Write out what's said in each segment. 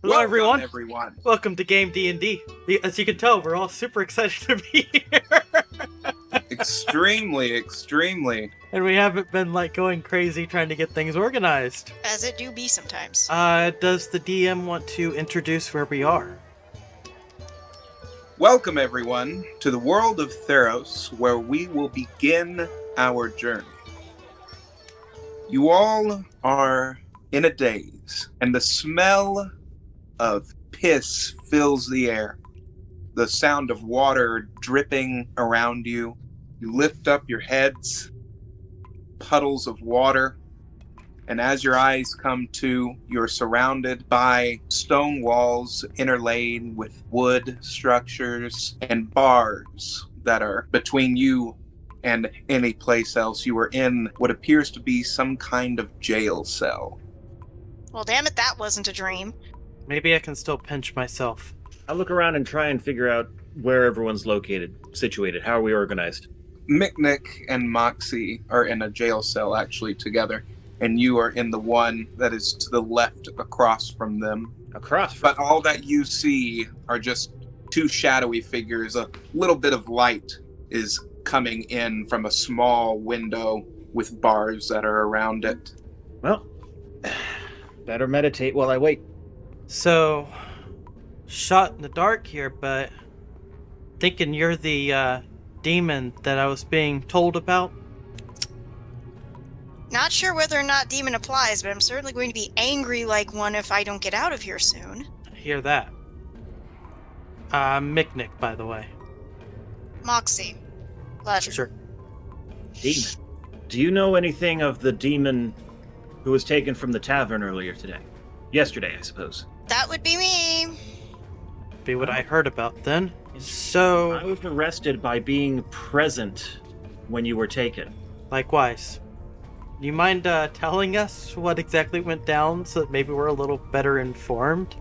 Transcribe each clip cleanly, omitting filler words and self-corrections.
Hello, everyone. everyone. Welcome to Game D&D. As you can tell, we're all super excited to be here. Extremely. And we haven't been, going crazy trying to get things organized. As it do be sometimes. Does the DM want to introduce where we are? Welcome, everyone, to the World of Theras, where we will begin our journey. You all are in a daze, and the smell of piss fills the air. The sound of water dripping around you. You lift up your heads, puddles of water, and as your eyes come to, you're surrounded by stone walls interlaid with wood structures and bars that are between you and any place else. You are in what appears to be some kind of jail cell. Well, damn it, that wasn't a dream. Maybe I can still pinch myself. I look around and try and figure out where everyone's situated. How are we organized? Miknik and Moxie are in a jail cell actually together, and you are in the one that is to the left across from them. But all that you see are just two shadowy figures. A little bit of light is coming in from a small window with bars that are around it. Well, better meditate while I wait. So, shot in the dark here, but thinking you're the demon that I was being told about. Not sure whether or not demon applies, but I'm certainly going to be angry like one if I don't get out of here soon. I hear that. Miknik, by the way. Moxie. Pleasure. Sure. Demon. Do you know anything of the demon who was taken from the tavern earlier today? Yesterday, I suppose. That would be me. Be what I heard about then. So, I was arrested by being present when you were taken. Likewise. Do you mind telling us what exactly went down so that maybe we're a little better informed?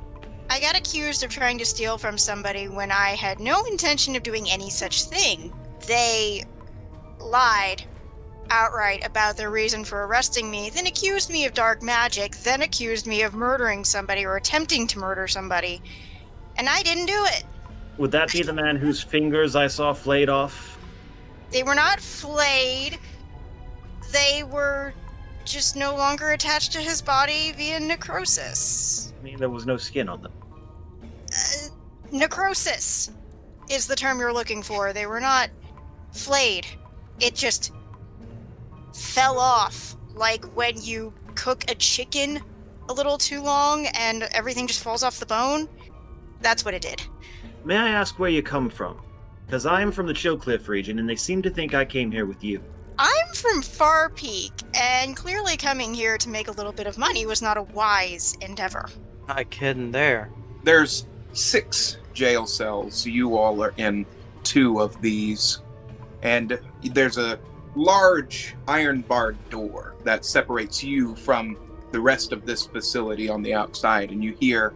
I got accused of trying to steal from somebody when I had no intention of doing any such thing. They lied outright about their reason for arresting me, then accused me of dark magic, then accused me of murdering somebody or attempting to murder somebody. And I didn't do it. Would that be the man whose fingers I saw flayed off? They were not flayed. They were just no longer attached to his body via necrosis. I mean, there was no skin on them. Necrosis is the term you're looking for. They were not flayed. It just fell off, like when you cook a chicken a little too long and everything just falls off the bone. That's what it did. May I ask where you come from? Because I am from the Chillcliff region, and they seem to think I came here with you. I'm from Far Peak, and clearly coming here to make a little bit of money was not a wise endeavor. Not kidding there. There's 6 jail cells. You all are in 2 of these. And there's a large iron-barred door that separates you from the rest of this facility on the outside, and you hear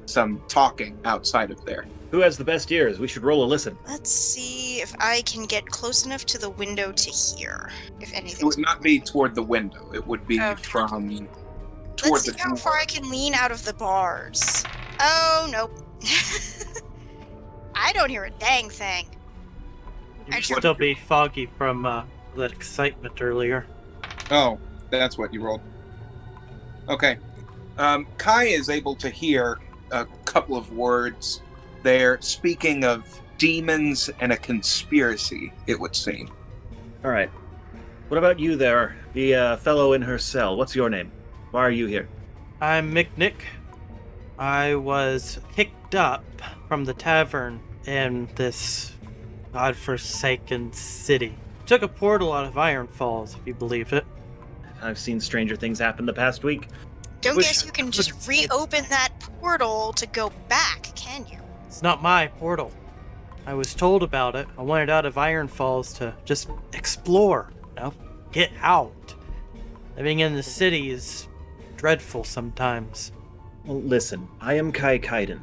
some talking outside of there. Who has the best ears? We should roll a listen. Let's see if I can get close enough to the window to hear, if anything. It would not be toward the window. It would be from toward Let's see the how door. far I can lean out of the bars. Oh, nope. I don't hear a dang thing. You should still be foggy from that excitement earlier. Oh, that's what you rolled. Okay. Kai is able to hear a couple of words there, speaking of demons and a conspiracy, it would seem. All right. What about you there, the fellow in her cell? What's your name? Why are you here? I'm Miknik. I was picked up from the tavern in this godforsaken city. Took a portal out of Iron Falls, if you believe it. I've seen stranger things happen the past week. Don't guess you can just reopen that portal to go back, can you? It's not my portal. I was told about it. I wanted out of Iron Falls to just explore, get out. Living in the city is dreadful sometimes. Well, listen, I am Kai Kaiden,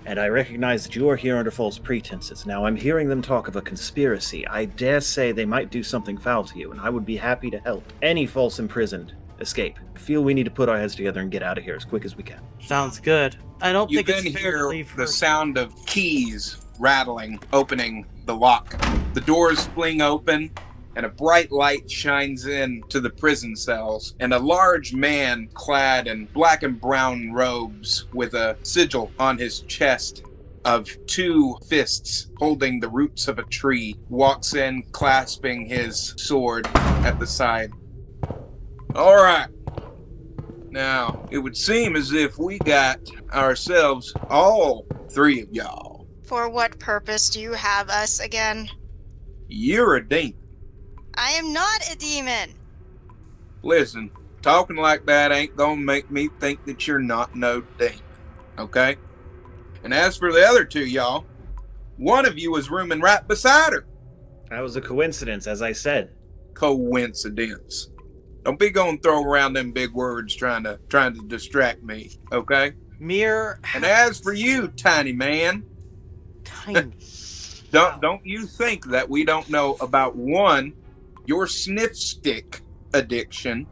and I recognize that you are here under false pretenses. Now, I'm hearing them talk of a conspiracy. I dare say they might do something foul to you, and I would be happy to help any false imprisoned escape. I feel we need to put our heads together and get out of here as quick as we can. Sounds good. I don't You think it's then fair to hear leave the her. sound of keys rattling, opening the lock. The doors fling open, and a bright light shines in to the prison cells, and a large man clad in black and brown robes with a sigil on his chest of 2 fists holding the roots of a tree walks in, clasping his sword at the side. All right. Now, it would seem as if we got ourselves all 3 of y'all. For what purpose do you have us again? You're a demon. I am not a demon. Listen, talking like that ain't gonna make me think that you're not no demon, okay? And as for the other 2 y'all, one of you was rooming right beside her. That was a coincidence, as I said. Coincidence. Don't be gonna throw around them big words trying to distract me, okay? Mere And as for you, tiny man, tiny. don't you think that we don't know about, 1, your sniff stick addiction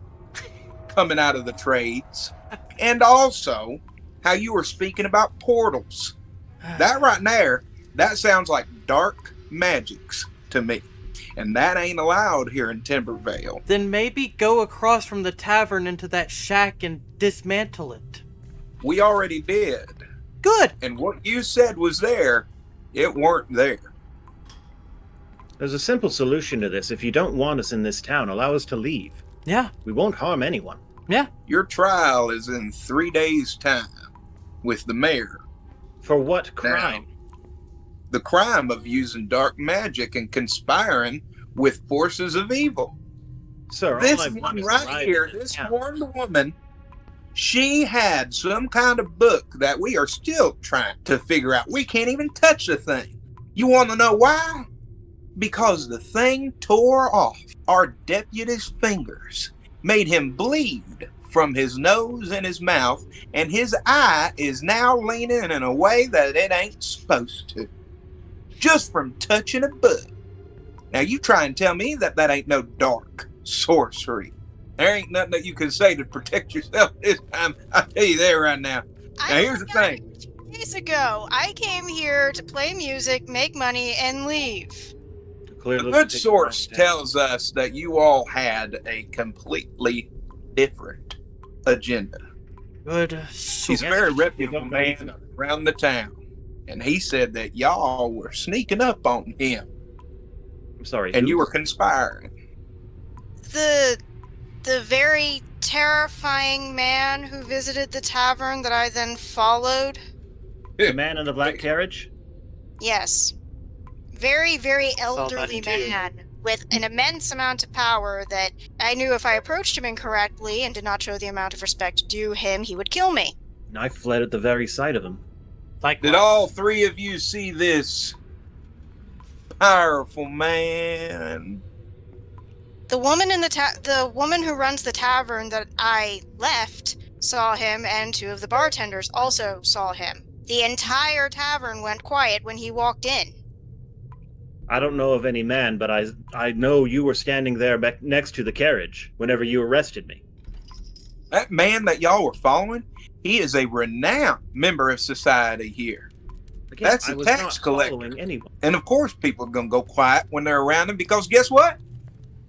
coming out of the trades, and also how you were speaking about portals. That right there, that sounds like dark magics to me. And that ain't allowed here in Timbervale. Then maybe go across from the tavern into that shack and dismantle it. We already did. Good. And what you said was there, it weren't there. There's a simple solution to this. If you don't want us in this town, allow us to leave. Yeah. We won't harm anyone. Yeah. Your trial is in 3 days' time with the mayor. For what crime? The crime of using dark magic and conspiring with forces of evil. Sir, all This I've done one is right arrive here, in this town. one woman, she had some kind of book that we are still trying to figure out. We can't even touch the thing. You want to know why? Because the thing tore off our deputy's fingers, made him bleed from his nose and his mouth, and his eye is now leaning in a way that it ain't supposed to. Just from touching a book. Now you try and tell me that ain't no dark sorcery. There ain't nothing that you can say to protect yourself this time. I'll tell you that right now. Now here's the thing. 2 days ago, I came here to play music, make money, and leave. Clearly The good take source the wrong tells us that you all had a completely different agenda. Good. He's a very reputable man around the town. And he said that y'all were sneaking up on him. I'm sorry. And who? you were conspiring. The very terrifying man who visited the tavern that I then followed? The man in the black carriage? Yes. Very, very Saw that elderly too. man with an immense amount of power that I knew if I approached him incorrectly and did not show the amount of respect due him, he would kill me. I fled at the very sight of him. Like Did all 3 of you see this powerful man? The woman in the woman who runs the tavern that I left saw him, and 2 of the bartenders also saw him. The entire tavern went quiet when he walked in. I don't know of any man, but I know you were standing there next to the carriage whenever you arrested me. That man that y'all were following, he is a renowned member of society here. Again, That's I a was tax not collector. following anyone. And of course people are going to go quiet when they're around him because guess what?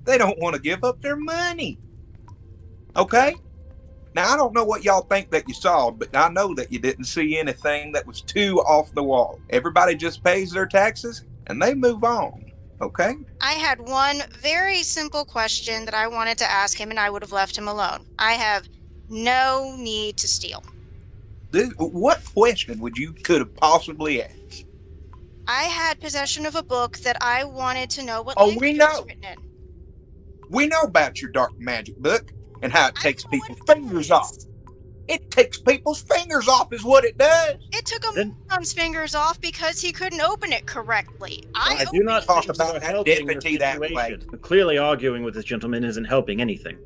They don't want to give up their money. Okay? Now, I don't know what y'all think that you saw, but I know that you didn't see anything that was too off the wall. Everybody just pays their taxes and they move on. Okay? I had one very simple question that I wanted to ask him, and I would have left him alone. I have no need to steal. What question could have possibly asked? I had possession of a book that I wanted to know what Oh, language we it know. was written in. We know about your dark magic book and how it takes I know people's what it fingers is. off. It takes people's fingers off is what it does. It took Then- mom's fingers off because he couldn't open it correctly. I do opened not it. talk think about you are that helping the deputy that way. situation. But clearly arguing with this gentleman isn't helping anything.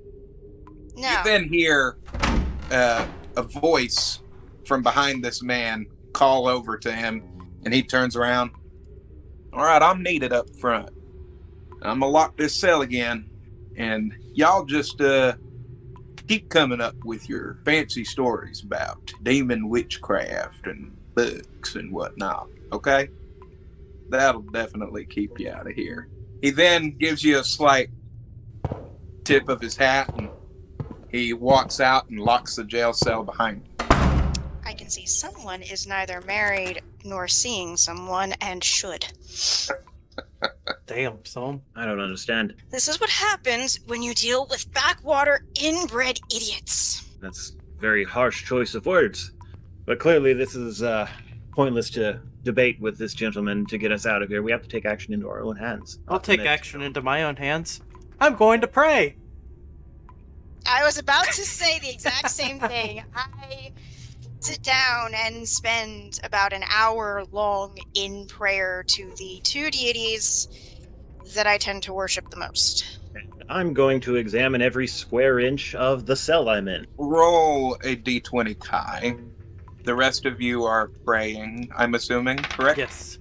No. You then hear a voice from behind this man call over to him, and he turns around. All right, I'm needed up front. I'm gonna lock this cell again, and y'all just keep coming up with your fancy stories about demon witchcraft and books and whatnot, okay? That'll definitely keep you out of here. He then gives you a slight tip of his hat, and he walks out and locks the jail cell behind him. I can see someone is neither married nor seeing someone and should. Damn, son. I don't understand. This is what happens when you deal with backwater inbred idiots. That's a very harsh choice of words. But clearly this is pointless to debate with this gentleman to get us out of here. We have to take action into our own hands. I'll take action into my own hands. I'm going to pray. I was about to say the exact same thing. I sit down and spend about an hour long in prayer to the two deities that I tend to worship the most. I'm going to examine every square inch of the cell I'm in. Roll a d20, Kai. The rest of you are praying, I'm assuming, correct? Yes.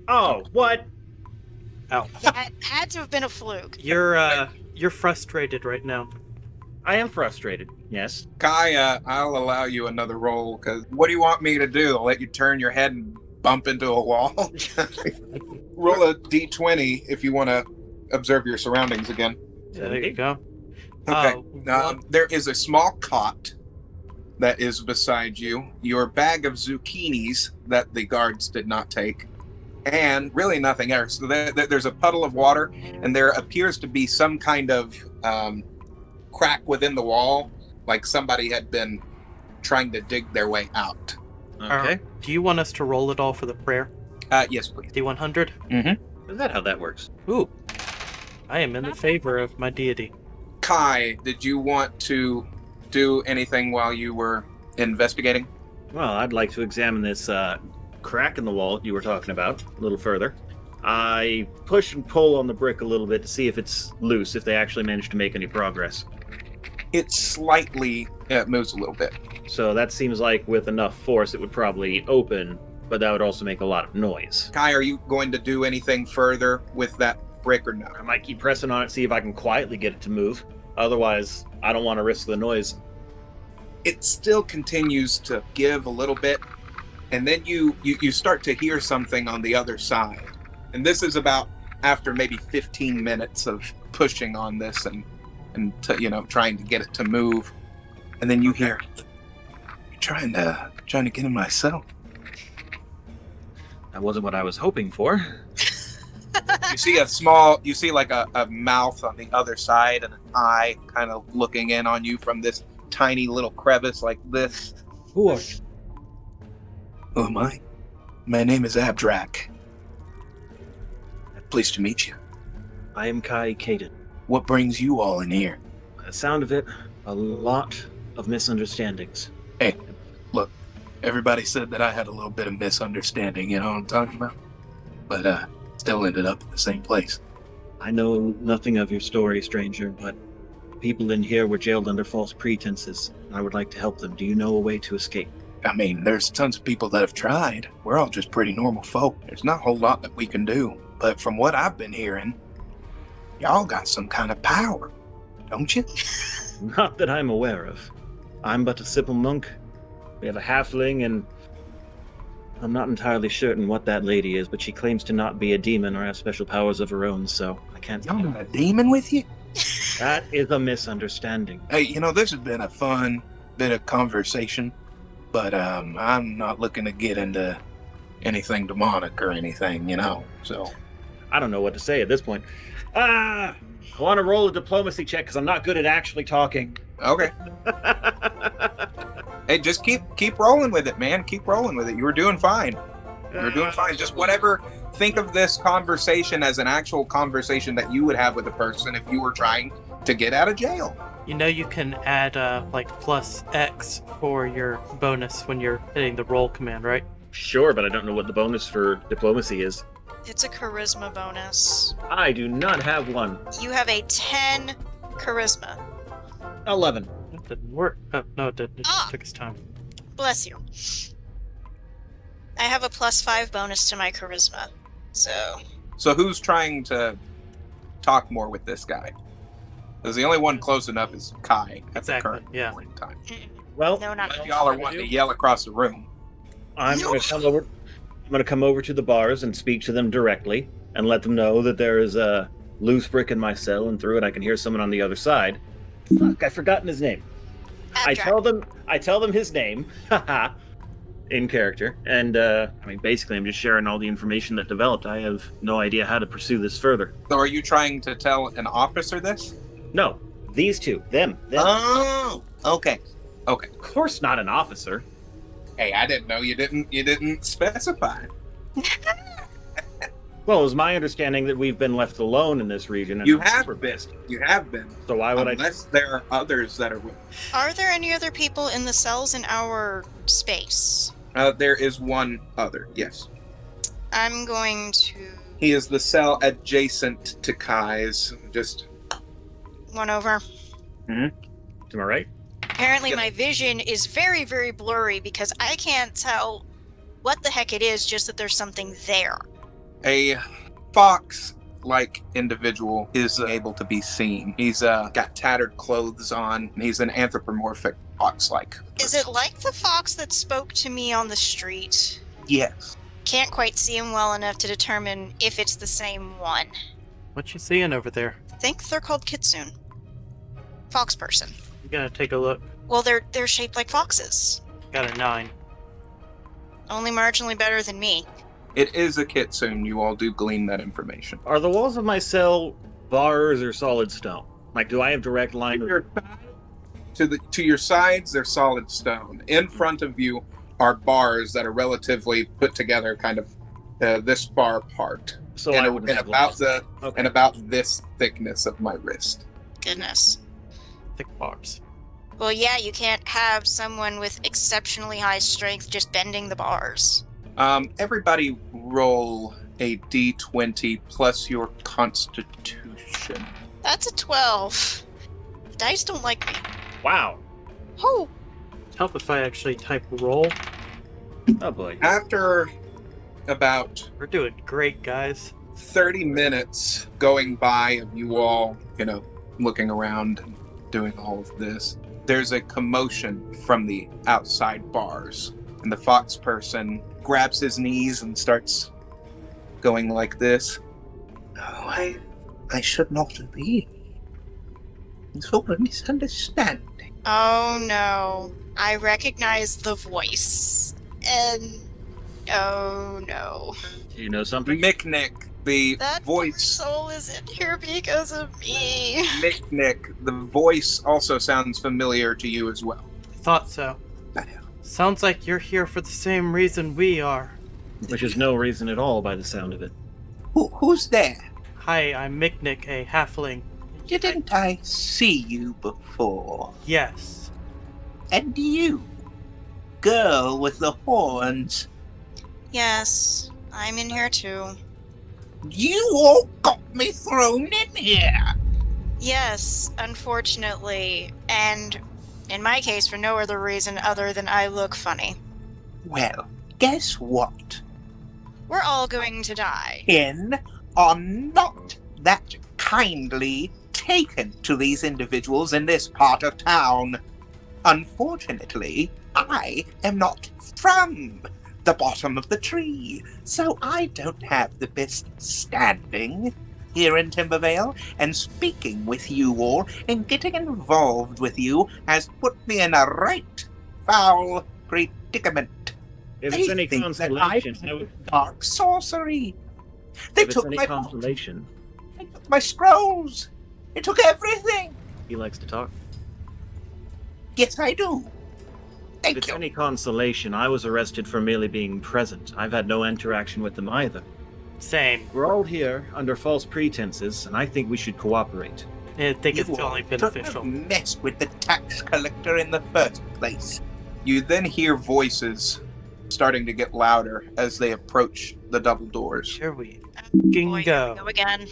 Oh, what? Ow. That had to have been a fluke. You're frustrated right now. I am frustrated, yes. Kai, I'll allow you another roll, because what do you want me to do? Let you turn your head and bump into a wall? Roll a d20 if you want to observe your surroundings again. Yeah, there you go. Okay. There is a small cot that is beside you, your bag of zucchinis that the guards did not take, and really nothing else. So there's a puddle of water, and there appears to be some kind of crack within the wall, like somebody had been trying to dig their way out. Okay. Do you want us to roll it all for the prayer? Yes, please. D100? Mm-hmm. Is that how that works? Ooh. I am in the favor of my deity. Kai, did you want to do anything while you were investigating? Well, I'd like to examine this crack in the wall you were talking about a little further. I push and pull on the brick a little bit to see if it's loose, if they actually managed to make any progress. It slightly moves a little bit. So that seems like with enough force it would probably open, but that would also make a lot of noise. Kai, are you going to do anything further with that brick or no? I might keep pressing on it, see if I can quietly get it to move. Otherwise, I don't want to risk the noise. It still continues to give a little bit, and then you start to hear something on the other side. And this is about after maybe 15 minutes of pushing on this and trying to get it to move. And then you hear, "You're trying to get in my cell." That wasn't what I was hoping for. You see like a mouth on the other side and an eye kind of looking in on you from this tiny little crevice like this. Who are you? Who am I? My name is Abdrak. Pleased to meet you. I am Kai Caden. What brings you all in here? By the sound of it, a lot of misunderstandings. Hey, look, everybody said that I had a little bit of misunderstanding, you know what I'm talking about? But, still ended up in the same place. I know nothing of your story, stranger, but people in here were jailed under false pretenses. I would like to help them. Do you know a way to escape? I mean, there's tons of people that have tried. We're all just pretty normal folk. There's not a whole lot that we can do. But from what I've been hearing, y'all got some kind of power, don't you? Not that I'm aware of. I'm but a simple monk. We have a halfling, and I'm not entirely certain what that lady is, but she claims to not be a demon or have special powers of her own, so I can't... Y'all got a demon with you? That is a misunderstanding. Hey, this has been a fun bit of conversation, but I'm not looking to get into anything demonic or anything, so... I don't know what to say at this point. I want to roll a diplomacy check because I'm not good at actually talking. Okay. Hey, just keep rolling with it, man. Keep rolling with it. You were doing fine. You're doing fine. Just whatever. Think of this conversation as an actual conversation that you would have with a person if you were trying to get out of jail. You can add plus X for your bonus when you're hitting the roll command, right? Sure, but I don't know what the bonus for diplomacy is. It's a charisma bonus. I do not have one. You have a 10 charisma. 11. That didn't work. Oh, no, it didn't. It just took its time. Bless you. I have a +5 bonus to my charisma. So who's trying to talk more with this guy? Because the only one close enough is Kai at Exactly, the current yeah. point in time. Well, No, not If really. y'all are wanting to yell across the room. I'm No. going to come over. I'm going to come over to the bars and speak to them directly and let them know that there is a loose brick in my cell, and through it I can hear someone on the other side. Fuck, I've forgotten his name. I tell them his name, haha, in character, and I mean, basically, I'm just sharing all the information that developed. I have no idea how to pursue this further. So are you trying to tell an officer this? No, these two, them. Oh, okay. Of course, not an officer. Hey, I didn't know you didn't specify. Well, it was my understanding that we've been left alone in this region. And You I'm have super been. pissed. You have been. So why would Unless there are others that are with. Are there any other people in the cells in our space? There is one other, yes. I'm going to He is the cell adjacent to Kai's. Just one over. Am I right? Apparently, Yep. my vision is very, very blurry because I can't tell what the heck it is, just that there's something there. a fox-like individual is able to be seen. He's got tattered clothes on. And he's an anthropomorphic fox-like. Is it like the fox that spoke to me on the street? Yes. Can't quite see him well enough to determine if it's the same one. What you seeing over there? I think they're called kitsune. Fox person. You gotta take a look. Well, they're shaped like foxes. Got a 9. Only marginally better than me. It is a kitsune. You all do glean that information. Are the walls of my cell bars or solid stone? Like, do I have direct line? To your sides, they're solid stone. In front of you are bars that are relatively put together, kind of this far apart, So and, I would and have about lines. the Okay. and about this thickness of my wrist. Goodness. Thick bars. Well, yeah, you can't have someone with exceptionally high strength just bending the bars. Everybody roll a d20 plus your constitution. That's a 12. Dice don't like me. Wow. Oh, Help if I actually type roll. Oh boy. After about We're doing great, guys. 30 minutes going by of you all, looking around and doing all of this, there's a commotion from the outside bars. And the fox person grabs his knees and starts going like this. Oh, I should not have been. It's all a misunderstanding. oh no. I recognize the voice. And oh no. Do you know something? Micknick, the That voice. soul is in here because of me. Micknick, the voice also sounds familiar to you as well. Thought so. Sounds like you're here for the same reason we are. Which is no reason at all by the sound of it. Who's there? Hi, I'm Micknick, a halfling. Didn't I see you before? Yes. And you, girl with the horns, Yes, I'm in here too. you all got me thrown in here. Yes, unfortunately. And in my case, for no other reason other than I look funny. Well, guess what? We're all going to die. In are not that kindly taken to these individuals in this part of town. Unfortunately, I am not from the bottom of the tree, so I don't have the best standing here in Timbervale, and speaking with you all and getting involved with you has put me in a right foul predicament. If They it's any think that I consolation, do dark sorcery. They if it's took any my consolation, They took my scrolls. They took everything. he likes to talk. Yes, I do. If Thank it's you. any consolation, I was arrested for merely being present. I've had no interaction with them either. Same. We're all here under false pretenses, and I think we should cooperate. I think it's You only all beneficial. shouldn't have messed with the tax collector in the first place. You then hear voices starting to get louder as they approach the double doors. Here we Boy, can here we go. go again.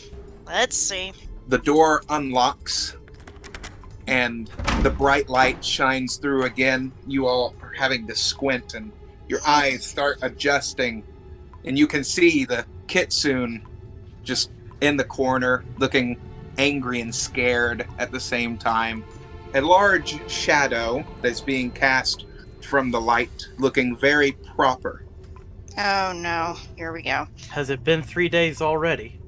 Let's see. The door unlocks, and the bright light shines through again. You all are having to squint, and your eyes start adjusting, and you can see the kitsune just in the corner, looking angry and scared at the same time. A large shadow that's being cast from the light, looking very proper. Oh no, here we go. Has it been 3 days already?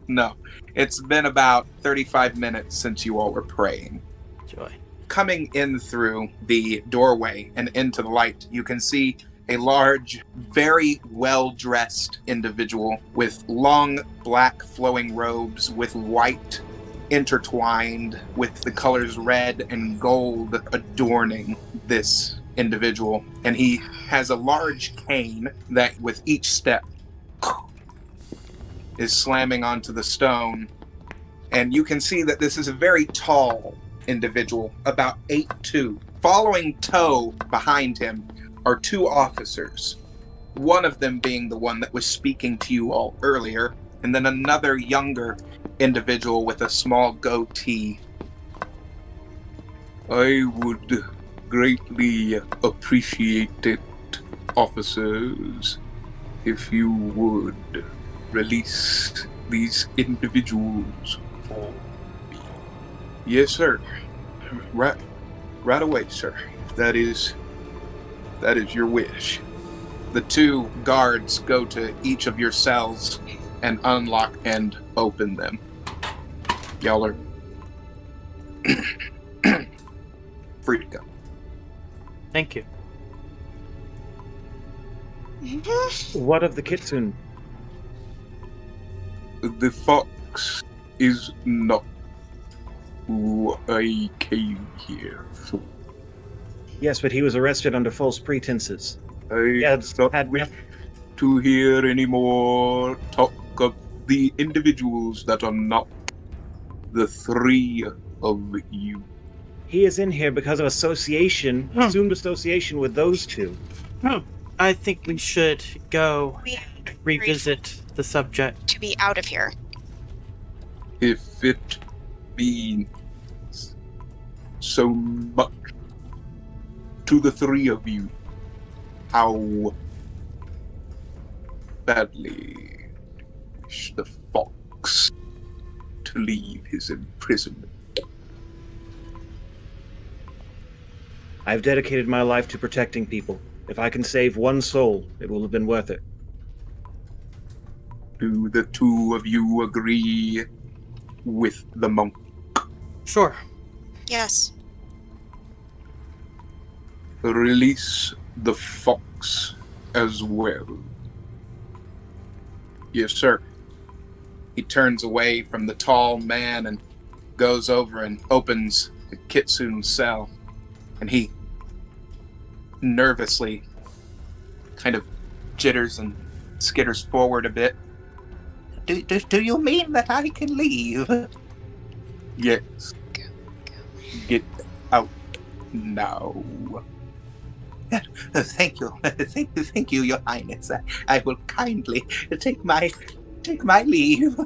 No, it's been about 35 minutes since you all were praying. Joy. Coming in through the doorway and into the light, you can see a large, very well-dressed individual with long black flowing robes with white intertwined with the colors red and gold adorning this individual. And he has a large cane that with each step is slamming onto the stone. And you can see that this is a very tall individual, about 8'2". Following Toe behind him are 2 officers, one of them being the one that was speaking to you all earlier, and then another younger individual with a small goatee. I would greatly appreciate it, officers, if you would release these individuals for me. Yes, sir. Right away, sir. That is your wish. The 2 guards go to each of your cells and unlock and open them. Y'all are free to go. Thank you. What of the kitsune? The fox is not who I came here for. Yes, but he was arrested under false pretenses. I don't wish to hear any more talk of the individuals that are not the 3 of you. He is in here because of association, assumed association with those 2. I think we should go We revisit the subject. to be out of here. If it means so much to the 3 of you, how badly wish the fox to leave his imprisonment. I've dedicated my life to protecting people. If I can save one soul, it will have been worth it. Do the 2 of you agree with the monk? Sure. Yes. Release the fox as well. Yes, sir. He turns away from the tall man and goes over and opens the kitsune's cell. And he nervously kind of jitters and skitters forward a bit. Do you mean that I can leave? Yes. Get out now. Thank you. Thank you, Your Highness. I will kindly take my leave.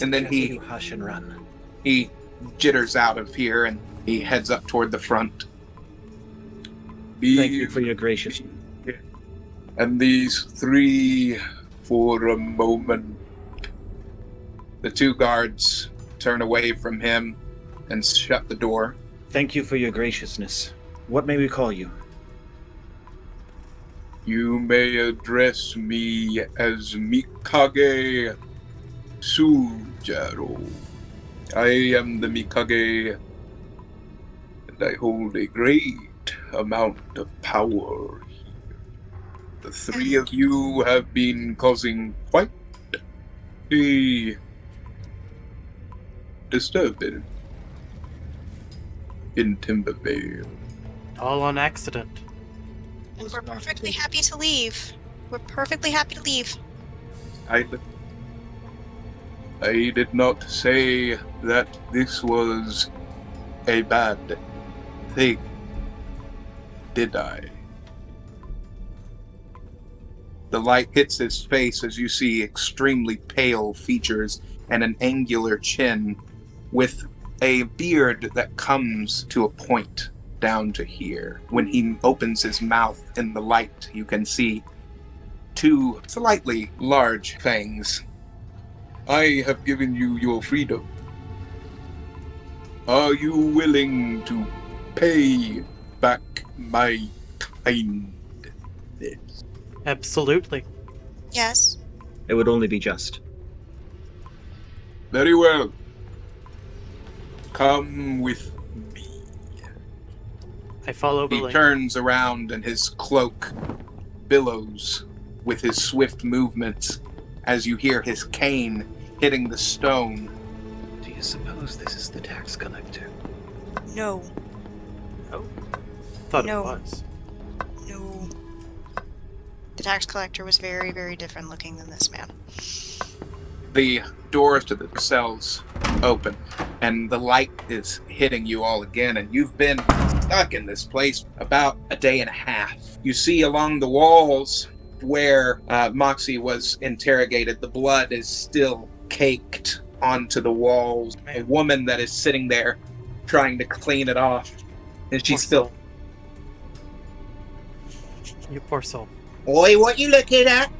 And then he hush and run. He jitters out of here and he heads up toward the front. Thank you for your graciousness. And these 3 for a moment. The 2 guards turn away from him and shut the door. Thank you for your graciousness. What may we call you? You may address me as Mikage Sujaro. I am the Mikage, and I hold a great amount of power here. The 3 of you have been causing quite a disturbance in Timbervale. All on accident. And we're perfectly happy to leave. We're perfectly happy to leave. I did not say that this was a bad thing, did I? The light hits his face as you see extremely pale features and an angular chin with a beard that comes to a point down to here. When he opens his mouth in the light, you can see 2 slightly large fangs I have given you your freedom. Are you willing to pay back my kindness? Absolutely. Yes. It would only be just. Very well. Come with me. I follow He Billy. turns around and his cloak billows with his swift movements as you hear his cane hitting the stone. Do you suppose this is the tax collector? No. Thought No. it was. No. The tax collector was very, very different looking than this man. The doors to the cells open, and the light is hitting you all again, and you've been stuck in this place about a day and a half. You see along the walls where Moxie was interrogated, the blood is still caked onto the walls. A woman that is sitting there trying to clean it off, and Poor she's still... soul. You poor soul. Oi, what you looking at?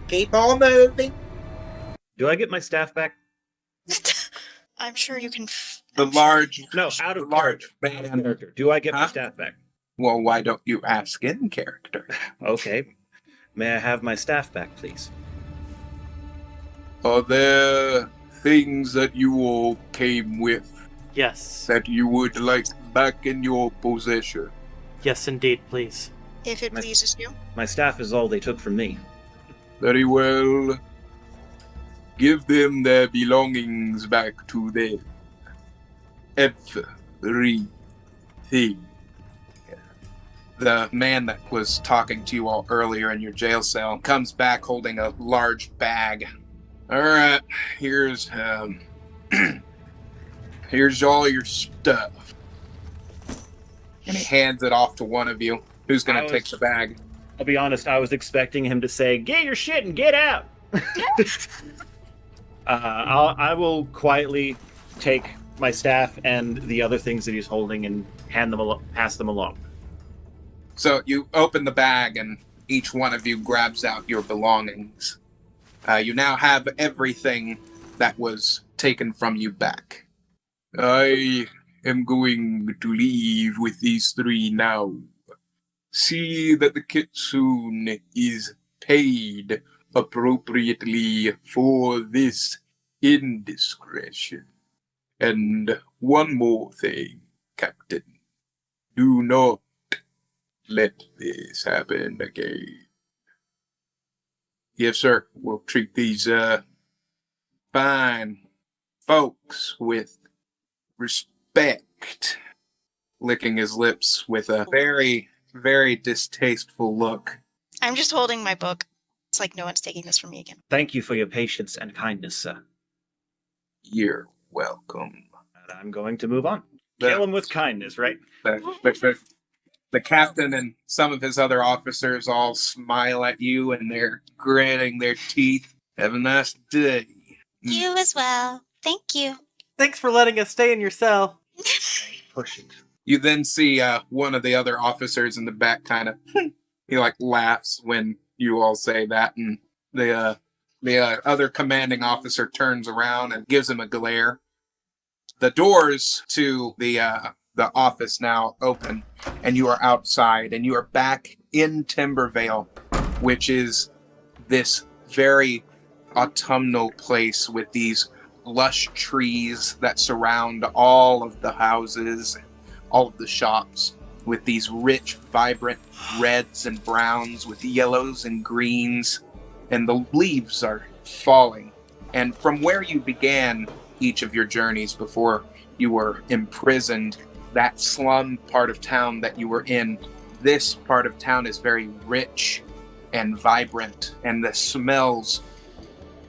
Keep on moving. Do I get my staff back? I'm sure you can. The large... No, out the of large man... character. Do I get my Huh? staff back? Well, why don't you ask in character? Okay. May I have my staff back, please? Are there things that you all came with Yes. that you would like back in your possession? Yes, indeed, please. If it pleases you. My staff is all they took from me. Very well. Give them their belongings back to them. Everything. The man that was talking to you all earlier in your jail cell comes back holding a large bag. All right, here's here's all your stuff. And he hands it off to one of you. Who's going to take the bag? I'll be honest, I was expecting him to say, "Get your shit and get out." I will quietly take my staff and the other things that he's holding and pass them along. So you open the bag and each one of you grabs out your belongings. You now have everything that was taken from you back. I am going to leave with these three now. See that the kitsune is paid appropriately for this indiscretion. And one more thing, Captain. Do not let this happen again. Yes, sir. We'll treat these fine folks with respect. Licking his lips with a very, very distasteful look. I'm just holding my book. It's like no one's taking this from me again. Thank you for your patience and kindness, sir. You're welcome. And I'm going to move on. The- Kill him with kindness, right? The captain and some of his other officers all smile at you and they're gritting their teeth. Have a nice day. You as well. Thank you. Thanks for letting us stay in your cell. Push it. You then see one of the other officers in the back kind of, he like laughs when you all say that, and the other commanding officer turns around and gives him a glare. The doors to the office now open, and you are outside, and you are back in Timbervale, which is this very autumnal place with these lush trees that surround all of the houses, all of the shops, with these rich, vibrant reds and browns with yellows and greens, and the leaves are falling. And from where you began each of your journeys before you were imprisoned, that slum part of town that you were in, this part of town is very rich and vibrant, and the smells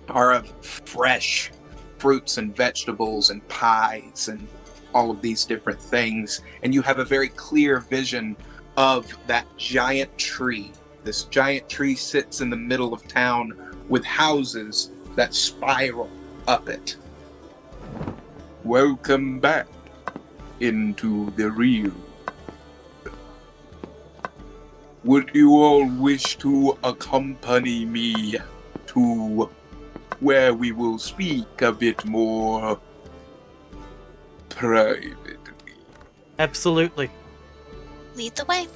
are of fresh fruits and vegetables and pies and all of these different things. And you have a very clear vision of that giant tree. This giant tree sits in the middle of town with houses that spiral up it. Welcome back into the real. Would you all wish to accompany me to where we will speak a bit more privately. Absolutely. Lead the way.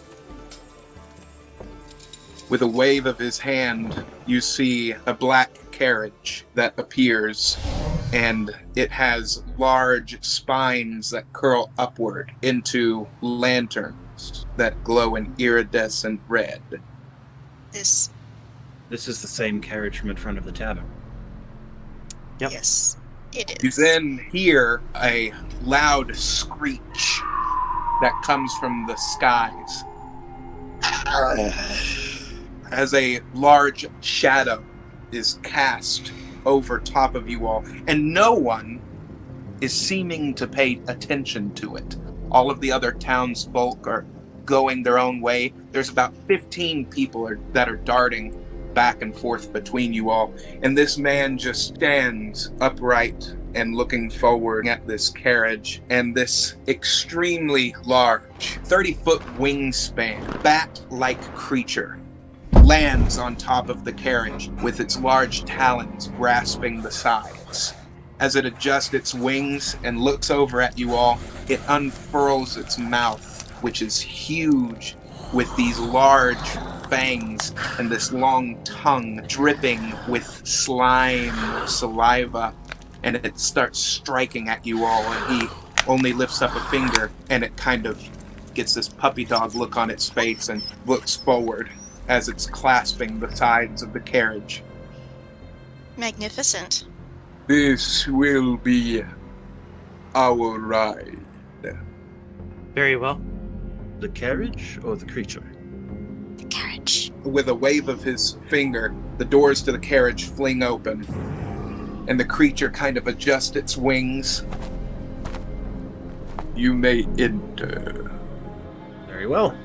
With a wave of his hand, you see a black carriage that appears, and it has large spines that curl upward into lanterns that glow an iridescent red. This, This is the same carriage from in front of the tavern. Yep. yes, it You is. then hear a loud screech that comes from the skies as a large shadow is cast over top of you all, and no one is seeming to pay attention to it. All of the other townsfolk are going their own way. There's about 15 people that are darting back and forth between you all, and this man just stands upright and looking forward at this carriage, and this extremely large 30-foot wingspan bat-like creature lands on top of the carriage with its large talons grasping the sides. As it adjusts its wings and looks over at you all, it unfurls its mouth, which is huge, with these large fangs and this long tongue dripping with slime, saliva, and it starts striking at you all, and he only lifts up a finger, and it kind of gets this puppy dog look on its face and looks forward as it's clasping the sides of the carriage. Magnificent. This will be our ride. Very well. The carriage or the creature? The carriage. With a wave of his finger, the doors to the carriage fling open, and the creature kind of adjusts its wings. You may enter. Very well.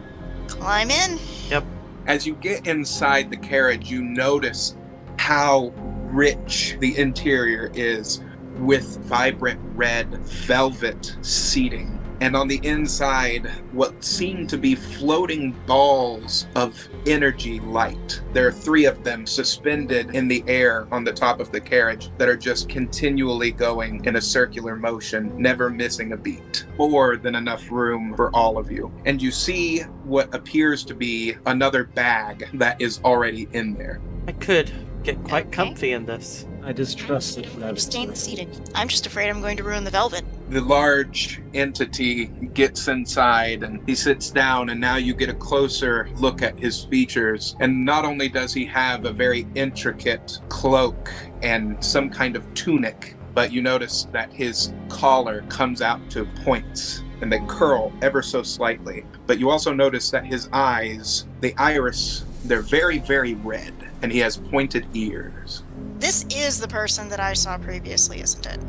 Climb in. Yep. As you get inside the carriage, you notice how rich the interior is, with vibrant red velvet seating. And on the inside, what seem to be floating balls of energy light. There are 3 of them suspended in the air on the top of the carriage that are just continually going in a circular motion, never missing a beat. More than enough room for all of you. And you see what appears to be another bag that is already in there. I could get quite Okay. comfy in this. I distrust it. Staying seated. I'm just afraid I'm going to ruin the velvet. The large entity gets inside and he sits down, and now you get a closer look at his features. And not only does he have a very intricate cloak and some kind of tunic, but you notice that his collar comes out to points and they curl ever so slightly. But you also notice that his eyes, the iris, they're very, very red, and he has pointed ears. This is the person that I saw previously, isn't it?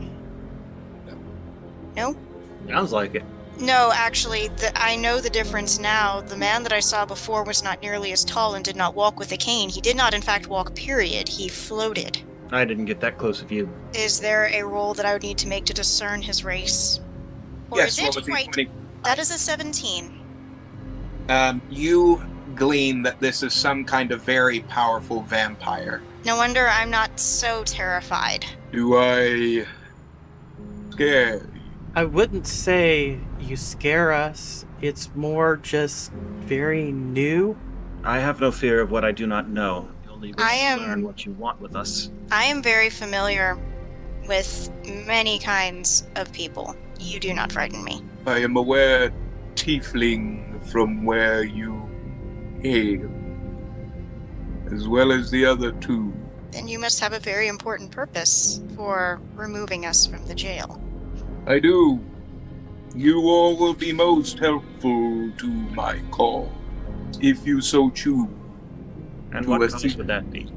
No? Sounds like it. No, actually, I know the difference now. The man that I saw before was not nearly as tall and did not walk with a cane. He did not, in fact, walk, period. He floated. I didn't get that close of you. Is there a roll that I would need to make to discern his race? Or Yes, is roll it? a Wait, D20. that is a 17. You glean that this is some kind of very powerful vampire. No wonder I'm not so terrified. Do I scare you? I wouldn't say you scare us. It's more just very new. I have no fear of what I do not know. You only wish I to am- learn what you want with us. I am very familiar with many kinds of people. You do not frighten me. I am aware, tiefling, from where you hail, as well as the other 2. Then you must have a very important purpose for removing us from the jail. I do. You all will be most helpful to my cause, if you so choose. And To what assist- cause would that be?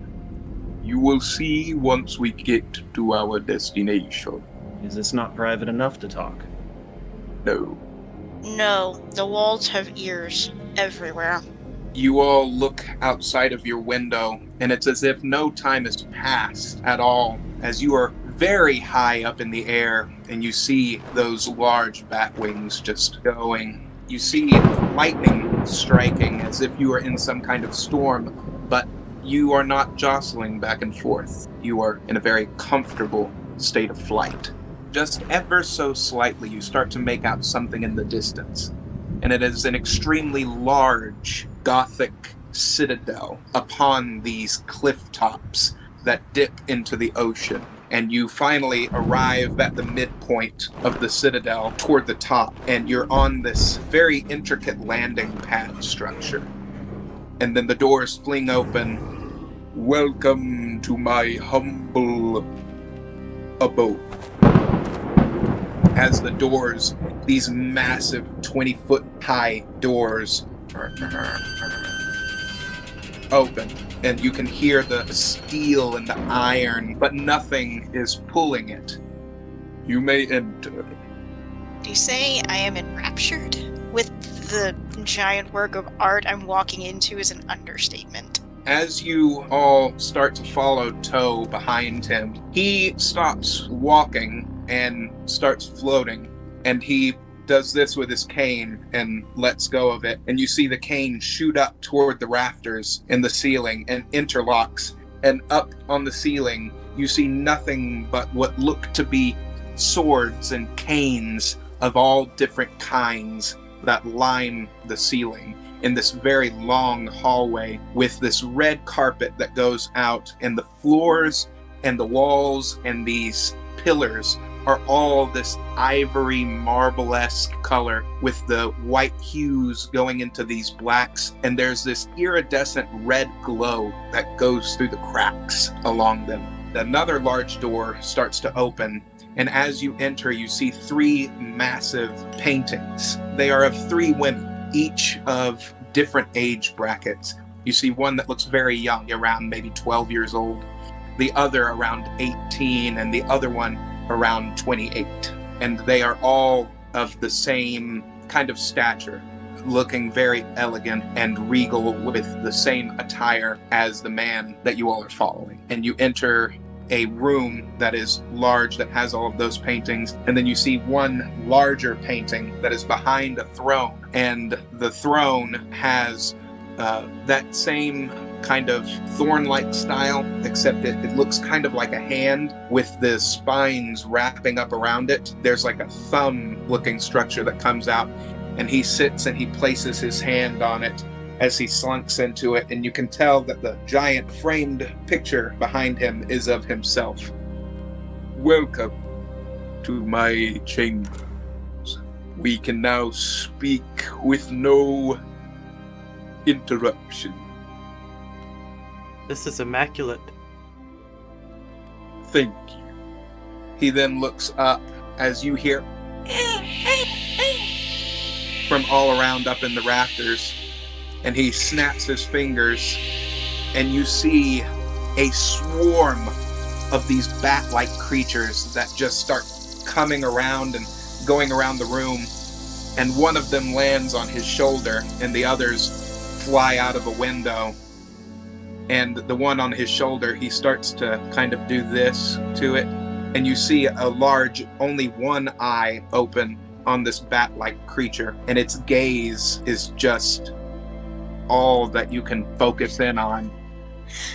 You will see once we get to our destination. Is this not private enough to talk? No. No, the walls have ears everywhere. You all look outside of your window, and it's as if no time has passed at all, as you are very high up in the air, and you see those large bat wings just going. You see lightning striking as if you are in some kind of storm, but you are not jostling back and forth. You are in a very comfortable state of flight. Just ever so slightly, you start to make out something in the distance, and it is an extremely large Gothic citadel upon these cliff tops that dip into the ocean. And you finally arrive at the midpoint of the citadel toward the top, and you're on this very intricate landing pad structure. And then the doors fling open. Welcome to my humble abode. As the doors, these massive 20-foot high doors open, and you can hear the steel and the iron, but nothing is pulling it. You may enter. Do you say I am enraptured with the giant work of art I'm walking into is an understatement? As you all start to follow Toe behind him, he stops walking and starts floating, and he does this with his cane and lets go of it, and you see the cane shoot up toward the rafters in the ceiling and interlocks, and up on the ceiling you see nothing but what look to be swords and canes of all different kinds that line the ceiling in this very long hallway with this red carpet that goes out, and the floors and the walls and these pillars are all this ivory marble-esque color with the white hues going into these blacks, and there's this iridescent red glow that goes through the cracks along them. Another large door starts to open, and as you enter, you see 3 massive paintings. They are of 3 women, each of different age brackets. You see one that looks very young, around maybe 12 years old, the other around 18, and the other one around 28. And they are all of the same kind of stature, looking very elegant and regal with the same attire as the man that you all are following. And you enter a room that is large, that has all of those paintings, and then you see one larger painting that is behind a throne, and the throne has that same kind of thorn-like style, except it looks kind of like a hand with the spines wrapping up around it. There's like a thumb-looking structure that comes out, and he sits and he places his hand on it as he slunks into it, and you can tell that the giant framed picture behind him is of himself. Welcome to my chambers. We can now speak with no interruption. This is immaculate. Thank you. He then looks up as you hear from all around up in the rafters, and he snaps his fingers, and you see a swarm of these bat-like creatures that just start coming around and going around the room, and one of them lands on his shoulder, and the others fly out of a window. And the one on his shoulder, he starts to kind of do this to it, and you see a large, only one eye open on this bat-like creature, and its gaze is just all that you can focus in on.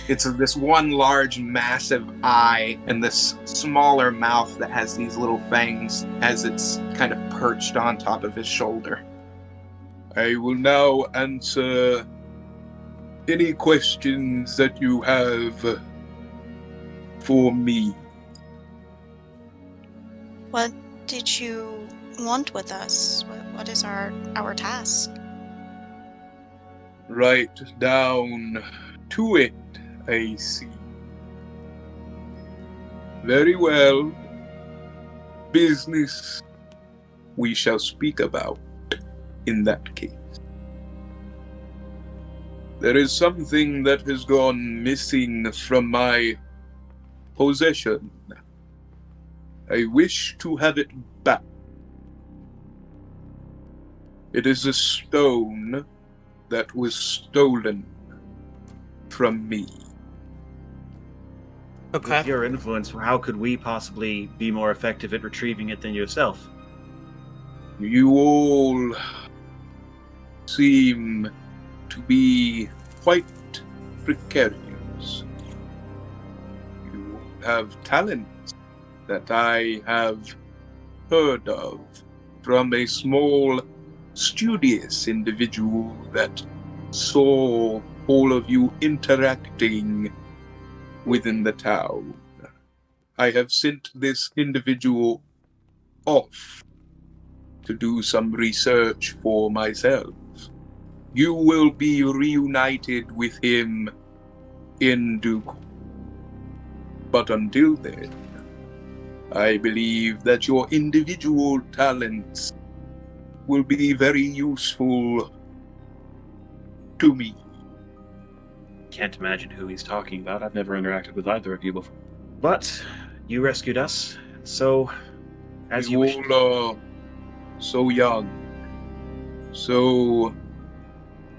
It's this one large, massive eye and this smaller mouth that has these little fangs as it's kind of perched on top of his shoulder. I will now answer any questions that you have for me. What did you want with us? What is our task? Right down to it, I see. Very well. Business we shall speak about in that case. There is something that has gone missing from my possession. I wish to have it back. It is a stone that was stolen from me. Okay. With your influence, how could we possibly be more effective at retrieving it than yourself? You all seem to be quite precarious. Theros. You have talents that I have heard of from a small, studious individual that saw all of you interacting within the town. I have sent this individual off to do some research for myself. You will be reunited with him in due course. But until then, I believe that your individual talents will be very useful to me. Can't imagine who he's talking about. I've never interacted with either of you before. But you rescued us, so as you wish. all are so young, so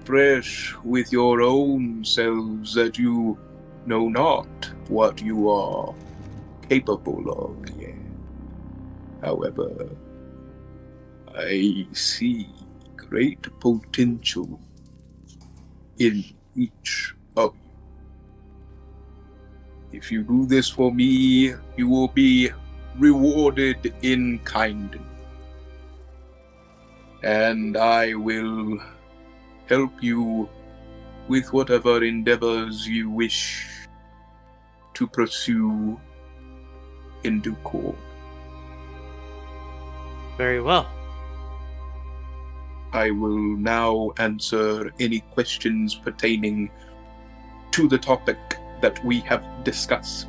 fresh with your own selves that you know not what you are capable of yet. However, I see great potential in each of you. If you do this for me, you will be rewarded in kindness. And I will help you with whatever endeavors you wish to pursue in due course. Very well. I will now answer any questions pertaining to the topic that we have discussed.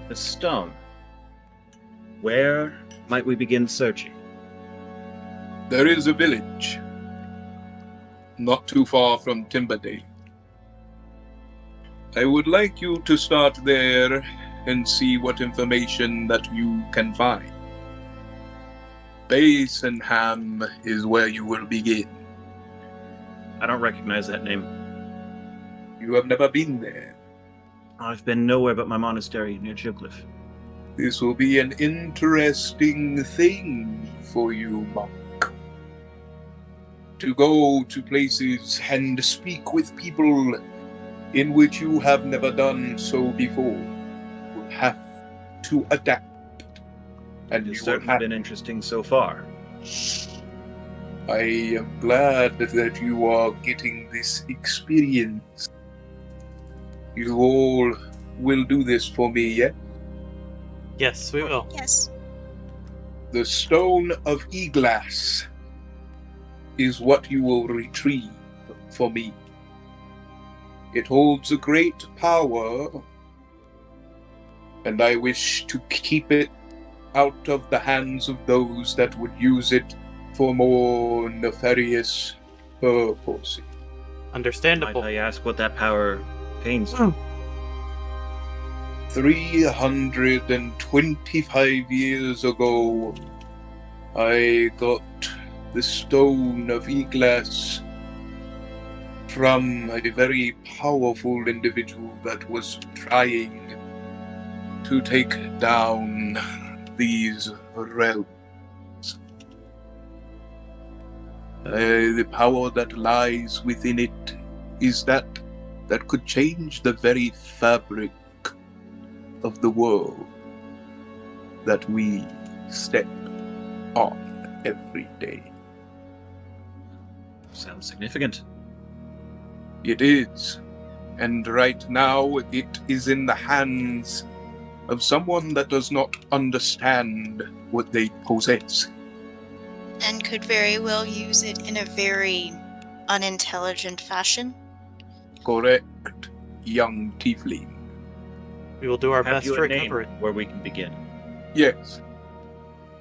The stone. Where might we begin searching? There is a village not too far from Timberdale. I would like you to start there and see what information that you can find. Basenham is where you will begin. I don't recognize that name. You have never been there. I've been nowhere but my monastery near Chiglyph. This will be an interesting thing for you, monk. To go to places and speak with people in which you have never done so before. You have to adapt. And It's you will certainly have. been interesting so far. I am glad that you are getting this experience. You all will do this for me, yeah? Yes, we will. Yes. The Stone of Eglass is what you will retrieve for me. It holds a great power, and I wish to keep it out of the hands of those that would use it for more nefarious purposes. Understandable. Might I ask what that power pains you? 325 years ago, I got the Stone of Eglass from a very powerful individual that was trying to take down these realms. The power that lies within it is that could change the very fabric of the world that we step on every day. Sounds significant. It is. And right now, it is in the hands of someone that does not understand what they possess. And could very well use it in a very unintelligent fashion. Correct, young tiefling. We will do our Have best you to a name recover it. where we can begin? Yes.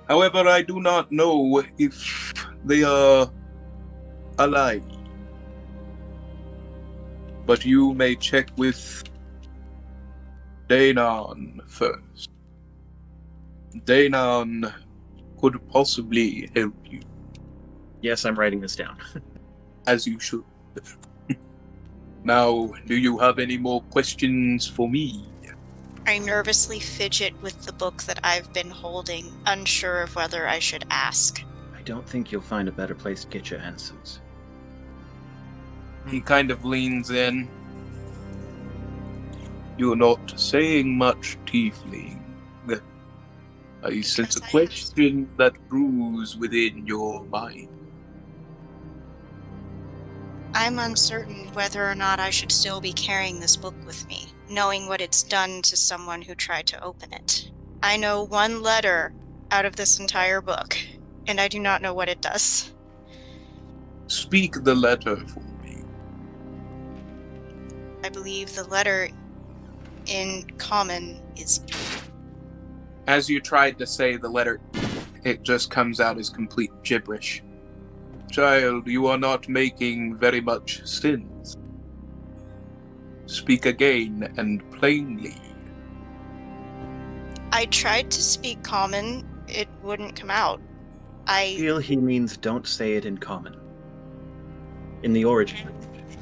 However, I do not know if they are alive. But you may check with Danon first. Danon could possibly help you, Yes, I'm writing this down. as you should. Now, do you have any more questions for me? I nervously fidget with the book that I've been holding, unsure of whether I should ask. I don't think you'll find a better place to get your answers. He kind of leans in. You're not saying much, tiefling. I sense a question that brews within your mind. I'm uncertain whether or not I should still be carrying this book with me, knowing what it's done to someone who tried to open it. I know one letter out of this entire book, and I do not know what it does. Speak the letter for me. I believe the letter in common is... As you tried to say the letter, it just comes out as complete gibberish. Child, you are not making very much sense. Speak again and plainly. I tried to speak common, it wouldn't come out. I feel he means don't say it in common. In the origin language.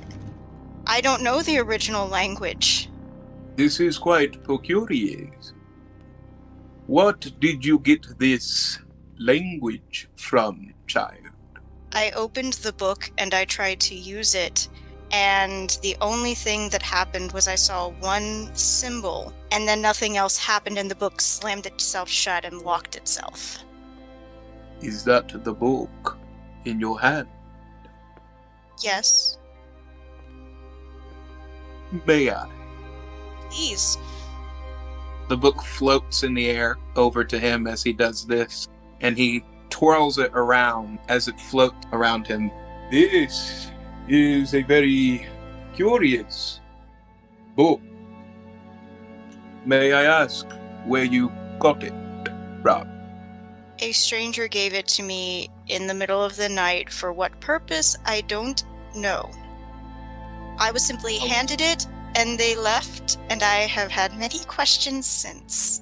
I don't know the original language. This is quite peculiar. What did you get this language from, child? I opened the book and I tried to use it, and the only thing that happened was I saw one symbol, and then nothing else happened, and the book slammed itself shut and locked itself. Is that the book in your hand? Yes. May I? Please. The book floats in the air over to him as he does this, and he twirls it around as it floats around him. This is a very curious book. May I ask where you got it, Rob? A stranger gave it to me in the middle of the night. For what purpose, I don't know. I was simply handed it, and they left, and I have had many questions since.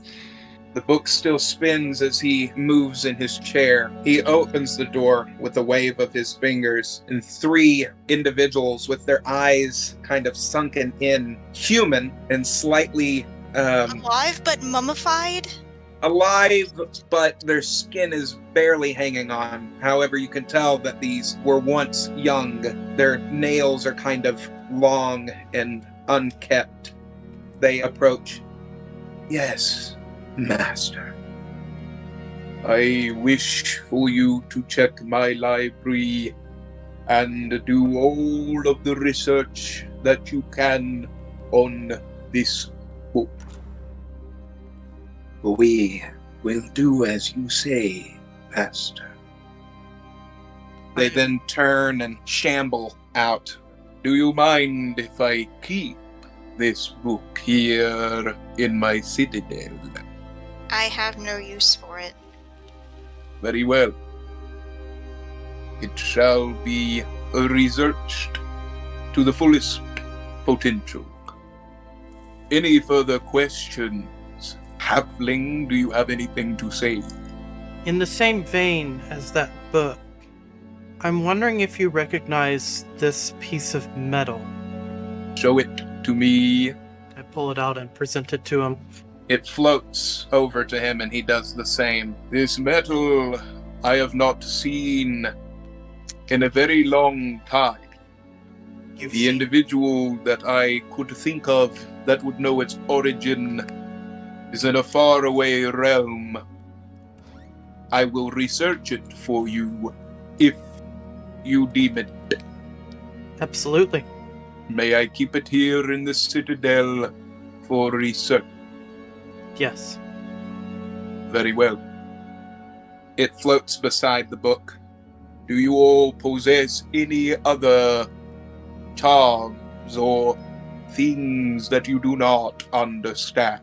The book still spins as he moves in his chair. He opens the door with a wave of his fingers, and three individuals with their eyes kind of sunken in, human and slightly... alive but mummified? Alive, but their skin is barely hanging on. However, you can tell that these were once young. Their nails are kind of long and unkept. They approach. Yes, Master. I wish for you to check my library and do all of the research that you can on this book. We will do as you say, Master. They then turn and shamble out. Do you mind if I keep this book here in my citadel? I have no use for it. Very well. It shall be researched to the fullest potential. Any further questions? Halfling, do you have anything to say? In the same vein as that book, I'm wondering if you recognize this piece of metal. Show it to me. I pull it out and present it to him. It floats over to him and he does the same. This metal I have not seen in a very long time. The individual that I could think of that would know its origin is in a faraway realm. I will research it for you if you deem it. Absolutely. May I keep it here in the citadel for research? Yes. Very well. It floats beside the book. Do you all possess any other charms or things that you do not understand?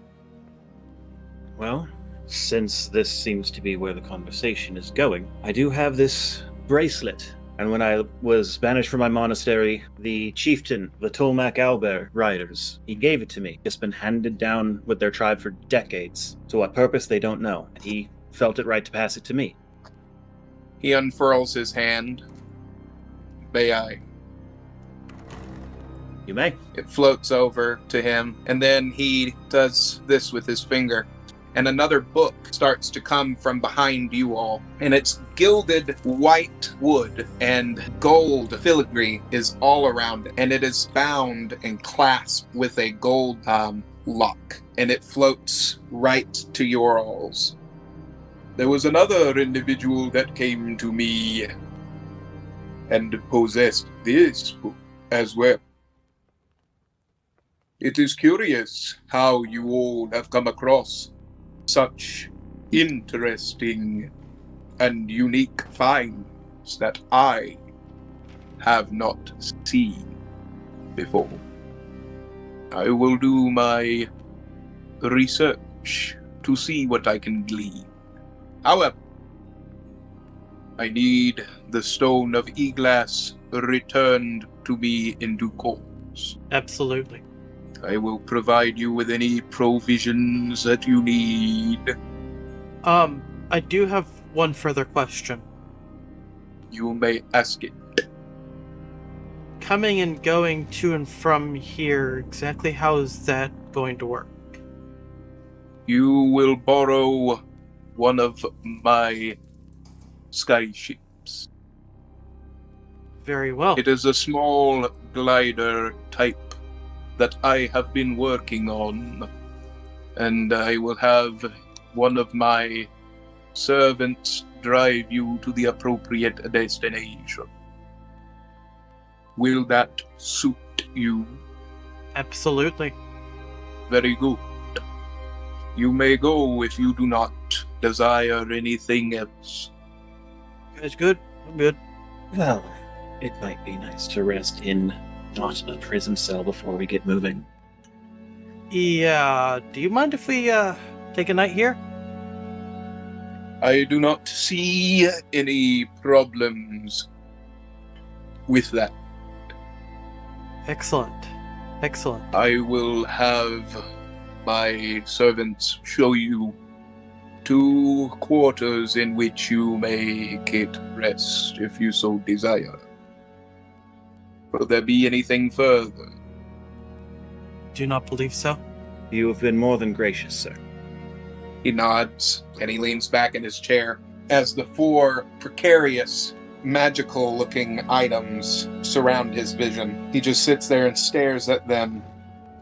Well, since this seems to be where the conversation is going, I do have this bracelet. And when I was banished from my monastery, the chieftain, the Tolmac Albert riders, he gave it to me. It's been handed down with their tribe for decades. To what purpose, they don't know. He felt it right to pass it to me. He unfurls his hand. May I? You may. It floats over to him, and then he does this with his finger. And another book starts to come from behind you all. And it's gilded white wood, and gold filigree is all around it. And it is bound and clasped with a gold lock, and it floats right to your alls. There was another individual that came to me and possessed this book as well. It is curious how you all have come across such interesting and unique finds that I have not seen before. I will do my research to see what I can glean. However, I need the Stone of Eglass returned to me in due course. Absolutely. I will provide you with any provisions that you need. I do have one further question. You may ask it. Coming and going to and from here, exactly how is that going to work? You will borrow one of my skyships. Very well. It is a small glider type that I have been working on, and I will have one of my servants drive you to the appropriate destination. Will that suit you? Absolutely. Very good. You may go if you do not desire anything else. You guys good? I'm good. Well, it might be nice to rest in not a prison cell before we get moving. Yeah, do you mind if we, take a night here? I do not see any problems with that. Excellent. Excellent. I will have my servants show you 2 quarters in which you may get rest if you so desire. Will there be anything further? Do not believe so. You have been more than gracious, sir. He nods, and he leans back in his chair as the 4 precarious, magical-looking items surround his vision. He just sits there and stares at them,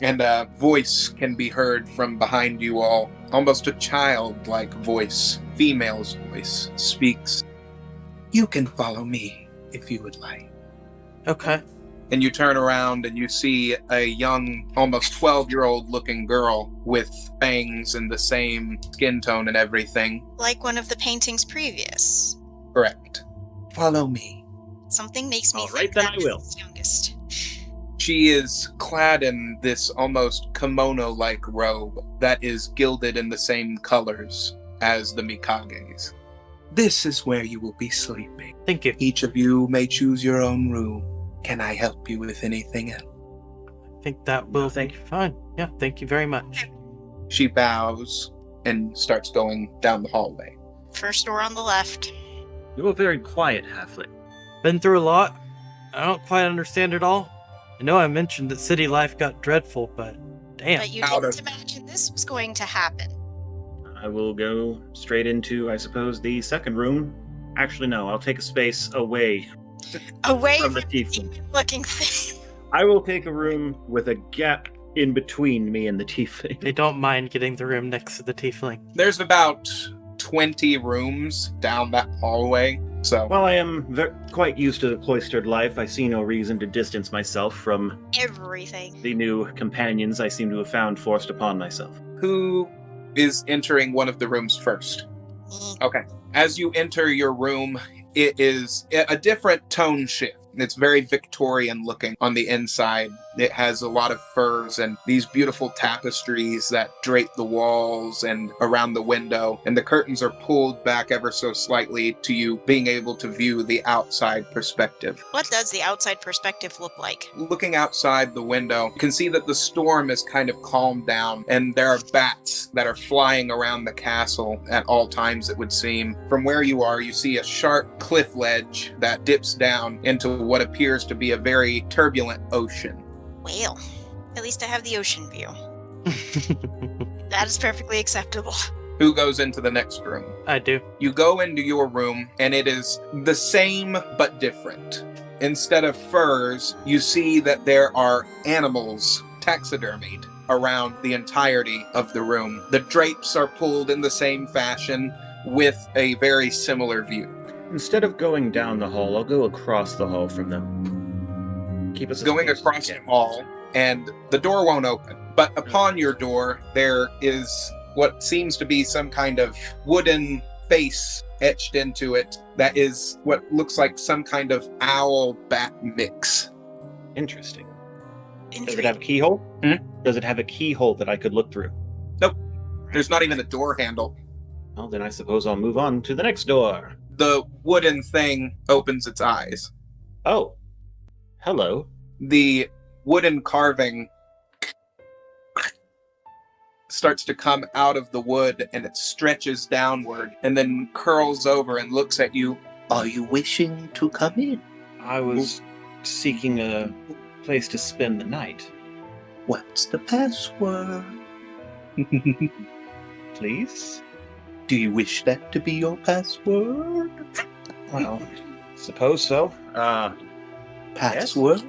and a voice can be heard from behind you all. Almost a childlike voice, female's voice, speaks. You can follow me if you would like. Okay. And you turn around and you see a young, almost 12-year-old looking girl with fangs and the same skin tone and everything. Like one of the paintings previous. Correct. Follow me. Something makes me All think right, then that I will. is youngest. She is clad in this almost kimono-like robe that is gilded in the same colors as the Mikage's. This is where you will be sleeping. Thank you. Each of you may choose your own room. Can I help you with anything else? I think that will thank be fine. Yeah, thank you very much. She bows and starts going down the hallway. First door on the left. You're a very quiet halfling. Been through a lot. I don't quite understand it all. I know I mentioned that city life got dreadful, but damn. But you Out didn't of- imagine this was going to happen. I will go straight into, I suppose, the second room. Actually, no, I'll take a space away Away from the from tiefling. looking thing. I will take a room with a gap in between me and the tiefling. They don't mind getting the room next to the tiefling. There's about 20 rooms down that hallway, so... While I am quite used to the cloistered life, I see no reason to distance myself from Everything. the new companions I seem to have found forced upon myself. Who is entering one of the rooms first? Okay. As you enter your room, it is a different tone shift. It's very Victorian looking on the inside. It has a lot of furs and these beautiful tapestries that drape the walls and around the window. And the curtains are pulled back ever so slightly to you being able to view the outside perspective. What does the outside perspective look like? Looking outside the window, you can see that the storm is kind of calmed down and there are bats that are flying around the castle at all times, it would seem. From where you are, you see a sharp cliff ledge that dips down into what appears to be a very turbulent ocean. Well, at least I have the ocean view. That is perfectly acceptable. Who goes into the next room? I do. You go into your room, and it is the same but different. Instead of furs, you see that there are animals taxidermied around the entirety of the room. The drapes are pulled in the same fashion with a very similar view. Instead of going down the hall, I'll go across the hall from them. Keep us as Going close as across we the can. hall, and the door won't open. But upon your door, there is what seems to be some kind of wooden face etched into it that is what looks like some kind of owl-bat mix. Interesting. Does it Intriguing. have a keyhole? Hmm? Does it have a keyhole that I could look through? Nope. There's not even a door handle. Well, then I suppose I'll move on to the next door. The wooden thing opens its eyes. Oh. Hello. The wooden carving starts to come out of the wood, and it stretches downward and then curls over and looks at you. Are you wishing to come in? I was seeking a place to spend the night. What's the password? Please? Do you wish that to be your password? Well, suppose so. Password?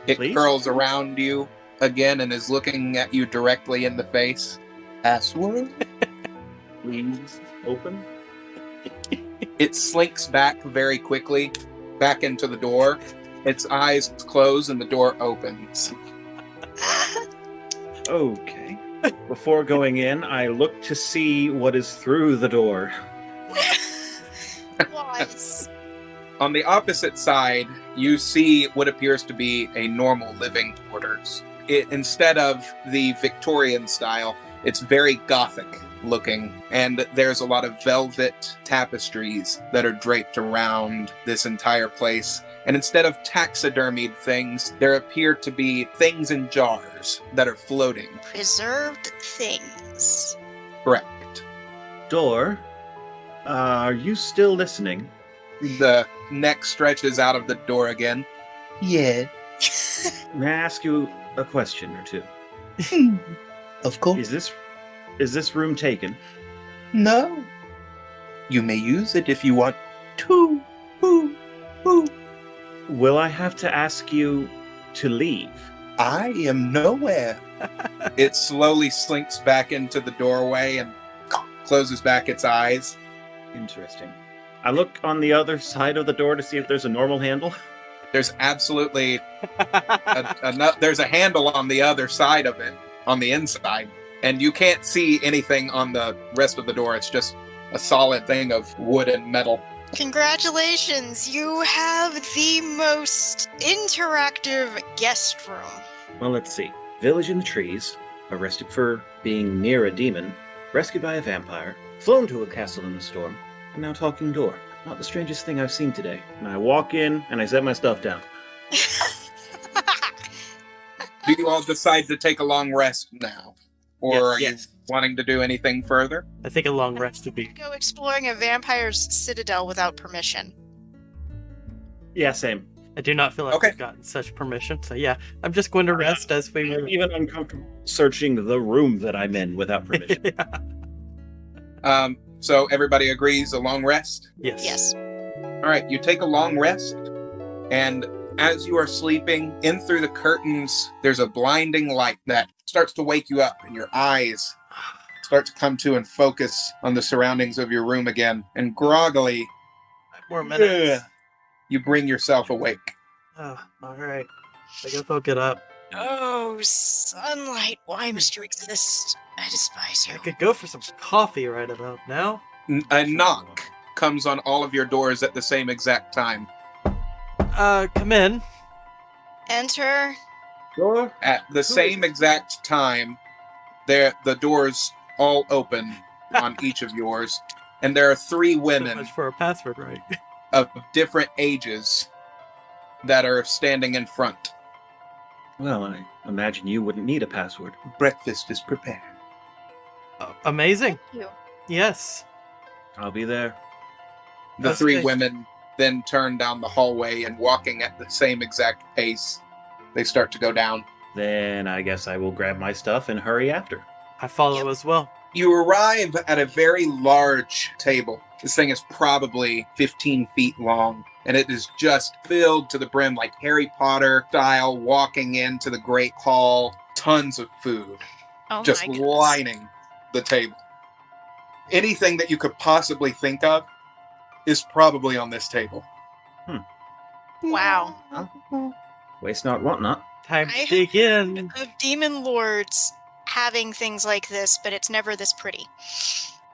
It Please? curls around you again and is looking at you directly in the face. Password? Please open. It slinks back very quickly, back into the door. Its eyes close and the door opens. Okay. Before going in, I look to see what is through the door. Wise. On the opposite side, you see what appears to be a normal living quarters. Instead of the Victorian style, it's very Gothic looking, and there's a lot of velvet tapestries that are draped around this entire place. And instead of taxidermied things, there appear to be things in jars that are floating. Preserved things. Correct. Door? Are you still listening? The neck stretches out of the door again. Yeah, May I ask you a question or two? of course. Is this room taken? No. You may use it if you want to. Ooh, ooh. Will I have to ask you to leave? I am nowhere. It slowly slinks back into the doorway and closes back its eyes. Interesting. I look on the other side of the door to see if there's a normal handle. There's absolutely there's a handle on the other side of it, on the inside, and you can't see anything on the rest of the door. It's just a solid thing of wood and metal. Congratulations, you have the most interactive guest room. Well, let's see. Village in the trees, arrested for being near a demon, rescued by a vampire, flown to a castle in the storm, and now talking door. Not the strangest thing I've seen today. And I walk in and I set my stuff down. Do you all decide to take a long rest now? Or Yes, are yes. you wanting to do anything further? I think a long rest would be. Go exploring a vampire's citadel without permission. Yeah, same. I do not feel like Okay. we've gotten such permission. So yeah, I'm just going to rest as we I'm were. even uncomfortable searching the room that I'm in without permission. So everybody agrees a long rest? Yes. Yes. All right, you take a long rest, and as you are sleeping, in through the curtains, there's a blinding light that starts to wake you up, and your eyes start to come to and focus on the surroundings of your room again. And groggily, 5 more minutes. you bring yourself awake. Oh, all right. I guess I'll get up. Oh, sunlight, why must you exist? I despise you. I could go for some coffee right about now. A knock comes on all of your doors at the same exact time. Come in. Enter. Door? At the same exact time, the doors all open on each of yours, and there are 3 So women much for a password, right? of different ages that are standing in front. Well, I imagine you wouldn't need a password. Breakfast is prepared. Amazing. You. Yes. I'll be there. The That's 3 good. women then turn down the hallway, and walking at the same exact pace, they start to go down. Then I guess I will grab my stuff and hurry after. I follow Yep. as well. You arrive at a very large table. This thing is probably 15 feet long, and it is just filled to the brim like Harry Potter style, walking into the Great Hall. tons of food Oh just my goodness. lining the table. Anything that you could possibly think of is probably on this table. Wow. Waste not, want not. Time I to dig in. Of demon lords having things like this, but it's never this pretty.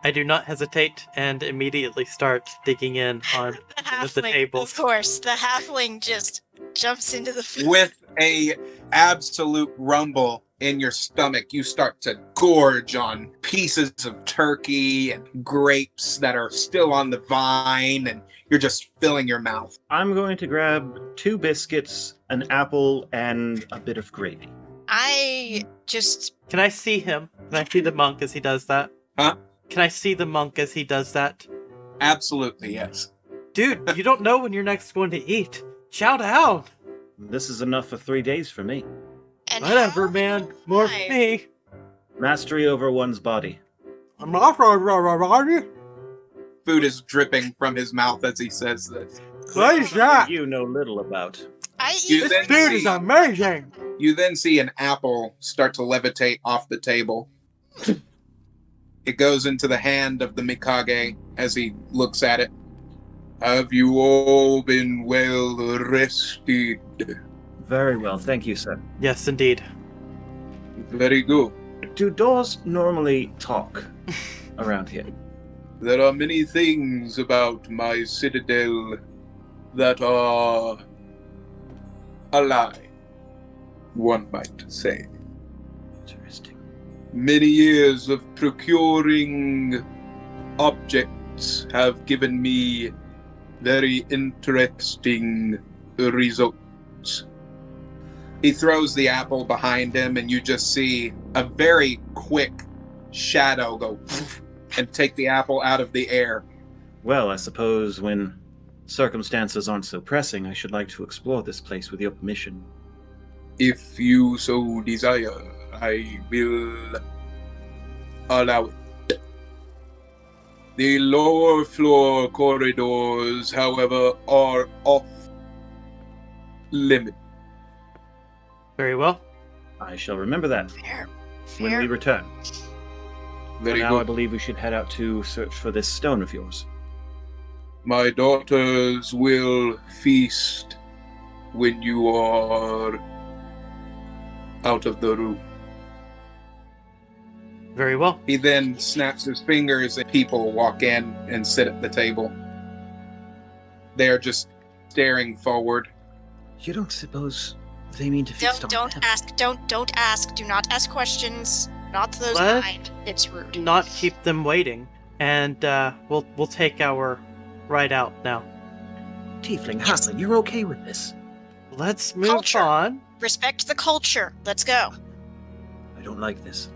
I do not hesitate and immediately start digging in on The one of the halfling, tables. of course, the halfling just jumps into the food. With a absolute rumble in your stomach, you start to gorge on pieces of turkey and grapes that are still on the vine, and you're just filling your mouth. I'm going to grab 2 biscuits, an apple, and a bit of gravy. I just... Can I see him? Can I see the monk as he does that? Huh? Can I see the monk as he does that? Absolutely, yes. Dude, you don't know when you're next going to eat. Shout out! This is enough for 3 days for me. And Whatever, how man. More for alive. me. Mastery over one's body. I'm not for Food is dripping from his mouth as he says this. What is that? You know little about. I You eat then Food is see- amazing! You then see an apple start to levitate off the table. It goes into the hand of the Mikage as he looks at it. Have you all been well rested? Very well, thank you, sir. Yes, indeed. Very good. Do doors normally talk around here? There are many things about my citadel that are alive, one might say. Interesting. Many years of procuring objects have given me very interesting results. He throws the apple behind him, and you just see a very quick shadow go and take the apple out of the air. Well, I suppose when circumstances aren't so pressing, I should like to explore this place with your permission. If you so desire, I will allow it. The lower floor corridors, however, are off limit. Very well. I shall remember that fair. when we return. Very For now, I good. believe we should head out to search for this stone of yours. My daughters will feast when you are out of the room. Very well. He then snaps his fingers and people walk in and sit at the table. They are just staring forward. You don't suppose they mean to feast on Don't them? ask. Don't ask. Do not ask questions. Not those What? kind. It's rude. Not keep them waiting. And we'll take our ride out now. Tiefling, Yes. Halfling, you're okay with this? Let's move Culture. on. Respect the culture. Let's go. I don't like this.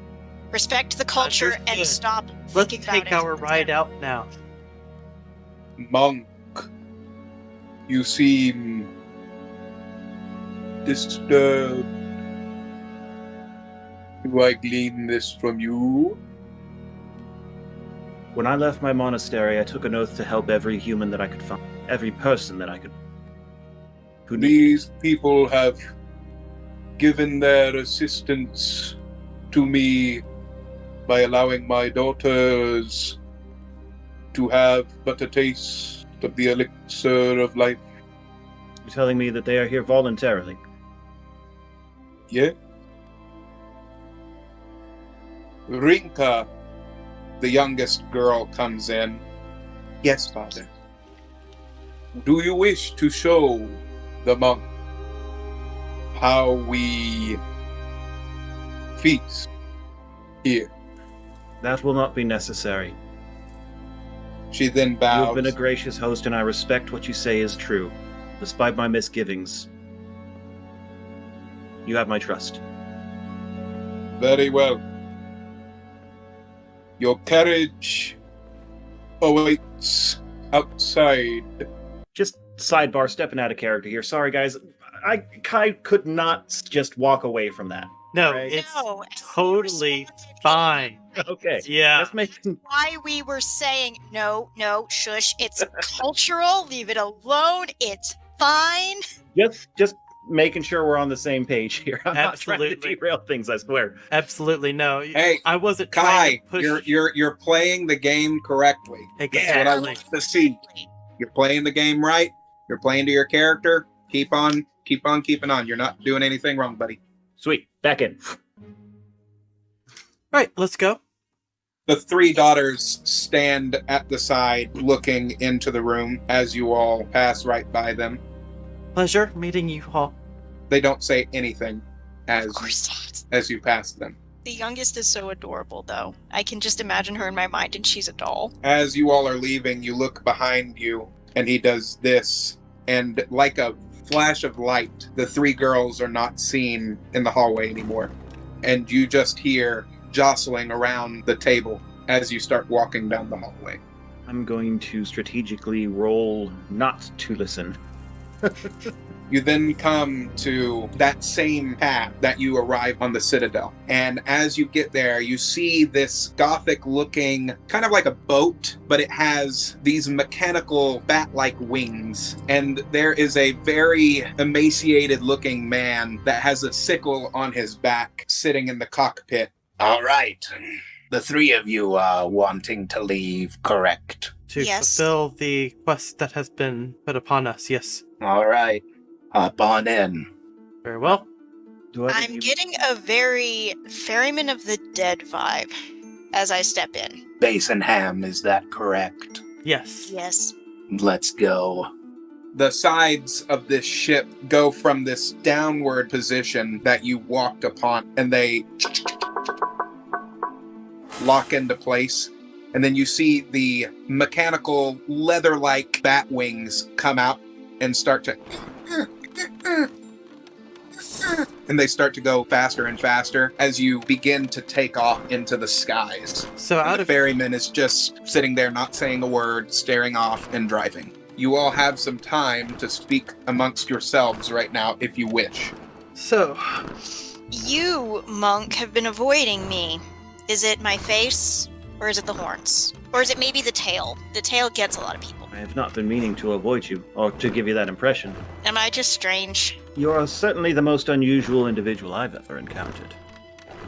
Respect the culture and Understood. stop Let's thinking about take it. our Let's ride go. out now. Monk, you seem disturbed. Do I glean this from you? When I left my monastery, I took an oath to help every human that I could find. Every person that I could. Who needed. These people have given their assistance to me by allowing my daughters to have but a taste of the elixir of life. You're telling me that they are here voluntarily. Yeah? Rinka, the youngest girl, comes in. Yes, father. Do you wish to show the monk how we feast here? That will not be necessary. She then You bows. have been a gracious host, and I respect what you say is true, despite my misgivings. You have my trust. Very well. Your carriage awaits outside. Just sidebar, stepping out of character here. Sorry, guys. Kai could not just walk away from that. No, Right. it's No, totally respect it. fine. Okay. Yeah. Let's make. Why we were saying no, shush. It's cultural. Leave it alone. It's fine. Just making sure we're on the same page here. I'm not trying to Absolutely. derail things, I swear. Absolutely no. Hey, I wasn't trying Kai, to push. you're playing the game correctly. That's what I Exactly. want to see. You're playing the game right. You're playing to your character. Keep on keeping on. You're not doing anything wrong, buddy. Sweet. Back in. Right, let's go. The three daughters stand at the side looking into the room as you all pass right by them. Pleasure meeting you all. They don't say anything Of as course not. as you pass them. The youngest is so adorable, though. I can just imagine her in my mind, and she's a doll. As you all are leaving, you look behind you, and he does this, and like a flash of light, the three girls are not seen in the hallway anymore. And you just hear jostling around the table as you start walking down the hallway. I'm going to strategically roll not to listen. You then come to that same path that you arrive on the Citadel. And as you get there, you see this gothic-looking, kind of like a boat, but it has these mechanical bat-like wings. And there is a very emaciated-looking man that has a sickle on his back sitting in the cockpit. All right. The three of you are wanting to leave, correct? To Yes. fulfill the quest that has been put upon us, yes. All right. Hop on in. Very well. Do I I'm getting a very Ferryman of the Dead vibe as I step in. Base and ham, is that correct? Yes. Yes. Let's go. The sides of this ship go from this downward position that you walked upon, and they lock into place. And then you see the mechanical leather-like bat wings come out and start to... And they start to go faster and faster as you begin to take off into the skies. So And out the of ferryman is just sitting there, not saying a word, staring off and driving. You all have some time to speak amongst yourselves right now, if you wish. so You, monk, have been avoiding me. Is it my face, or is it the horns? Or is it maybe the tail? The tail gets a lot of people. I have not been meaning to avoid you, or to give you that impression. Am I just strange? You're certainly the most unusual individual I've ever encountered.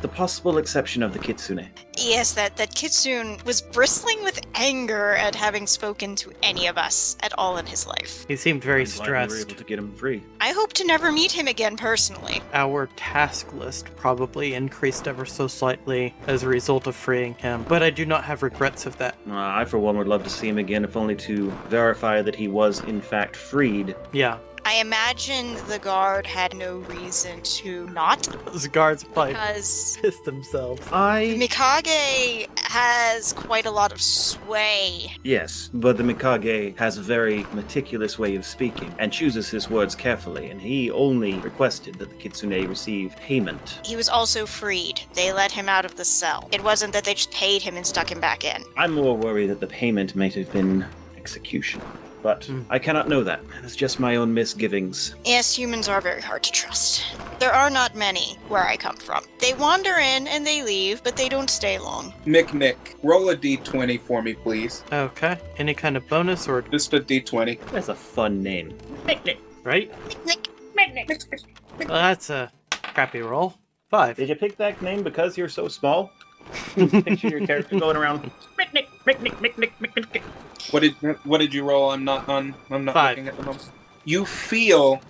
The possible exception of the kitsune. Yes, that kitsune was bristling with anger at having spoken to any of us at all in his life. he seemed very I'm glad we were stressed. able to get him free. I hope to never meet him again personally. Our task list probably increased ever so slightly as a result of freeing him, but I do not have regrets of that. I, for one, would love to see him again, if only to verify that he was, in fact, freed. Yeah, I imagine the guard had no reason to not, those guards probably because pissed themselves. Mikage has quite a lot of sway. Yes, but the Mikage has a very meticulous way of speaking, and chooses his words carefully, and he only requested that the kitsune receive payment. He was also freed. They let him out of the cell. It wasn't that they just paid him and stuck him back in. I'm more worried that the payment might have been execution. But I cannot know that. It's just my own misgivings. Yes, humans are very hard to trust. There are not many where I come from. They wander in and they leave, but they don't stay long. Nick, roll a d20 for me, please. Okay, any kind of bonus or Just a d20. That's a fun name. right? Nick, Well, that's a crappy roll. 5. Did you pick that name because you're so small? Picture your character going around. What did you roll? I'm not 5. looking at the moment. You feel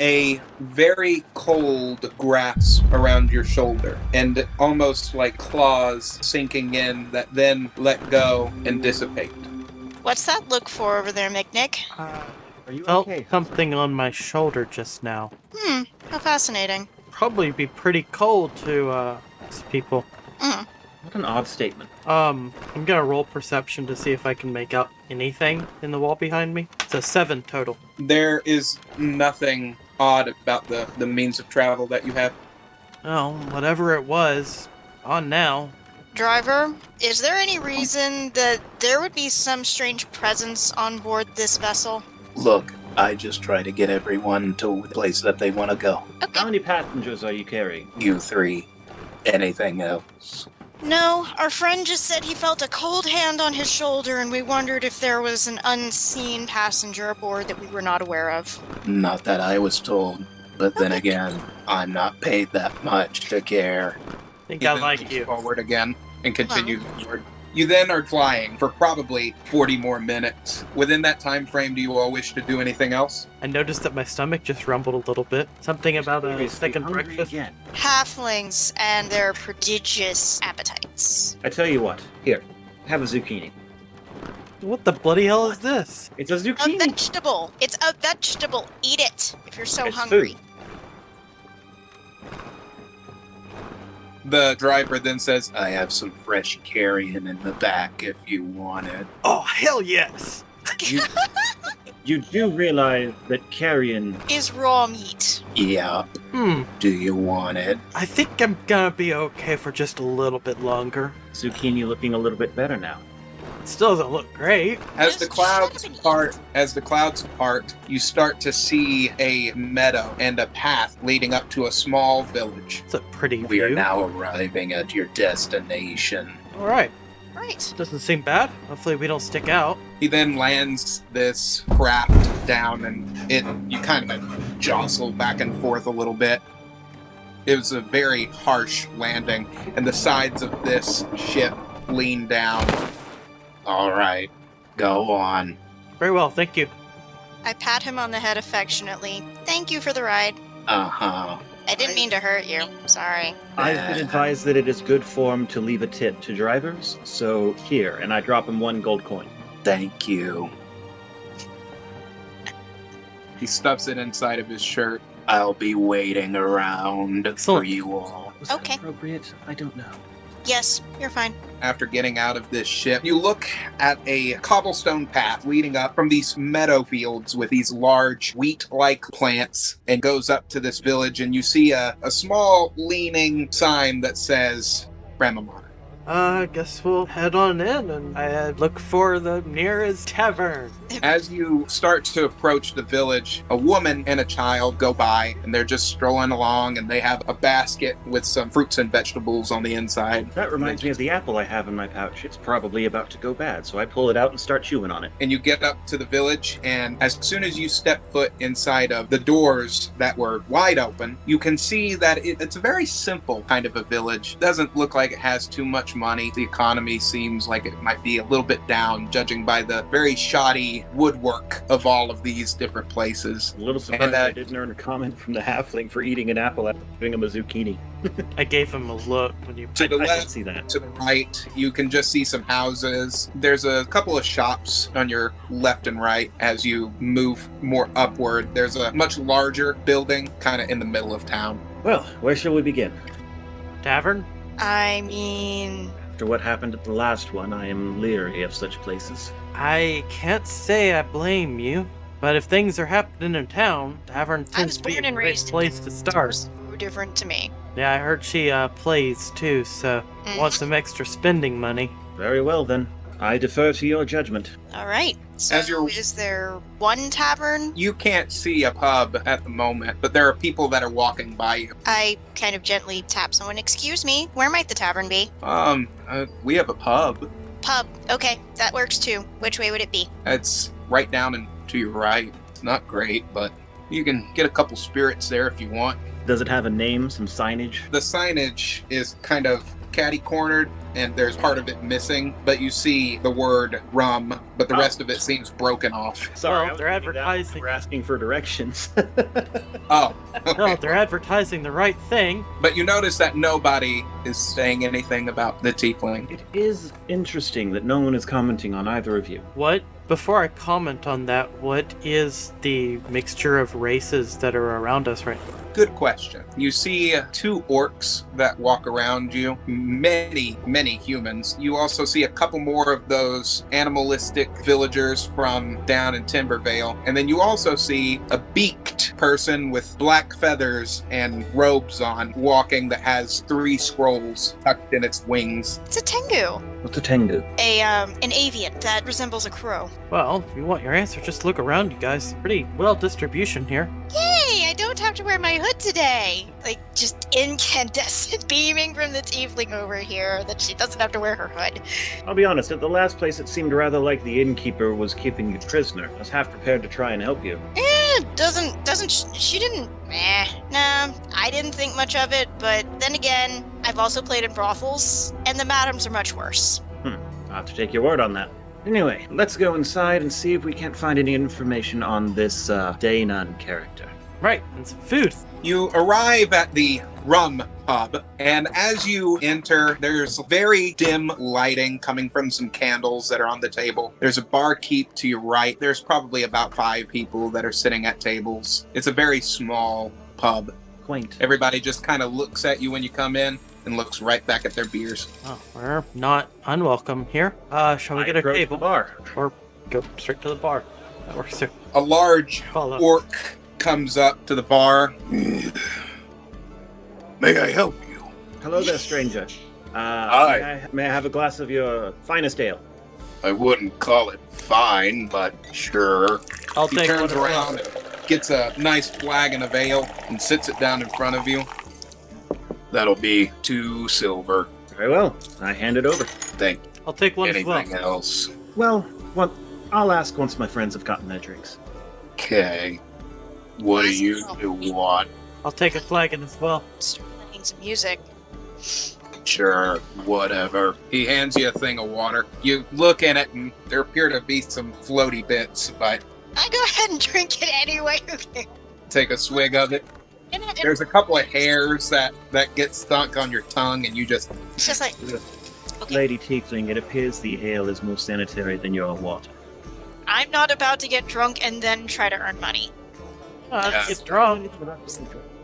a very cold grasp around your shoulder, and almost like claws sinking in that then let go and dissipate. what's that look for over there, Nick? Are you Felt something on my shoulder just now. How fascinating. Probably be pretty cold to people. What an odd statement. I'm gonna roll perception to see if I can make out anything in the wall behind me. It's a 7 total. There is nothing odd about the means of travel that you have. Oh, whatever it was, on now. Driver, is there any reason that there would be some strange presence on board this vessel? Look, I just try to get everyone to the place that they want to go. Okay. How many passengers are you carrying? You three. Anything else? No, our friend just said he felt a cold hand on his shoulder and we wondered if there was an unseen passenger aboard that we were not aware of. Not that I was told. But then again, I'm not paid that much to care. I think He I then like moves you. forward again and continues forward. You then are flying for probably 40 more minutes. Within that time frame, do you all wish to do anything else? I noticed that my stomach just rumbled a little bit. Something about a Seriously, second hungry breakfast. again. Halflings and their prodigious appetites. I tell you what. Here, have a zucchini. What the bloody hell is this? It's a A zucchini. vegetable. It's a vegetable. Eat it if you're so It's hungry. food. The driver then says, I have some fresh carrion in the back if you want it. Oh, hell yes! You do realize that carrion. Is raw meat. Yep. Hmm, Do you want it? I think I'm gonna be okay for just a little bit longer. Zucchini looking a little bit better now. It still doesn't look great. as the Just clouds shut up and part, eat. as the clouds part, you start to see a meadow and a path leading up to a small village. It's a pretty We are view. now arriving at your destination. Alright, Right. doesn't seem bad. Hopefully we don't stick out. He then lands this craft down, and you kind of jostle back and forth a little bit. It was a very harsh landing, and the sides of this ship lean down. All right, go on. Very well, thank you. I pat him on the head affectionately. Thank you for the ride. Uh-huh. I didn't mean to hurt you. Sorry. I've been advised that it is good form to leave a tip to drivers, so here, and I drop him 1 gold coin. Thank you. He stuffs it inside of his shirt. I'll be waiting around for Excellent. you all. Was Okay. that appropriate? I don't know. Yes, you're fine. After getting out of this ship, you look at a cobblestone path leading up from these meadow fields with these large wheat-like plants and goes up to this village, and you see a small leaning sign that says Ramamana. I guess we'll head on in and I look for the nearest tavern. As you start to approach the village, a woman and a child go by, and they're just strolling along, and they have a basket with some fruits and vegetables on the inside. That reminds me of the apple I have in my pouch. It's probably about to go bad, so I pull it out and start chewing on it. And you get up to the village, and as soon as you step foot inside of the doors that were wide open, you can see that it's a very simple kind of a village. Doesn't look like it has too much money. The economy seems like it might be a little bit down, judging by the very shoddy woodwork of all of these different places. A little surprised I didn't earn a comment from the halfling for eating an apple after giving him a zucchini. I gave him a look when you. To the I can left, see that. to the right, you can just see some houses. There's a couple of shops on your left and right as you move more upward. There's a much larger building kind of in the middle of town. Well, where shall we begin? Tavern? I mean, After what happened at the last one, I am leery of such places. I can't say I blame you, but if things are happening in town, tavern I tends was to be born a and great raised in place to start. so different to me. Yeah, I heard she plays too, so want some extra spending money. Very well, then. I defer to your judgment. All right. So, As you're- is there one tavern? You can't see a pub at the moment, but there are people that are walking by you. I kind of gently tap someone. Excuse me, where might the tavern be? We have a pub. Pub. Okay, that works too. Which way would it be? It's right down and to your right. It's not great, but you can get a couple spirits there if you want. Does it have a name, some signage? The signage is kind of catty-cornered, and there's part of it missing, but you see the word rum, but the rest of it seems broken off. Sorry, Well, I was they're thinking that advertising. We're asking for directions. Oh, No, okay. they're advertising the right thing. But you notice that nobody is saying anything about the tiefling. It is interesting that no one is commenting on either of you. What? Before I comment on that, what is the mixture of races that are around us right now? Good question. You see 2 orcs that walk around you, many humans. You also see a couple more of those animalistic villagers from down in Timbervale. And then you also see a beaked person with black feathers and robes on walking that has 3 scrolls tucked in its wings. It's a tengu. What's a tengu? An avian that resembles a crow. Well, if you want your answer, just look around, you guys. Pretty well distribution here. Yay! I don't have to wear my hood today. Like, just incandescent beaming from the tiefling over here that she doesn't have to wear her hood. I'll be honest, at the last place it seemed rather like the innkeeper was keeping you prisoner. I was half prepared to try and help you. She didn't, nah, I didn't think much of it, but then again, I've also played in brothels, and the madams are much worse. I'll have to take your word on that. Anyway, let's go inside and see if we can't find any information on this Daynon character. Right, and some food. You arrive at the rum pub, and as you enter, there's very dim lighting coming from some candles that are on the table. There's a barkeep to your right. There's probably about 5 people that are sitting at tables. It's a very small pub. Quaint. Everybody just kind of looks at you when you come in and looks right back at their beers. Oh, we're not unwelcome here. Shall we get a approach table? the bar. Or go straight to the bar? That works too. A large Follow. orc comes up to the bar. May I help you? Hello there, stranger. Hi. May I have a glass of your finest ale? I wouldn't call it fine, but sure. I'll He take turns one. around and gets a nice flagon of ale and sits it down in front of you. That'll be 2 silver. Very well. I hand it over. Think I'll take one as well. anything else? Well, I'll ask once my friends have gotten their drinks. Okay. What do you want? I'll take a flagon as well. Start playing some music. Sure, whatever. He hands you a thing of water. You look in it, and there appear to be some floaty bits, but I go ahead and drink it anyway. Who cares? take a swig of it. And There's a couple of hairs that get stuck on your tongue, and you just... it's just like, okay, Lady Tiefling, it appears the ale is more sanitary than your water. I'm not about to get drunk and then try to earn money. Let's get drunk.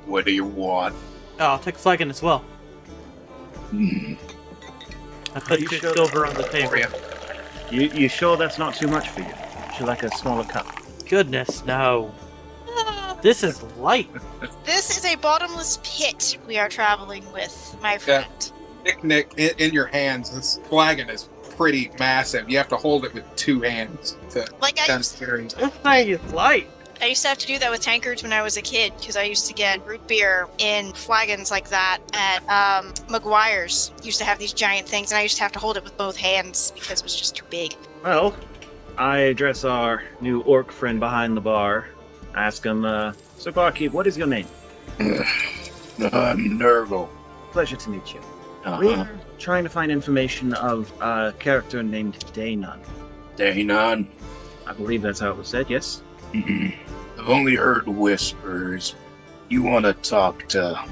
What do you want? Oh, I'll take a flagon as well. Hmm. I put You 2 sure? silver on the table. You sure that's not too much for you? Would you like a smaller cup? Goodness, no. This is light. This is a bottomless pit we are traveling with, my friend. Picnic in your hands. This flagon is pretty massive. You have to hold it with 2 hands to Like kind of carry. This thing is light. I used to have to do that with tankards when I was a kid because I used to get root beer in flagons like that at McGuire's. Used to have these giant things, and I used to have to hold it with both hands because it was just too big. Well, I address our new orc friend behind the bar. Ask him, so barkeep, what is your name? I'm Nerval. Pleasure to meet you. Uh-huh. We're trying to find information of a character named Daynon. Daynon. I believe that's how it was said, yes? I've only heard whispers. You want to talk to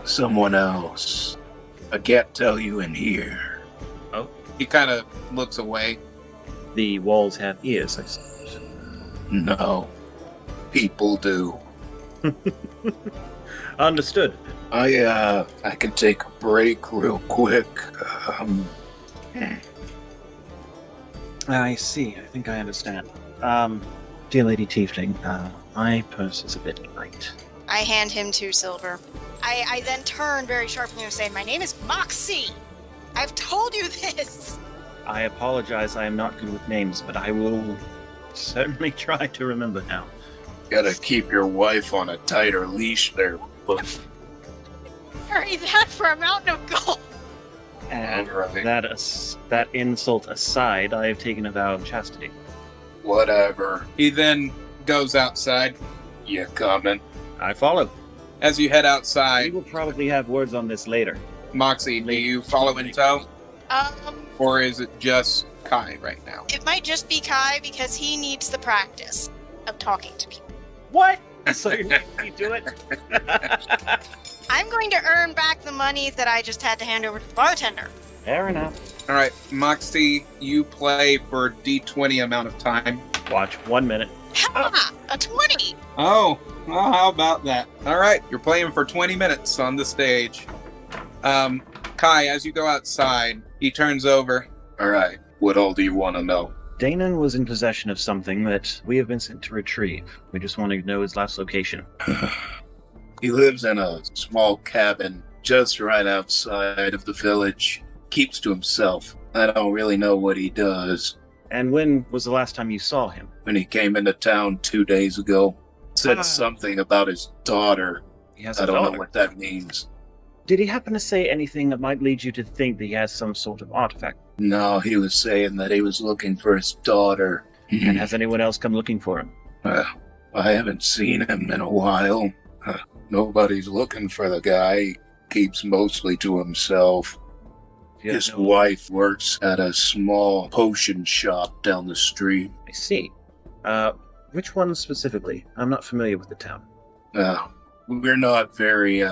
someone else. I can't tell you in here. He kind of looks away. The walls have ears, I suppose. No. People do. Understood. I can take a break real quick. I see. I think I understand. Dear Lady Tiefling, my purse is a bit light. I hand him 2 silver. I then turn very sharply and say, "My name is Moxie. I've told you this." I apologize, I am not good with names, but I will certainly try to remember now. Gotta keep your wife on a tighter leash there. But Carry that for a mountain of gold. And Alright. that insult aside, I have taken a vow of chastity. whatever. He then goes outside. You coming? I follow. As you head We outside, will probably have words on this later. Moxie, do you follow in tow? Um, Or is it just Kai right now? it might just be Kai because he needs the practice of talking to people. What? So you do it? I'm going to earn back the money that I just had to hand over to the bartender. Fair enough. All right, Moxie, you play for D20 amount of time. Watch 1 minute. Ha! A 20! Oh, well, how about that? All right, you're playing for 20 minutes on the stage. Kai, as you go outside, he turns over. All right. What all do you want to know? Danon was in possession of something that we have been sent to retrieve. We just want to know his last location. He lives in a small cabin just right outside of the village. Keeps to himself. I don't really know what he does. And when was the last time you saw him? When he came into town 2 days ago, said Ah. something about his daughter. He has I a don't daughter. know what that means. Did he happen to say anything that might lead you to think that he has some sort of artifact? No, he was saying that he was looking for his daughter. And has anyone else come looking for him? I haven't seen him in a while. Nobody's looking for the guy. He keeps mostly to himself. Yeah, His no- wife works at a small potion shop down the street. I see. Which one specifically? I'm not familiar with the town. We're not very,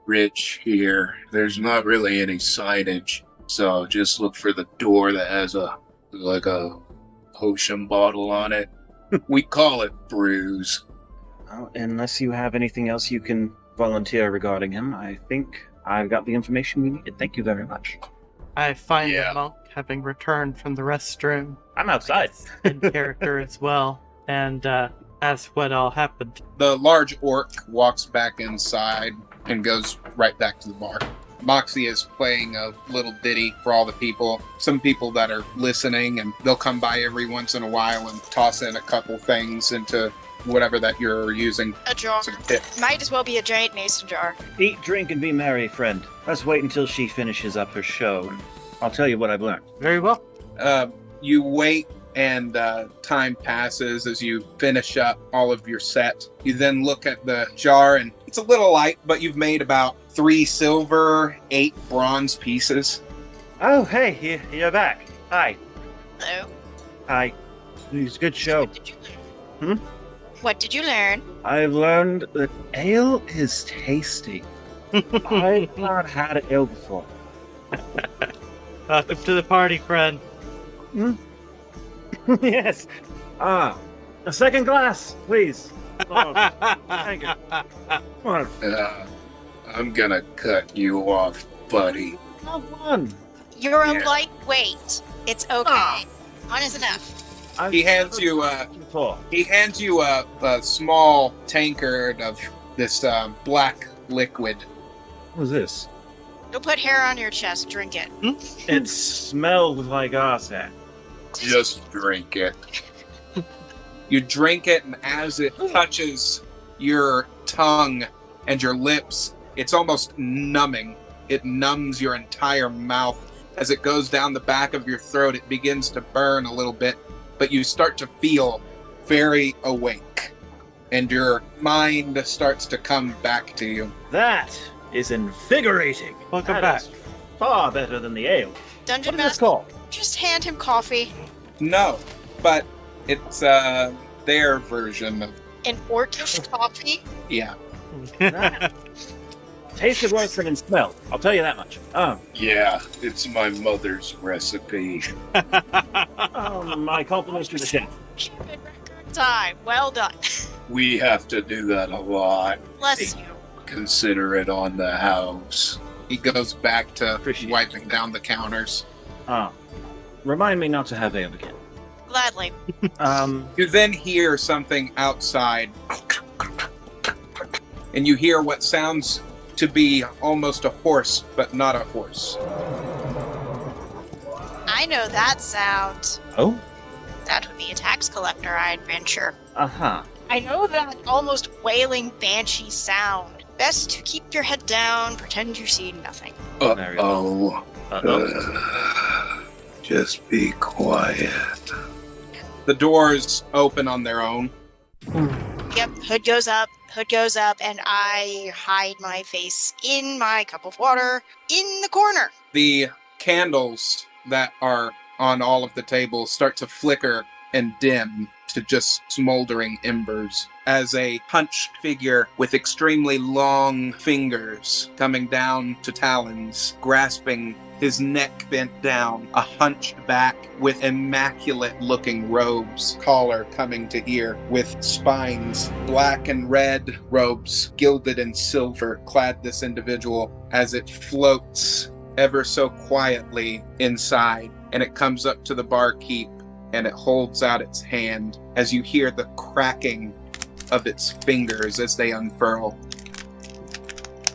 rich here. There's not really any signage. So just look for the door that has a potion bottle on it. We call it Brews. Well, unless you have anything else you can volunteer regarding him, I think I've got the information we needed. Thank you very much. I find Yeah. the monk having returned from the restroom I'm outside. in character as well, and ask what all happened. The large orc walks back inside and goes right back to the bar. Moxie is playing a little ditty for all the people. Some people that are listening, and they'll come by every once in a while and toss in a couple things into whatever that you're using. A jar. Some tip. Might as well be a giant mason jar. Eat, drink, and be merry, friend. Let's wait until she finishes up her show, and I'll tell you what I've learned. Very well. You wait, and time passes as you finish up all of your set. You then look at the jar, and it's a little light, but you've made about 3 silver, 8 bronze pieces. Oh, hey, you're back. Hi. Hello. Hi. It was a good show. What did you learn? What did you learn? I've learned that ale is tasty. I've not had ale before. Welcome to the party, friend. Yes. A second glass, please. Oh, thank you. Come on. I'm gonna cut you off, buddy. Not one. You're a Yeah. lightweight. It's okay. Ah. One is enough. He hands you Before. a small tankard of this black liquid. What was this? You'll put hair on your chest. Drink it. It smells like arsenic. Just drink it. You drink it, and as it touches your tongue and your lips, it's almost numbing. It numbs your entire mouth. As it goes down the back of your throat, it begins to burn a little bit, but you start to feel very awake, and your mind starts to come back to you. That is invigorating. Welcome That back. is far better than the ale. Dungeon What is this Master, called? just hand him coffee. No, but it's their version of, An orcish coffee. yeah. Tasted worse than in smell. I'll tell you that much. Yeah, it's my mother's recipe. My compliments to the chef. Keep it record time. Well done. We have to do that a lot. Bless you. Consider it on the house. He goes back to Appreciate wiping down the counters. Remind me not to have ale again. Gladly. You then hear something outside, and you hear what sounds to be almost a horse, but not a horse. I know that sound. Oh? That would be a tax collector, I'd venture. Uh-huh. I know that almost wailing banshee sound. Best to keep your head down, pretend you see nothing. Uh-oh. Uh-oh. Just be quiet. The doors open on their own. Yep, hood goes up, and I hide my face in my cup of water in the corner. The candles that are on all of the tables start to flicker and dim to just smoldering embers as a hunched figure with extremely long fingers coming down to talons, grasping his neck bent down, a hunchback with immaculate looking robes, collar coming to here with spines, black and red robes gilded in silver clad this individual as it floats ever so quietly inside, and it comes up to the barkeep and it holds out its hand as you hear the cracking of its fingers as they unfurl.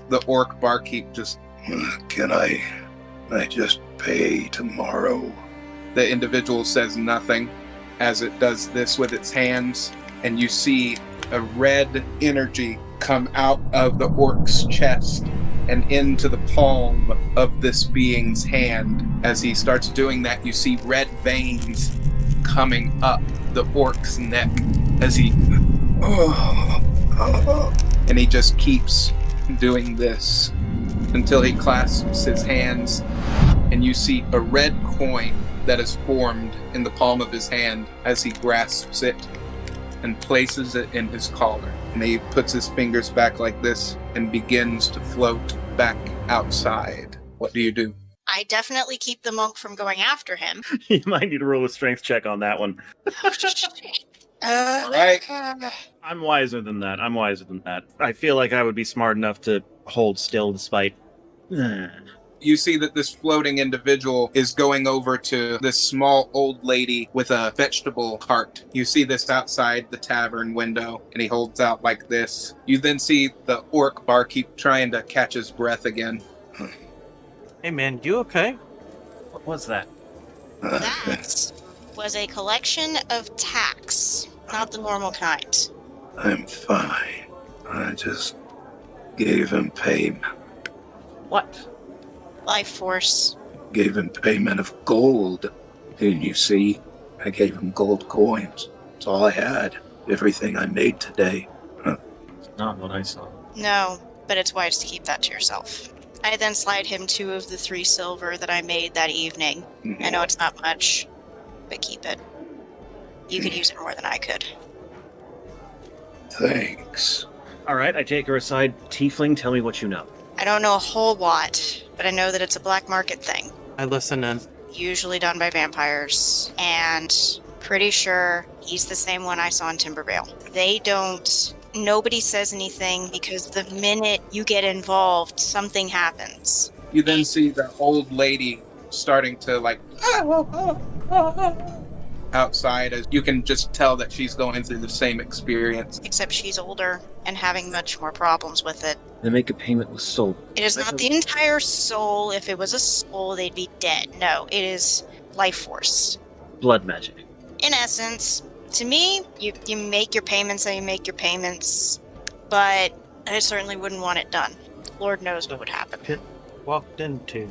The orc barkeep just, Can I just pay tomorrow? the individual says nothing as it does this with its hands, and you see a red energy come out of the orc's chest and into the palm of this being's hand. As he starts doing that, you see red veins coming up the orc's neck as he And he just keeps doing this until he clasps his hands, and you see a red coin that is formed in the palm of his hand as he grasps it and places it in his collar. And he puts his fingers back like this and begins to float back outside. What do you do? I definitely keep the monk from going after him. You might need to roll a strength check on that one. All right. I'm wiser than that. I feel like I would be smart enough to hold still despite... You see that this floating individual is going over to this small old lady with a vegetable cart. You see this outside the tavern window, and he holds out like this. You then see the orc barkeep trying to catch his breath again. Hey man, you okay? What was that? That was a collection of tacks, not the normal kind. I'm fine. I just gave him payment. What? Life force. Gave him payment of gold. Didn't you see? I gave him gold coins. That's all I had. Everything I made today. It's not what I saw. No, but it's wise to keep that to yourself. I then slide him 2 of the 3 silver that I made that evening. I know it's not much, but keep it. You could use it more than I could. Thanks. All right, I take her aside. Tiefling, tell me what you know. I don't know a whole lot, but I know that it's a black market thing. I listen in. Usually done by vampires. And pretty sure he's the same one I saw in Timbervale. Nobody says anything because the minute you get involved, something happens. You then see the old lady starting to outside, as you can just tell that she's going through the same experience. Except she's older and having much more problems with it. They make a payment with soul. It is not the entire soul. If it was a soul, they'd be dead. No, it is life force. Blood magic. In essence, to me, you make your payments and you make your payments, but I certainly wouldn't want it done. Lord knows what would happen. Pit walked into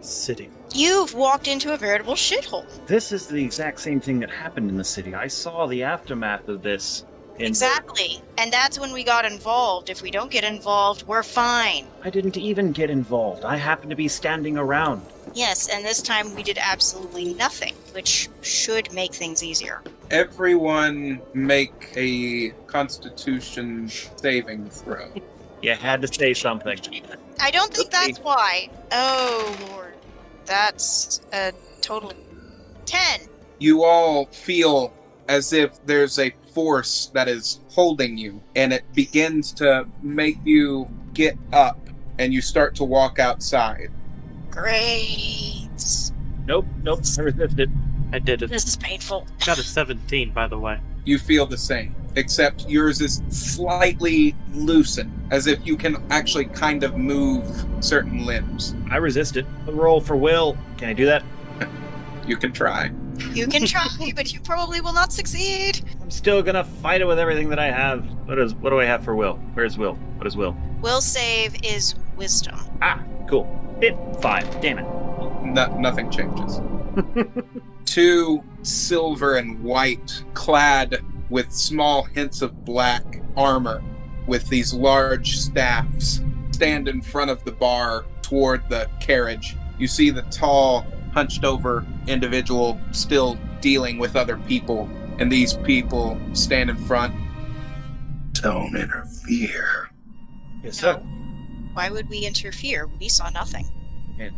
city. You've walked into a veritable shithole. This is the exact same thing that happened in the city. I saw the aftermath of this. Exactly. And that's when we got involved. If we don't get involved, we're fine. I didn't even get involved. I happened to be standing around. Yes, and this time we did absolutely nothing, which should make things easier. Everyone make a Constitution saving throw. You had to say something. I don't think that's why. Oh, Lord. That's a total 10. You all feel as if there's a force that is holding you, and it begins to make you get up, and you start to walk outside. Great. Nope, I resisted. I did it. This is painful. Got a 17, by the way. You feel the same, except yours is slightly loosened, as if you can actually kind of move certain limbs. I resisted. Roll for will. Can I do that? You can try. You can try, but you probably will not succeed. I'm still gonna fight it with everything that I have. What do I have for will? Where's will? What is will? Will save is wisdom. Ah, cool. Hit 5. Damn it. Nothing changes. 2 silver and white, clad with small hints of black armor, with these large staffs, stand in front of the bar toward the carriage. You see the tall, hunched over individual still dealing with other people, and these people stand in front. Don't interfere. Yes, sir. Why would we interfere? We saw nothing.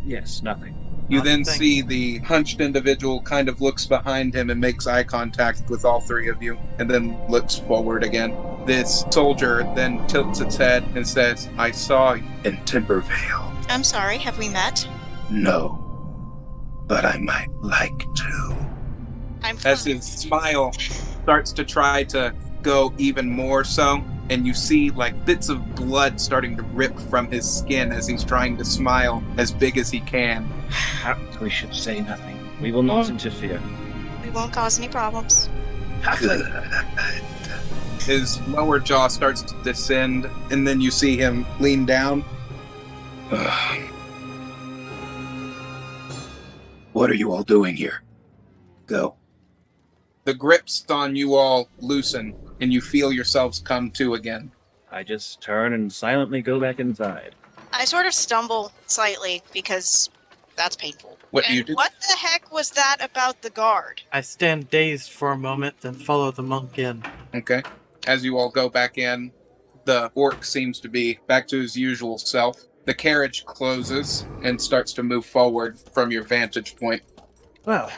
Yes, nothing. You then Nothing. see the hunched individual kind of looks behind him and makes eye contact with all 3 of you, and then looks forward again. This soldier then tilts its head and says, "I saw you." In Timbervale. I'm sorry, have we met? No. But I might like to. I'm fine. As his smile starts to try to go even more so, and you see bits of blood starting to rip from his skin as he's trying to smile as big as he can. We should say nothing. We will not interfere. We won't cause any problems. Good. His lower jaw starts to descend, and then you see him lean down. What are you all doing here? Go. The grips on you all loosen, and you feel yourselves come to again. I just turn and silently go back inside. I sort of stumble slightly because that's painful. What do you And do? what the heck was that about the guard? I stand dazed for a moment, then follow the monk in. Okay. As you all go back in, the orc seems to be back to his usual self. The carriage closes and starts to move forward from your vantage point. Well,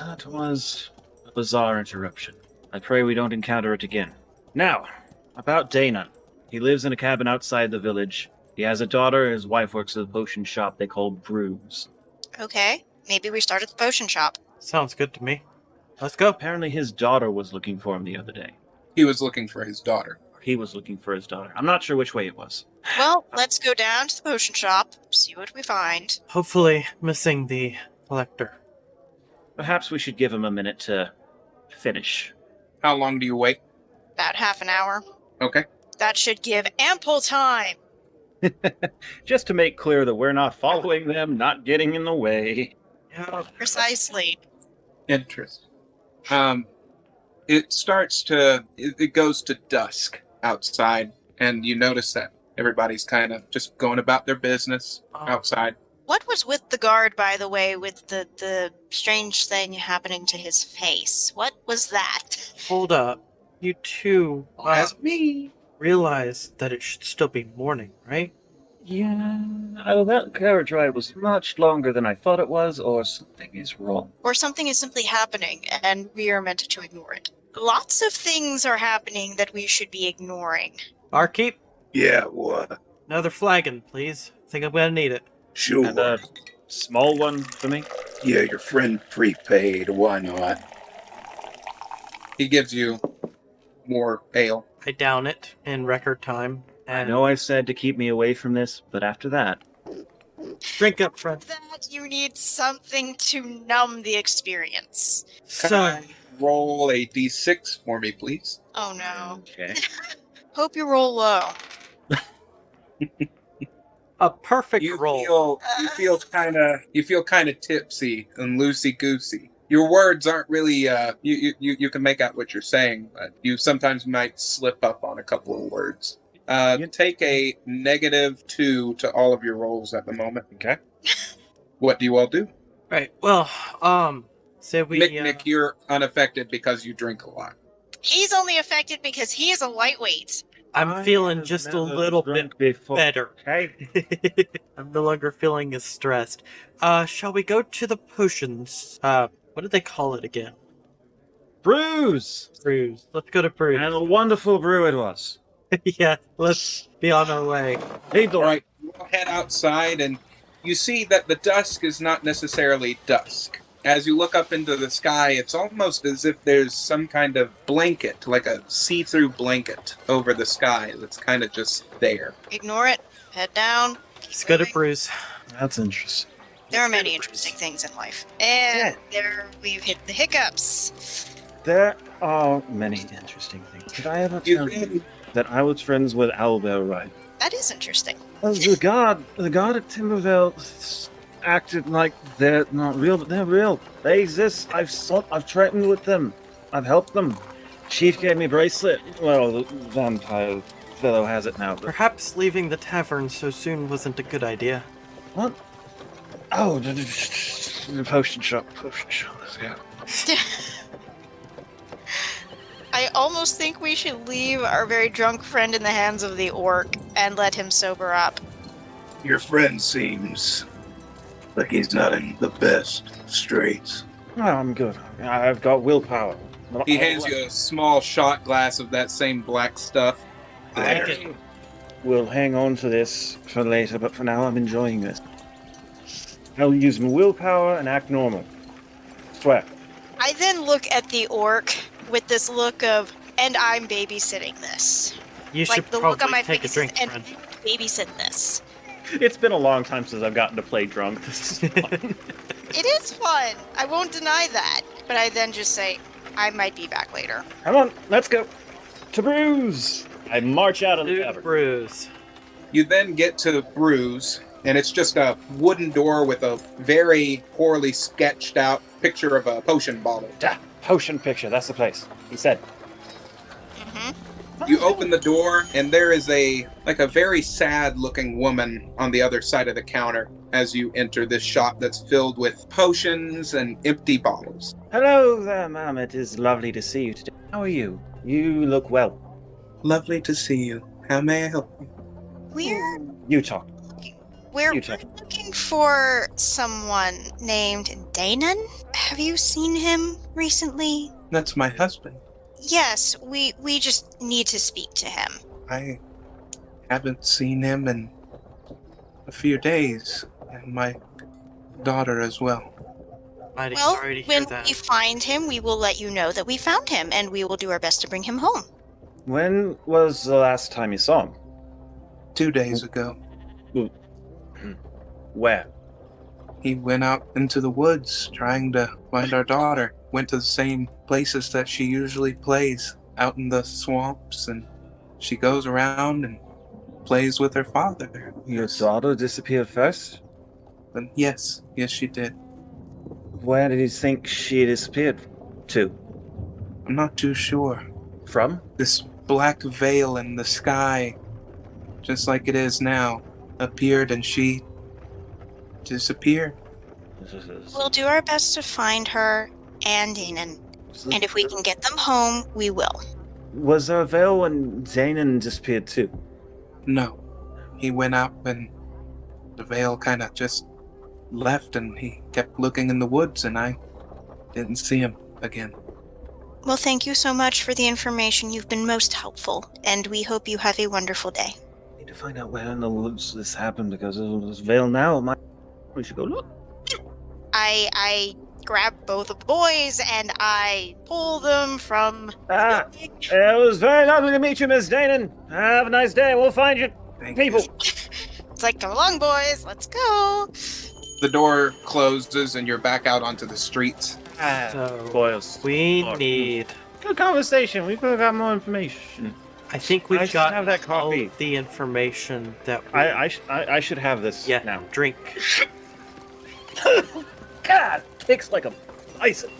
that was a bizarre interruption. I pray we don't encounter it again. Now, about Danon. He lives in a cabin outside the village. He has a daughter, his wife works at a potion shop they call Brews. Okay, maybe we start at the potion shop. Sounds good to me. Let's go. Apparently his daughter was looking for him the other day. He was looking for his daughter. Or he was looking for his daughter. I'm not sure which way it was. Well, let's go down to the potion shop, see what we find. Hopefully missing the collector. Perhaps we should give him a minute to finish. How long do you wait? About half an hour. Okay. That should give ample time. Just to make clear that we're not following them, not getting in the way. Yeah. Precisely. Interesting. It goes to dusk outside, and you notice that everybody's kind of just going about their business outside. What was with the guard, by the way, with the strange thing happening to his face? What was that? Hold up. You two That's me. realize that it should still be morning, right? Yeah, that carriage ride was much longer than I thought it was, or something is wrong. Or something is simply happening, and we are meant to ignore it. Lots of things are happening that we should be ignoring. Barkeep, Yeah, what? another flagon, please. Think I'm gonna need it. Sure. And a small one for me? Yeah, your friend prepaid. Why not? He gives you more ale. I down it in record time. I And know I said to keep me away from this, but after that, drink up, friend. That you need something to numb the experience. So, Roll a d6 for me, please. Oh no. okay. Hope you roll low. a perfect You roll. feel kind of tipsy and loosey goosey. Your words aren't really. You can make out what you're saying, but you sometimes might slip up on a couple of words. Take a -2 to all of your rolls at the moment. Okay. What do you all do? Right. Well, say we. Nick, you're unaffected because you drink a lot. He's only affected because he is a lightweight. I'm feeling just a little bit better. Okay. I'm no longer feeling as stressed. Shall we go to the potions? What did they call it again? Brews! Brews. Let's go to brews. And a wonderful brew it was. Yeah, let's be on our way. Hey, the All right, you all head outside, and you see that the dusk is not necessarily dusk. As you look up into the sky, it's almost as if there's some kind of blanket, like a see-through blanket over the sky that's kind of just there. Ignore it. Head down. Let's go to brews. That's interesting. There are many interesting things in life. And there we've hit the hiccups. There are many interesting things. Did I ever tell you that I was friends with Owlbear, right? That is interesting. The guard at Timbervale acted like they're not real, but they're real. They exist. I've threatened with them. I've helped them. Chief gave me a bracelet. Well, the vampire fellow has it now. But Perhaps leaving the tavern so soon wasn't a good idea. what? Oh, the potion shop. Potion shop. Let's go. I almost think we should leave our very drunk friend in the hands of the orc and let him sober up. Your friend seems like he's not in the best straits. Oh, I'm good. I've got willpower. He hands you a small shot glass of that same black stuff. There. We'll hang on to this for later, but for now I'm enjoying this. I'll use my willpower and act normal. Swear. I then look at the orc with this look of, and I'm babysitting this. You should Like the look on probably my take a face drink, is, and friend. I'm babysitting this. It's been a long time since I've gotten to play drunk. This is fun. It is fun. I won't deny that. But I then just say, I might be back later. Come on, let's go. To Brews! I march out of the To tavern. brews. You then get to Brews, and it's just a wooden door with a very poorly sketched out picture of a potion bottle. Potion picture, that's the place. He said. You open the door, and there is a very sad-looking woman on the other side of the counter as you enter this shop that's filled with potions and empty bottles. Hello there, ma'am. It is lovely to see you today. How are you? You look well. Lovely to see you. How may I help you? We're You talk. we're You talk. looking for someone named Danon. Have you seen him recently? That's my husband. Yes, we just need to speak to him. I haven't seen him in a few days, and my daughter as well. Mighty Well, sorry to hear when that. we find him, we will let you know that we found him, and we will do our best to bring him home. When was the last time you saw him? 2 days ago, Where? he went out into the woods trying to find our daughter. Went to the same places that she usually plays, out in the swamps, and she goes around and plays with her father. Your daughter disappeared first? And yes, she did. Where did you think she disappeared to? I'm not too sure. From? This black veil in the sky, just like it is now, appeared and she disappeared. We'll do our best to find her and Danon, and if we can get them home, we will. Was there a veil when Danon disappeared too? No. He went out and the veil kind of just left, and he kept looking in the woods, and I didn't see him again. Well, thank you so much for the information. You've been most helpful, and we hope you have a wonderful day. Need to find out where in the woods this happened because of this veil now. We should go look. I grab both of the boys and I pull them from. It was very lovely to meet you, Miss Danon. Have a nice day. We'll find you Thank people. you. It's like, come along, boys, let's go. The door closes, and you're back out onto the streets. So, Boys. we Or- need... Good conversation. We could have got more information. I think I we've should got have that all coffee. of the information that we... I should have this Yeah, now. drink. God, kicks like a bison.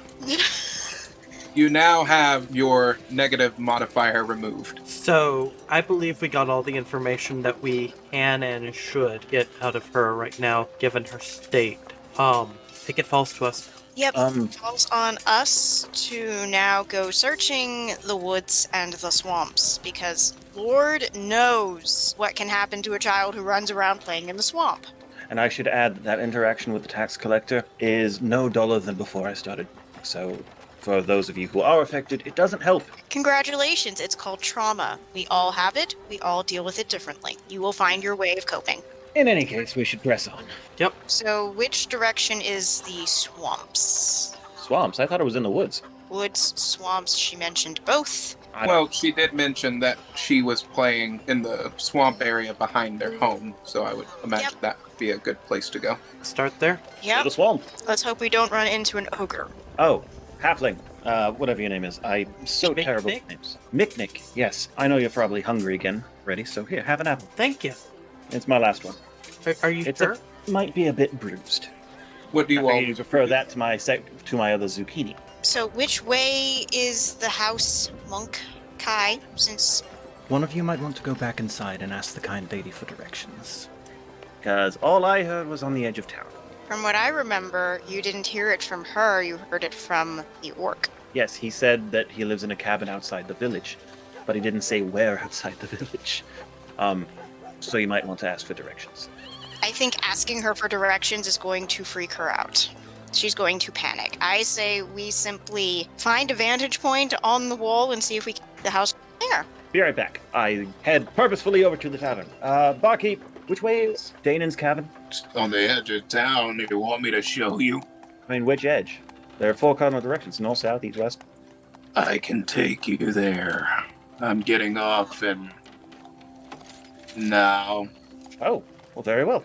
You now have your negative modifier removed. So, I believe we got all the information that we can and should get out of her right now, given her state. I think it falls to us. Yep, Um, falls on us to now go searching the woods and the swamps, because Lord knows what can happen to a child who runs around playing in the swamp. And I should add that interaction with the tax collector is no duller than before I started. So, for those of you who are affected, it doesn't help. Congratulations, it's called trauma. We all have it, we all deal with it differently. You will find your way of coping. In any case, we should press on. Yep. So, which direction is the swamps? Swamps? I thought it was in the woods. Woods, swamps, she mentioned both. Well, she did mention that she was playing in the swamp area behind their home, so I would imagine that would be a good place to go. Start there. Yep, The swamp. let's hope we don't run into an ogre. Oh, halfling. Whatever your name is. I'm so Mick terrible Nick? with names. Mick. Yes. I know you're probably hungry again. Ready? So here, have an apple. Thank you. It's my last one. Are you It's sure? might be a bit bruised. What do you I all figured you'd prefer that to my other zucchini. So, which way is the house, Monk Kai? Since One of you might want to go back inside and ask the kind lady for directions. Because all I heard was on the edge of town. from what I remember, you didn't hear it from her, you heard it from the orc. Yes, he said that he lives in a cabin outside the village, but he didn't say where outside the village. So you might want to ask for directions. I think asking her for directions is going to freak her out. She's going to panic. I say we simply find a vantage point on the wall and see if we can get the house there. Be right back. I head purposefully over to the tavern. Barkeep, which way is Danon's cabin? It's on the edge of town. If you want me to show you, I mean, which edge? There are 4 cardinal directions: north, south, east, west. I can take you there. I'm getting off and now. Oh, well, very well.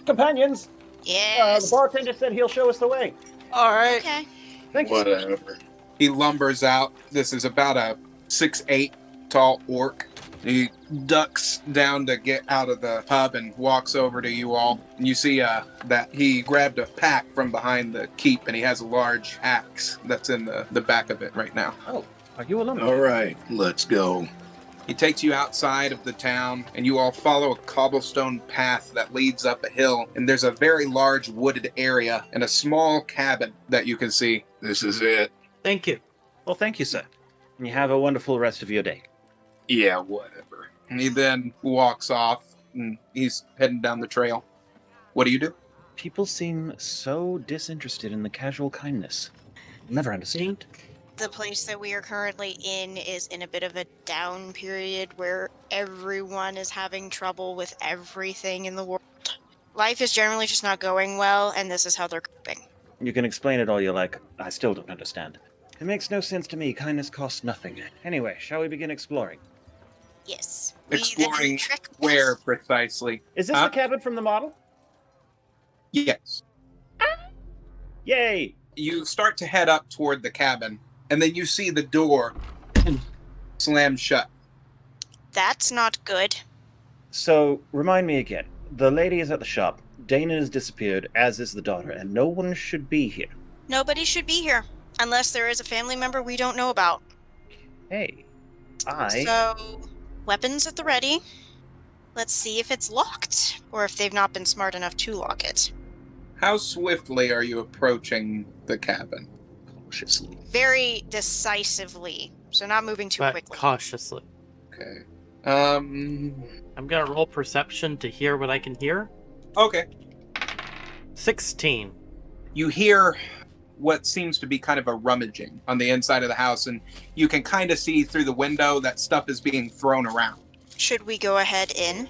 Companions, Yes. the bartender said he'll show us the way. All right. Okay. Thank you. Whatever. He lumbers out. This is about a 6'8" tall orc. He ducks down to get out of the pub and walks over to you all. And you see that he grabbed a pack from behind the keep, and he has a large axe that's in the back of it right now. Oh, Are you alone? All right, let's go. He takes you outside of the town, and you all follow a cobblestone path that leads up a hill, and there's a very large wooded area and a small cabin that you can see. This is it. Thank you. Well, thank you, sir. And you have a wonderful rest of your day. Yeah, whatever. And he then walks off, and he's heading down the trail. What do you do? People seem so disinterested in the casual kindness. I'll never understand. The place that we are currently in is in a bit of a down period where everyone is having trouble with everything in the world. Life is generally just not going well, and this is how they're coping. You can explain it all you like. I still don't understand. It makes no sense to me. Kindness costs nothing. Anyway, shall we begin exploring? Yes. Exploring where precisely? Is this Huh? the cabin from the model? Yes. Yay! You start to head up toward the cabin, and then you see the door slam shut. That's not good. So, remind me again. The lady is at the shop. Dana has disappeared, as is the daughter, and no one should be here. Nobody should be here, unless there is a family member we don't know about. Hey, So, weapons at the ready. Let's see if it's locked, or if they've not been smart enough to lock it. How swiftly are you approaching the cabin? Cautiously. Very decisively, so not moving too But quickly. cautiously. Okay. I'm gonna roll perception to hear what I can hear. Okay. 16. You hear what seems to be kind of a rummaging on the inside of the house, and you can kind of see through the window that stuff is being thrown around. Should we go ahead in?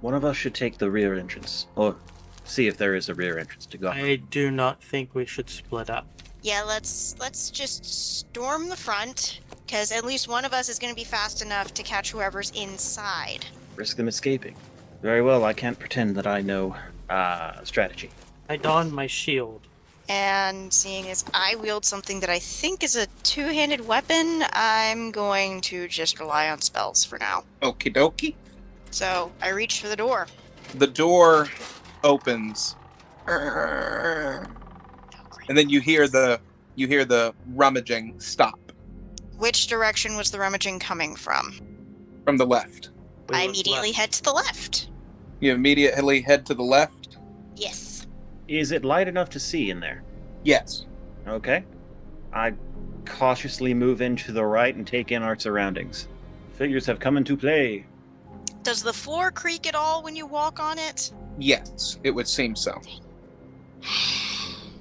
One of us should take the rear entrance, or see if there is a rear entrance to go. I do not think we should split up. Yeah, let's just storm the front, because at least one of us is going to be fast enough to catch whoever's inside. Risk them escaping. Very well, I can't pretend that I know strategy. I don my shield. And seeing as I wield something that I think is a two-handed weapon, I'm going to just rely on spells for now. Okie dokie. So I reach for the door. The door opens, Oh, great. and then you hear the rummaging stop Which direction was the rummaging coming from? from the left. We I look immediately left. head to the left. You immediately head to the left. Yes. Is it light enough to see in there? Yes. Okay. I cautiously move into the right and take in our surroundings. Figures have come into play. Does the floor creak at all when you walk on it? Yes, it would seem so.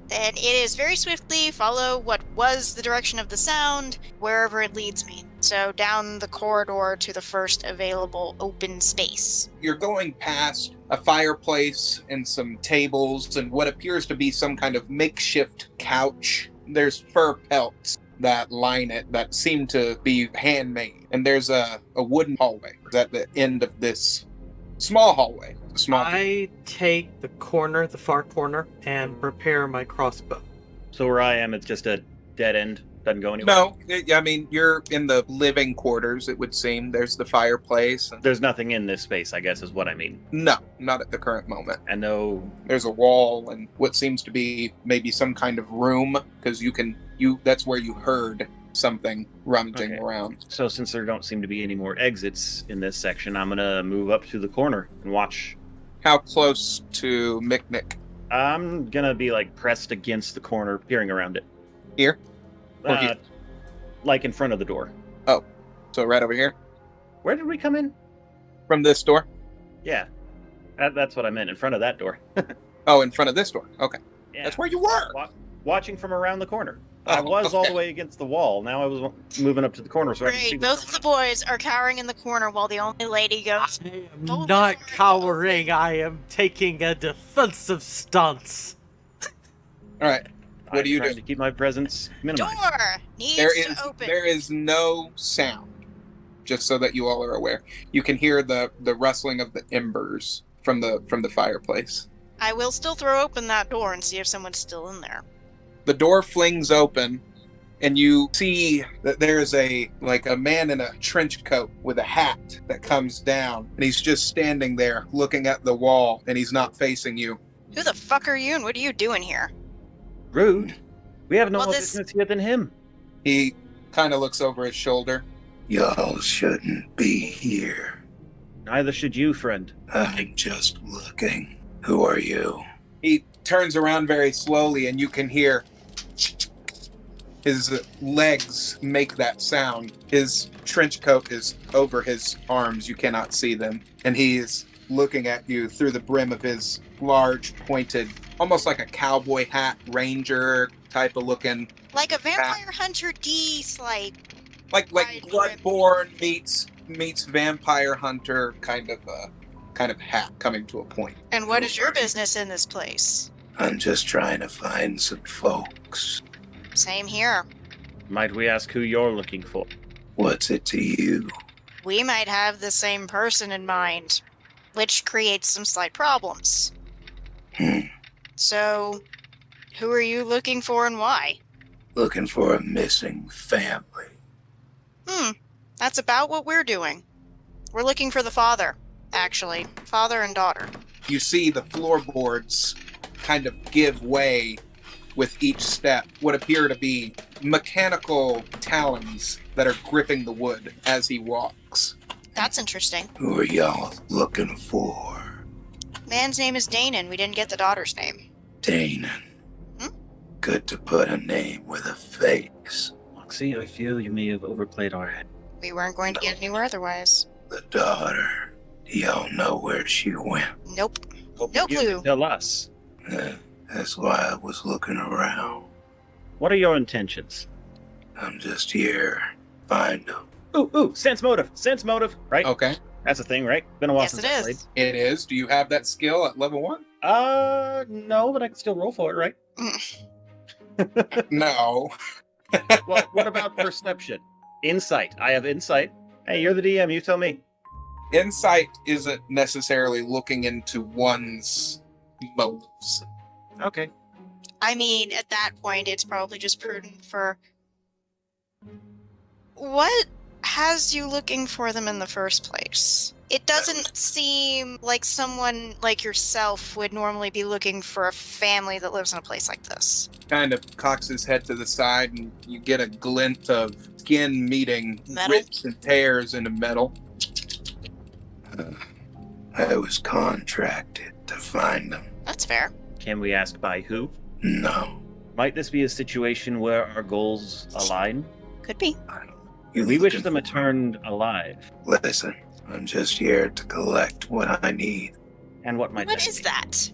Then it is very swiftly follow what was the direction of the sound, wherever it leads me. So down the corridor to the first available open space. You're going past a fireplace and some tables and what appears to be some kind of makeshift couch. There's fur pelts that line it that seem to be handmade. And there's a wooden hallway at the end of this small hallway. I take the far corner, and prepare my crossbow. So where I am, it's just a dead end. Doesn't go anywhere. No, I mean, you're in the living quarters, it would seem. There's the fireplace. There's nothing in this space, I guess, is what I mean. No, not at the current moment. And no. There's a wall and what seems to be maybe some kind of room, because that's where you heard something rummaging Okay. around. So since there don't seem to be any more exits in this section, I'm gonna move up to the corner and watch. How close to Miknik? I'm gonna be like pressed against the corner, peering around it. Here? Or here? Like in front of the door. So right over here? Where did we come in? From this door? Yeah. That's what I meant, in front of that door. Oh, in front of this door. Okay. Yeah. That's where you were! Watching from around the corner. Oh, I was all okay. the way against the wall. Now I was moving up to the corner so I could see Great. what's Both of the going boys are cowering in the corner while the only lady goes, I am Don't not look for cowering. I am taking a defensive stance. Alright. on. What do you I'm trying do? to keep my presence minimized. door needs to open. There is no sound. Just so that you all are aware. You can hear the rustling of the embers from the fireplace. I will still throw open that door and see if someone's still in there. The door flings open, and you see that there's a man in a trench coat with a hat that comes down, and he's just standing there looking at the wall, and he's not facing you. Who the fuck are you and what are you doing here? Rude. We have no Well, more this- business here than him. He kind of looks over his shoulder. Y'all shouldn't be here. Neither should you, friend. I'm just looking. Who are you? He turns around very slowly, and you can hear his legs make that sound. His trench coat is over his arms. You cannot see them. And he is looking at you through the brim of his large, pointed, almost like a cowboy hat, ranger type of looking. Like a vampire hunter D slight. Like Wide Bloodborne meets Vampire Hunter kind of hat coming to a point. And what is your business in this place? I'm just trying to find some folks. Same here. Might we ask who you're looking for? What's it to you? We might have the same person in mind, which creates some slight problems. So, who are you looking for and why? Looking for a missing family. That's about what we're doing. We're looking for the father, actually. Father and daughter. You see the floorboards kind of give way with each step, what appear to be mechanical talons that are gripping the wood as he walks. That's interesting. Who are y'all looking for? Man's name is Danon. We didn't get the daughter's name. Danon. Good to put a name with a face. Moxie, I feel you may have overplayed our hand. We weren't going to get anywhere otherwise. The daughter. Do y'all know where she went? Nope. No You clue. can tell us. That's why I was looking around. What are your intentions? I'm just here. Find them. Ooh, sense motive. Sense motive, right? Okay, That's a thing, right? Been a while Yes, since it I is. played. it is. Do you have that skill at level 1? No, but I can still roll for it, right? No. Well, what about perception? Insight. I have insight. Hey, you're the DM. You tell me. Insight isn't necessarily looking into one's motives. Okay. I mean, at that point, it's probably just prudent for... What has you looking for them in the first place? It doesn't seem like someone like yourself would normally be looking for a family that lives in a place like this. Kind of cocks his head to the side, and you get a glint of skin meeting Metal? rips and tears into metal. I was contracted to find them. That's fair. Can we ask by who? No. Might this be a situation where our goals align? Could be. We wish them returned alive. Listen, I'm just here to collect what I need. And what might What that is be? that?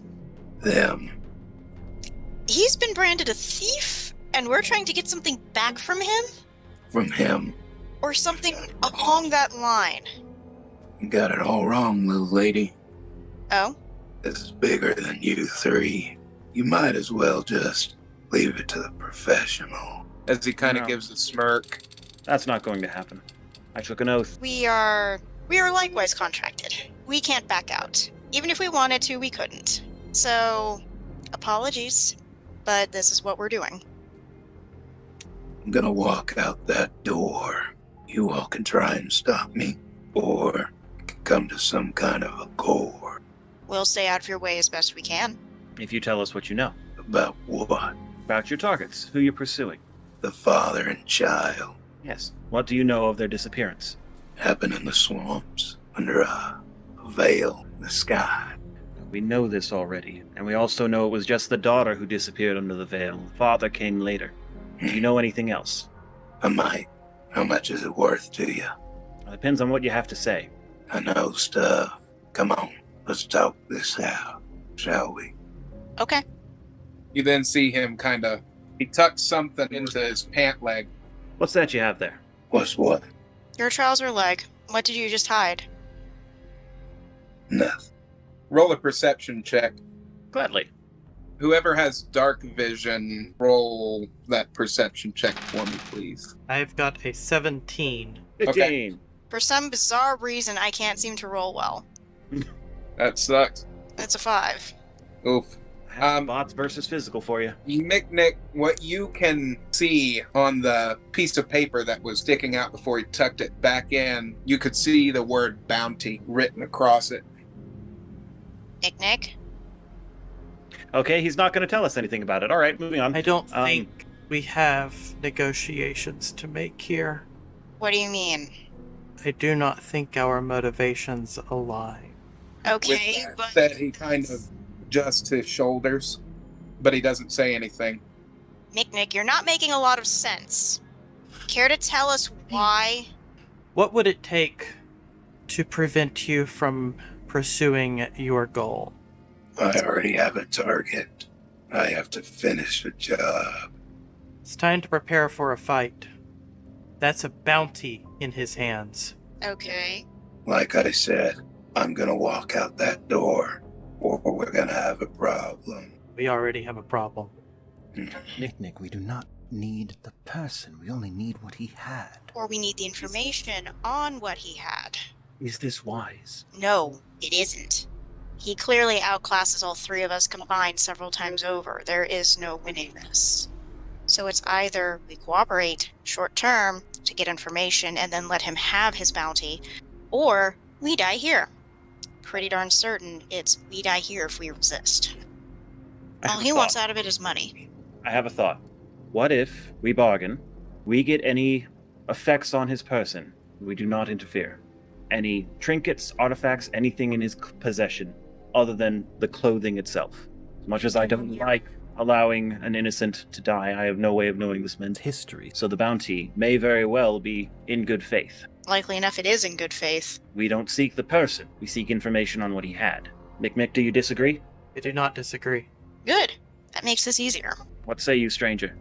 Them. He's been branded a thief, and we're trying to get something back from him? From him. Or something along that line. You got it all wrong, little lady. Oh? This is bigger than you three. You might as well just leave it to the professional. As he kind of No. gives a smirk. That's not going to happen. I took an oath. We are likewise contracted. We can't back out. Even if we wanted to, we couldn't. So, apologies, but this is what we're doing. I'm gonna walk out that door. You all can try and stop me, or come to some kind of accord. We'll stay out of your way as best we can. If you tell us what you know. About what? About your targets, who you're pursuing. The father and child. Yes. What do you know of their disappearance? Happened in the swamps, under a veil in the sky. We know this already, and we also know it was just the daughter who disappeared under the veil. The father came later. Do you know anything else? I might. How much is it worth to you? It depends on what you have to say. I know stuff. Come on, let's talk this out, shall we? Okay. You then see him he tucks something into his pant leg. What's that you have there? What's what? Your trouser leg. What did you just hide? Nothing. Roll a perception check. Gladly. Whoever has dark vision, roll that perception check for me, please. I've got a 17. 15. For some bizarre reason, I can't seem to roll well. That sucks. It's a 5. Oof. Bots versus physical for you. Nick, what you can see on the piece of paper that was sticking out before he tucked it back in, you could see the word bounty written across it. Nick? Okay, he's not going to tell us anything about it. All right, moving on. I don't think We have negotiations to make here. What do you mean? I do not think our motivations align. Okay, With but that said, he kind of adjusts his shoulders, but he doesn't say anything. Nick, you're not making a lot of sense. Care to tell us why? What would it take to prevent you from pursuing your goal? I already have a target. I have to finish the job. It's time to prepare for a fight. That's a bounty in his hands. Okay. Like I said, I'm gonna walk out that door, or we're gonna have a problem. We already have a problem. Nick, we do not need the person. We only need what he had. Or we need the information on what he had. Is this wise? No, it isn't. He clearly outclasses all three of us combined several times over. There is no winning this. So it's either we cooperate short term to get information and then let him have his bounty, or we die here. Pretty darn certain it's we die here if we resist. All he wants out of it is money. I have a thought. What if we bargain, we get any effects on his person, we do not interfere? Any trinkets, artifacts, anything in his possession, other than the clothing itself. As much as I don't like allowing an innocent to die, I have no way of knowing this man's history. So the bounty may very well be in good faith. Likely enough, it is in good faith. We don't seek the person, we seek information on what he had. Mick, do you disagree? I do not disagree. Good. That makes this easier. What say you, stranger?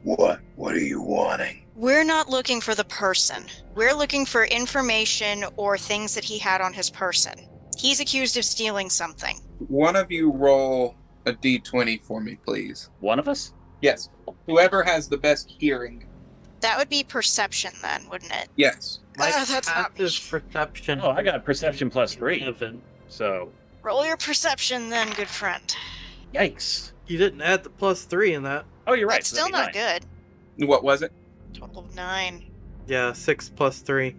What? What are you wanting? We're not looking for the person. We're looking for information or things that he had on his person. He's accused of stealing something. One of you roll a d20 for me, please. One of us? Yes. Whoever has the best hearing. That would be perception then, wouldn't it? Yes. My That's not me. passive perception. Oh, I got perception plus 3. 11. So, Roll your perception then, good friend. yikes. You didn't add the +3 in that. Oh, you're right. That's still not good. What was it? Total of 9. Yeah, 6 + 3.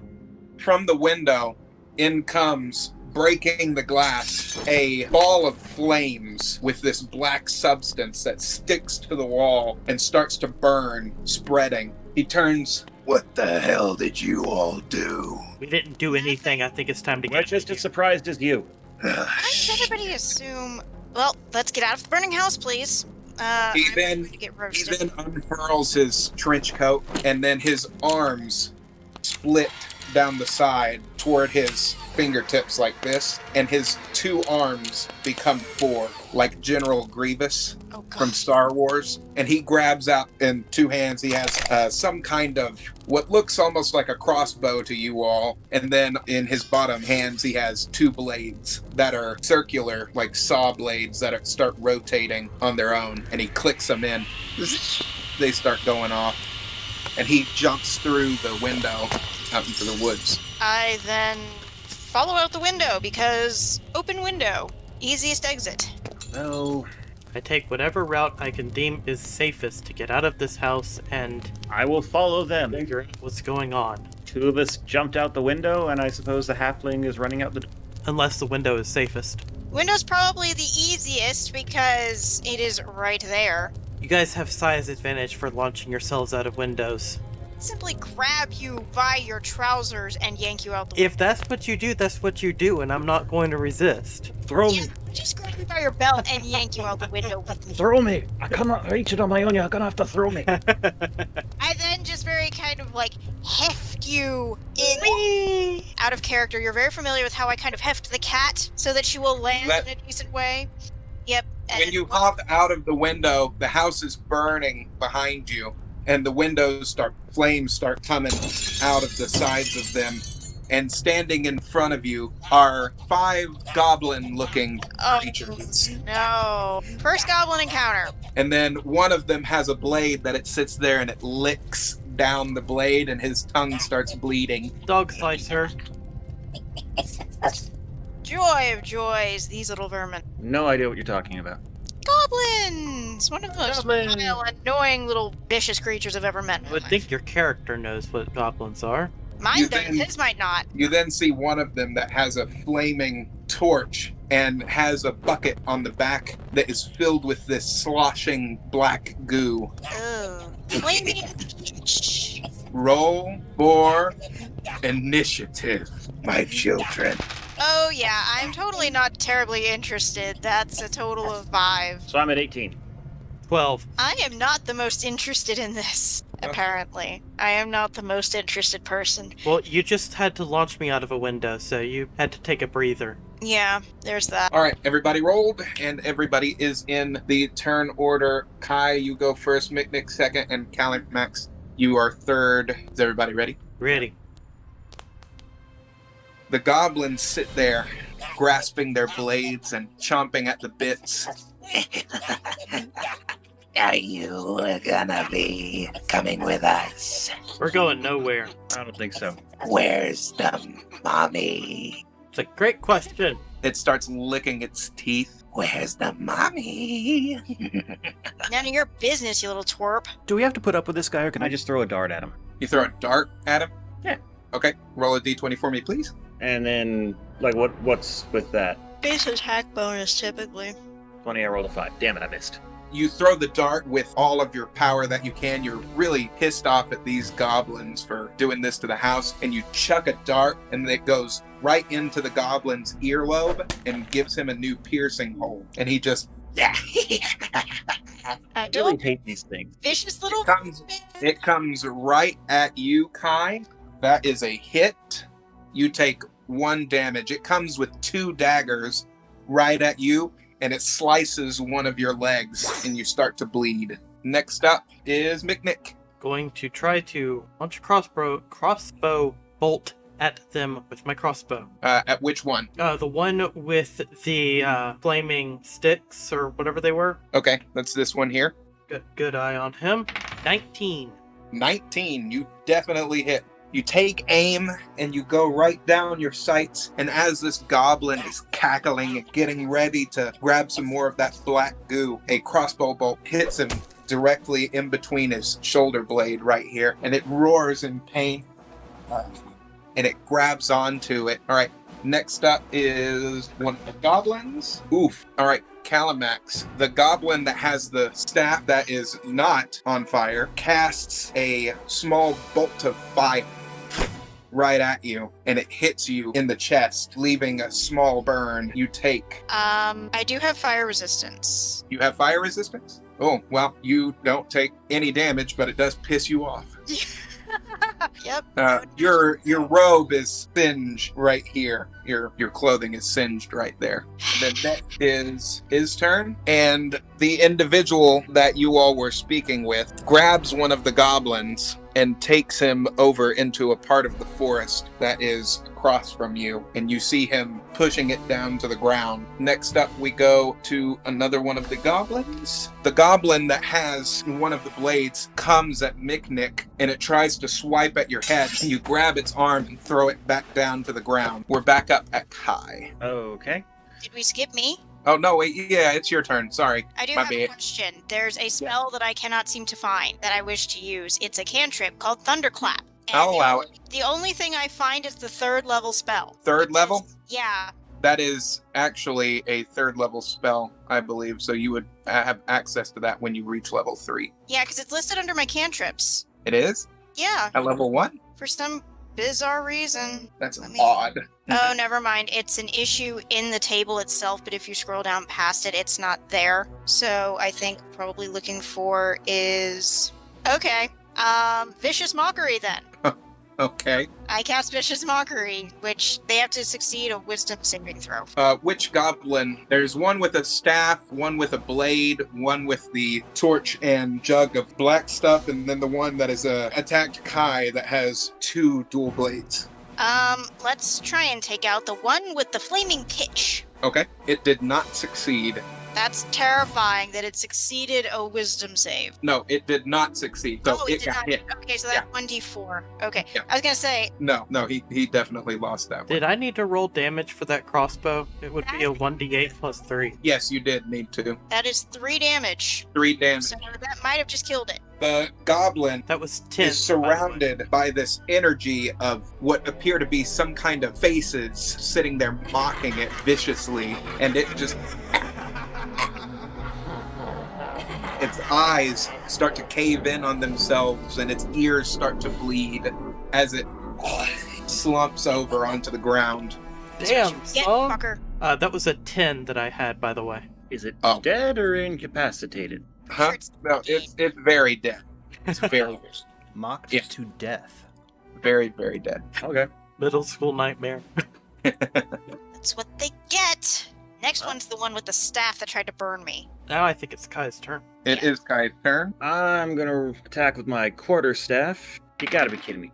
From the window, in comes, breaking the glass, a ball of flames with this black substance that sticks to the wall and starts to burn, spreading. He turns. What the hell did you all do? We didn't do anything. I think it's time to We're get just as surprised as you. Why does everybody assume... Well, let's get out of the burning house, please. He I'm then- going to get He roasted. then unfurls his trench coat, and then his arms split down the side toward his fingertips like this, and his 2 arms become 4, like General Grievous Oh, God. from Star Wars. And he grabs out in 2 hands, he has some kind of what looks almost like a crossbow to you all, and then in his bottom hands he has 2 blades that are circular, like saw blades that start rotating on their own, and he clicks them in. They start going off, and he jumps through the window out into the woods. I then follow out the window because open window, easiest exit. Well, I take whatever route I can deem is safest to get out of this house and I will follow them. figure out what's going on. 2 of us jumped out the window, and I suppose the halfling is running out the door. Unless the window is safest. Window's probably the easiest because it is right there. You guys have size advantage for launching yourselves out of windows. Simply grab you by your trousers and yank you out the If that's what you do, that's what you do, and I'm not going to resist. Throw Yeah, just grab you by your belt and yank you out the window with me. Throw me! I cannot reach it on my own, you're gonna have to throw me. I then just very kind of like heft you in. Out of character, you're very familiar with how I kind of heft the cat so that she will land in a decent way. Yep. When you hop out of the window, the house is burning behind you, and the flames start coming out of the sides of them. And standing in front of you are 5 goblin-looking creatures. No. First goblin encounter. And then one of them has a blade that it sits there and it licks down the blade, and his tongue starts bleeding. Dog slicer. Joy of joys, these little vermin. No idea what you're talking about. Goblins! One of the most Goblin. vile, annoying little vicious creatures I've ever met. in I my would life. think your character knows what goblins are. Mine You does, then- his might not. You then see one of them that has a flaming torch and has a bucket on the back that is filled with this sloshing black goo. Ugh. Flaming peach. Roll for initiative, my children. Oh yeah, I'm totally not terribly interested. That's a total of 5. So I'm at 18. 12. I am not the most interested in this, apparently. I am not the most interested person. Well, you just had to launch me out of a window, so you had to take a breather. Yeah, there's that. All right, everybody rolled, and everybody is in the turn order. Kai, you go first, Miknik second, and Calimax, you are third. Is everybody ready? Ready. The goblins sit there, grasping their blades and chomping at the bits. Are you gonna be coming with us? We're going nowhere. I don't think so. Where's the mommy? It's a great question. It starts licking its teeth. Where's the mommy? None of your business, you little twerp. Do we have to put up with this guy, or Can I just throw a dart at him? You throw a dart at him? Yeah. Okay, roll a d20 for me, please. And then, like, what's with that? Base attack bonus, typically. 20, I rolled a 5. Damn it, I missed. You throw the dart with all of your power that you can. You're really pissed off at these goblins for doing this to the house, and you chuck a dart, and it goes right into the goblin's earlobe and gives him a new piercing hole. And he just... I I really don't hate these things. vicious little. It comes right at you, Kai. That is a hit. You take 1 damage. It comes with 2 daggers right at you, and it slices one of your legs, and you start to bleed. Next up is Miknik. Going to try to launch a crossbow bolt at them with my crossbow. At which one? The one with the flaming sticks or whatever they were. Okay, that's this one here. Good eye on him. 19. 19. You definitely hit. You take aim and you go right down your sights, and as this goblin is cackling and getting ready to grab some more of that black goo, a crossbow bolt hits him directly in between his shoulder blade right here, and it roars in pain, and it grabs onto it. All right, next up is one of the goblins. Oof. All right, Calimax, the goblin that has the staff that is not on fire, casts a small bolt of fire right at you, and it hits you in the chest, leaving a small burn. You take... I do have fire resistance. You have fire resistance? Oh, well, you don't take any damage, but it does piss you off. Yep. Your robe is singed right here. Your clothing is singed right there. And then next is his turn, and the individual that you all were speaking with grabs one of the goblins and takes him over into a part of the forest that is across from you, and you see him pushing it down to the ground. Next up, we go to another one of the goblins. The goblin that has one of the blades comes at Miknik, and it tries to swipe at your head. You grab its arm and throw it back down to the ground. We're back up at Kai. Okay. Did we skip me? Oh, no, wait, yeah, it's your turn. Sorry. I do My have a bad. question. There's a spell that I cannot seem to find that I wish to use. It's a cantrip called Thunderclap. And I'll allow it. The only thing I find is the 3rd level spell. Third level? Yeah. That is actually a 3rd level spell, I believe, so you would have access to that when you reach level 3. Yeah, because it's listed under my cantrips. It is? Yeah, At level 1? for some bizarre reason. That's Let me- odd. Oh, never mind. It's an issue in the table itself, but if you scroll down past it, it's not there. So I think probably looking for is... Okay. Vicious Mockery then. Okay. I cast Vicious Mockery, which they have to succeed a wisdom saving throw. Which goblin? There's one with a staff, one with a blade, one with the torch and jug of black stuff, and then the one that is attacked Kai that has 2 dual blades. Let's try and take out the one with the flaming pitch. Okay. It did not succeed. That's terrifying that it succeeded a wisdom save. No, it did not succeed. So oh, it did got not. hit. Okay, so that's 1d4. Okay. Yeah. I was gonna say, No, he definitely lost that one. Did I need to roll damage for that crossbow? It would be a 1d8 plus 3. Yes, you did need to. that is 3 damage. 3 damage. So that might have just killed it. The goblin That was 10. is surrounded by this energy of what appear to be some kind of faces sitting there mocking it viciously, and it just its eyes start to cave in on themselves and its ears start to bleed as it slumps over onto the ground. Damn, Get son. fucker. That was a 10 that I had, by the way. Is it Oh. dead or incapacitated? Huh? Sure, it's No, it's very dead. It's very, Mocked Yeah. to death. very, very dead. Okay. Middle school nightmare. That's what they get. Next one's the one with the staff that tried to burn me. Now I think it's Kai's turn. It is Kai's turn. I'm gonna attack with my quarterstaff. You gotta be kidding me.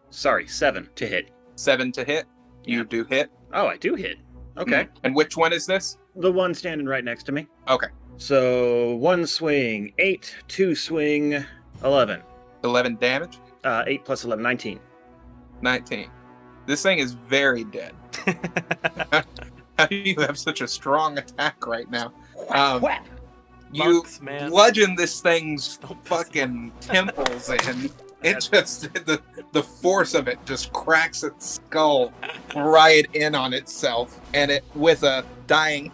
7 to hit. 7 to hit. You Yeah. do hit. Oh, I do hit. Okay. And which one is this? The one standing right next to me. Okay. So 1 swing, 8, 2 swing, 11. 11 damage. 8 plus 11, 19. 19. This thing is very dead. How do you have such a strong attack right now? Whap! You Monks, man. bludgeon this thing's Don't piss fucking temples in. It just, the force of it just cracks its skull right in on itself, and it, with a dying,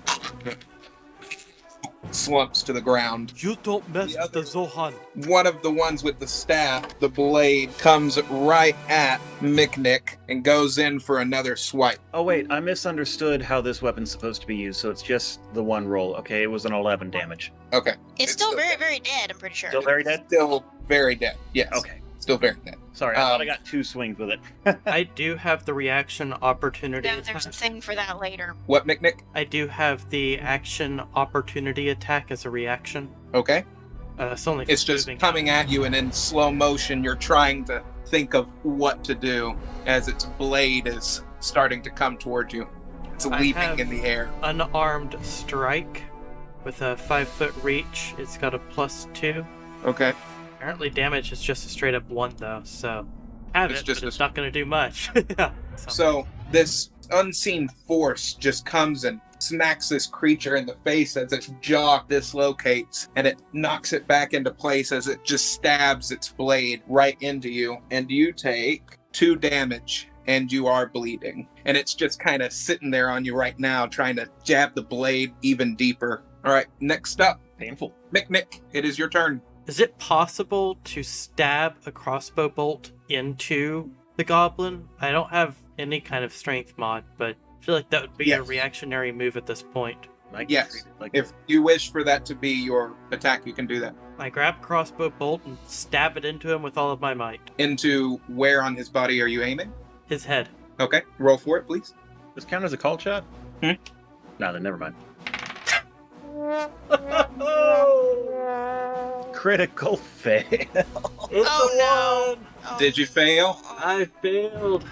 slumps to the ground. You don't mess The with the other- Zohan. One of the ones with the staff, the blade, comes right at Miknik and goes in for another swipe. Oh wait, I misunderstood how this weapon's supposed to be used, so it's just the one roll. Okay, it was an 11 damage. Okay. It's still very, very dead, I'm pretty sure. Still very dead? Still very dead. Yes. Okay. Still very dead. Sorry, I thought I got 2 swings with it. I do have the reaction opportunity Yeah, there's a attack. thing for that later. What, Miknik? I do have the action opportunity attack as a reaction. Okay. It's only It's just moving. coming at you, and in slow motion, you're trying to think of what to do as its blade is starting to come towards you. It's I leaping have- in the air. Unarmed strike with a 5-foot reach. It's got a +2. Okay. Apparently damage is just a straight up 1 though, so have It's it, just but it's a- not going to do much. Yeah, So this unseen force just comes and smacks this creature in the face as its jaw dislocates, and it knocks it back into place as it just stabs its blade right into you, and you take 2 damage. And you are bleeding. And it's just kind of sitting there on you right now, trying to jab the blade even deeper. All right, next up, Painful. Miknik, it is your turn. Is it possible to stab a crossbow bolt into the goblin? I don't have any kind of strength mod, but I feel like that would be a Yes. reactionary move at this point. Like, Yes. Like, If you wish for that to be your attack, you can do that. I grab crossbow bolt and stab it into him with all of my might. Into where on his body are you aiming? His head. Okay, roll for it, please. Does it count as a call shot? Hmm? No, then never mind. Critical fail. Oh, no. Oh. Did you fail? I failed.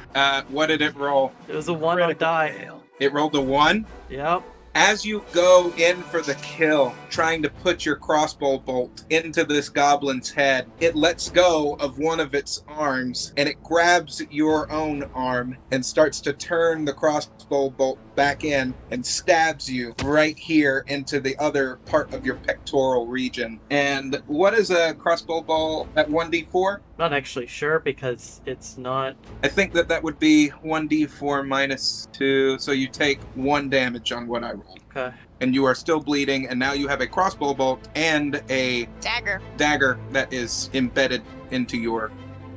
What did it roll? It was a 1 on die. fail. It rolled a 1. Yep. As you go in for the kill, trying to put your crossbow bolt into this goblin's head, it lets go of one of its arms and it grabs your own arm and starts to turn the crossbow bolt back in and stabs you right here into the other part of your pectoral region. And what is a crossbow bolt at 1d4? Not actually sure because it's not. I think that would be 1d4 minus 2, so you take 1 damage on what I rolled. Okay. And you are still bleeding, and now you have a crossbow bolt and a Dagger. dagger that is embedded into your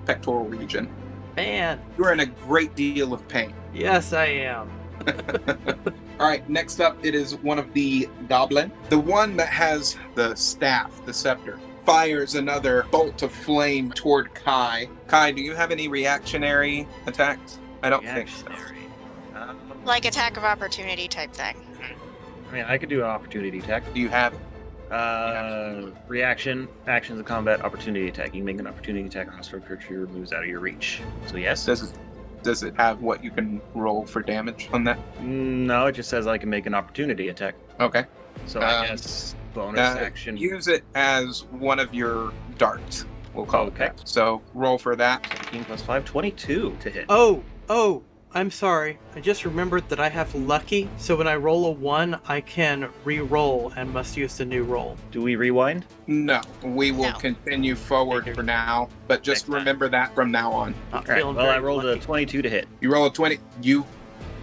pectoral region. Man. You're in a great deal of pain. Yes, I am. All right, next up, it is one of the goblin. The one that has the staff, the scepter, fires another bolt of flame toward Kai. Kai, do you have any reactionary attacks? I don't think so. Reactionary. Like attack of opportunity type thing. I mean, I could do an opportunity attack. Do you have it? Reaction, actions of combat, opportunity attack. You can make an opportunity attack on a hostile creature moves out of your reach. So yes. Does it have what you can roll for damage on that? No, it just says I can make an opportunity attack. Okay. So I guess bonus action. Use it as one of your darts. We'll call Okay. it that. So roll for that. 17 plus 5, 22 to hit. Oh, I'm sorry. I just remembered that I have lucky, so when I roll a 1, I can re-roll and must use the new roll. Do we rewind? No, we will No. continue forward Figured. for now, but just Next time. remember that from now on. Not Alright, feeling well, very I rolled lucky. a 22 to hit. You roll a 20, you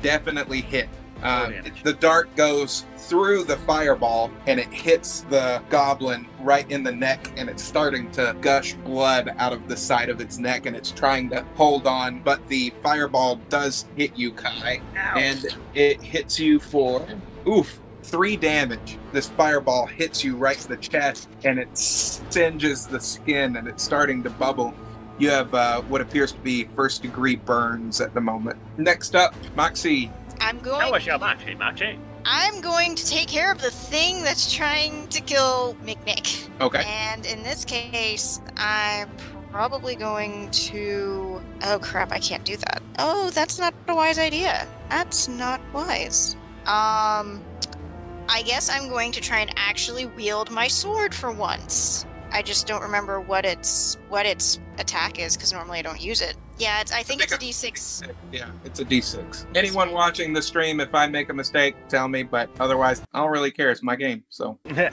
definitely hit. damage. The dart goes through the fireball and it hits the goblin right in the neck, and it's starting to gush blood out of the side of its neck, and it's trying to hold on, but the fireball does hit you, Kai. Ouch. And it hits you for 3 damage. This fireball hits you right in the chest, and it singes the skin, and it's starting to bubble. You have what appears to be first-degree burns at the moment. Next up, Moxie. I'm going to take care of the thing that's trying to kill McNick. Okay. And in this case, I'm probably going to... Oh crap, I can't do that. Oh, that's not a wise idea. That's not wise. I guess I'm going to try and actually wield my sword for once. I just don't remember what its attack is, because normally I don't use it. Yeah, I think it's a D6. Yeah, it's a D6. Anyone watching the stream, if I make a mistake, tell me, but otherwise, I don't really care. It's my game, so. Well,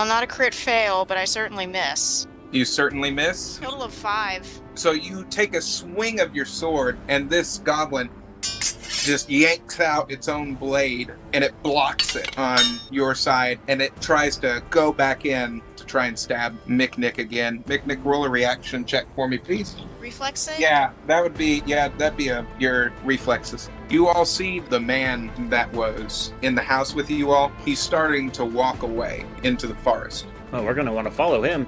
not a crit fail, but I certainly miss. You certainly miss. Total of 5. So you take a swing of your sword, and this goblin just yanks out its own blade, and it blocks it on your side, and it tries to go back in to try and stab McNick again. McNick, roll a reaction check for me, please. Reflex save? Yeah, that'd be your reflexes. You all see the man that was in the house with you all. He's starting to walk away into the forest. Oh, we're going to want to follow him.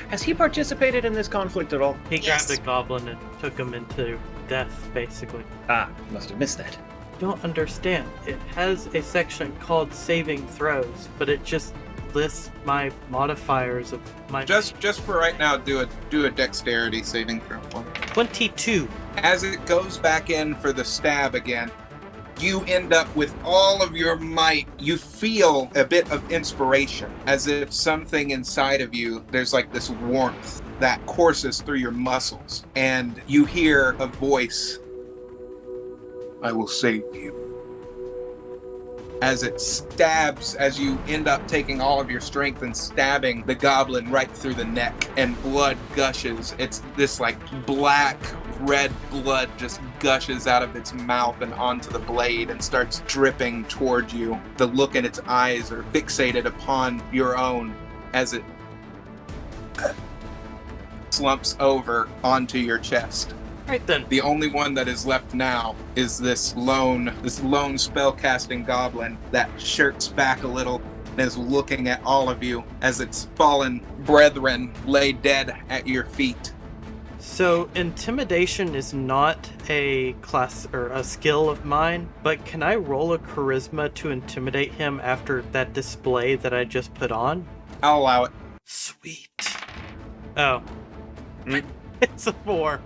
Has he participated in this conflict at all? He Yes. grabbed a goblin and took him into death, basically. Ah, must have missed that. Don't understand. It has a section called saving throws, but it just lists my modifiers of my... Just for right now, do a dexterity saving throw for me. 22. As it goes back in for the stab again, you end up with all of your might. You feel a bit of inspiration, as if something inside of you, there's like this warmth that courses through your muscles, and you hear a voice. I will save you. As it stabs, as you end up taking all of your strength and stabbing the goblin right through the neck, and blood gushes. It's this like black red blood just gushes out of its mouth and onto the blade and starts dripping toward you. The look in its eyes are fixated upon your own as it slumps over onto your chest. Right then. The only one that is left now is this lone spellcasting goblin that shirks back a little and is looking at all of you as its fallen brethren lay dead at your feet. So, intimidation is not a class or a skill of mine, but can I roll a charisma to intimidate him after that display that I just put on? I'll allow it. Sweet. Oh. It's a 4.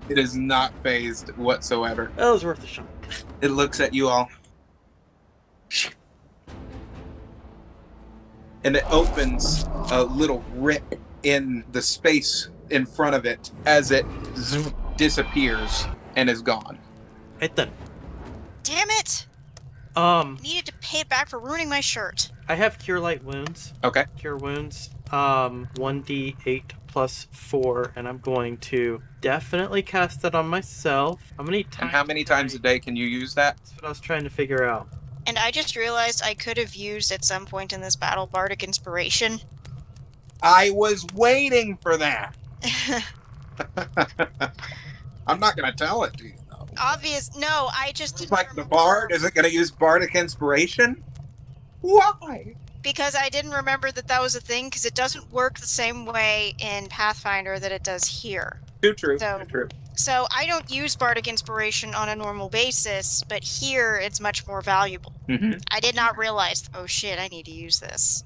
It is not phased whatsoever. That was worth a shot. It looks at you all. And it opens a little rip in the space in front of it as it disappears and is gone. Right then. Damn it! Needed to pay it back for ruining my shirt. I have Cure Light Wounds. Okay. Cure Wounds. 1d8 plus 4, and I'm going to definitely cast that on myself. How many times? And how many times a day can you use that? That's what I was trying to figure out. And I just realized I could have used at some point in this battle Bardic Inspiration. I was waiting for that. I'm not going to tell it to you, though. No, I just didn't Like the remember. bard isn't going to use Bardic Inspiration? Why? Because I didn't remember that was a thing, because it doesn't work the same way in Pathfinder that it does here. Too true. So- Too true. So I don't use Bardic Inspiration on a normal basis, but here it's much more valuable. Mm-hmm. I did not realize, oh shit, I need to use this.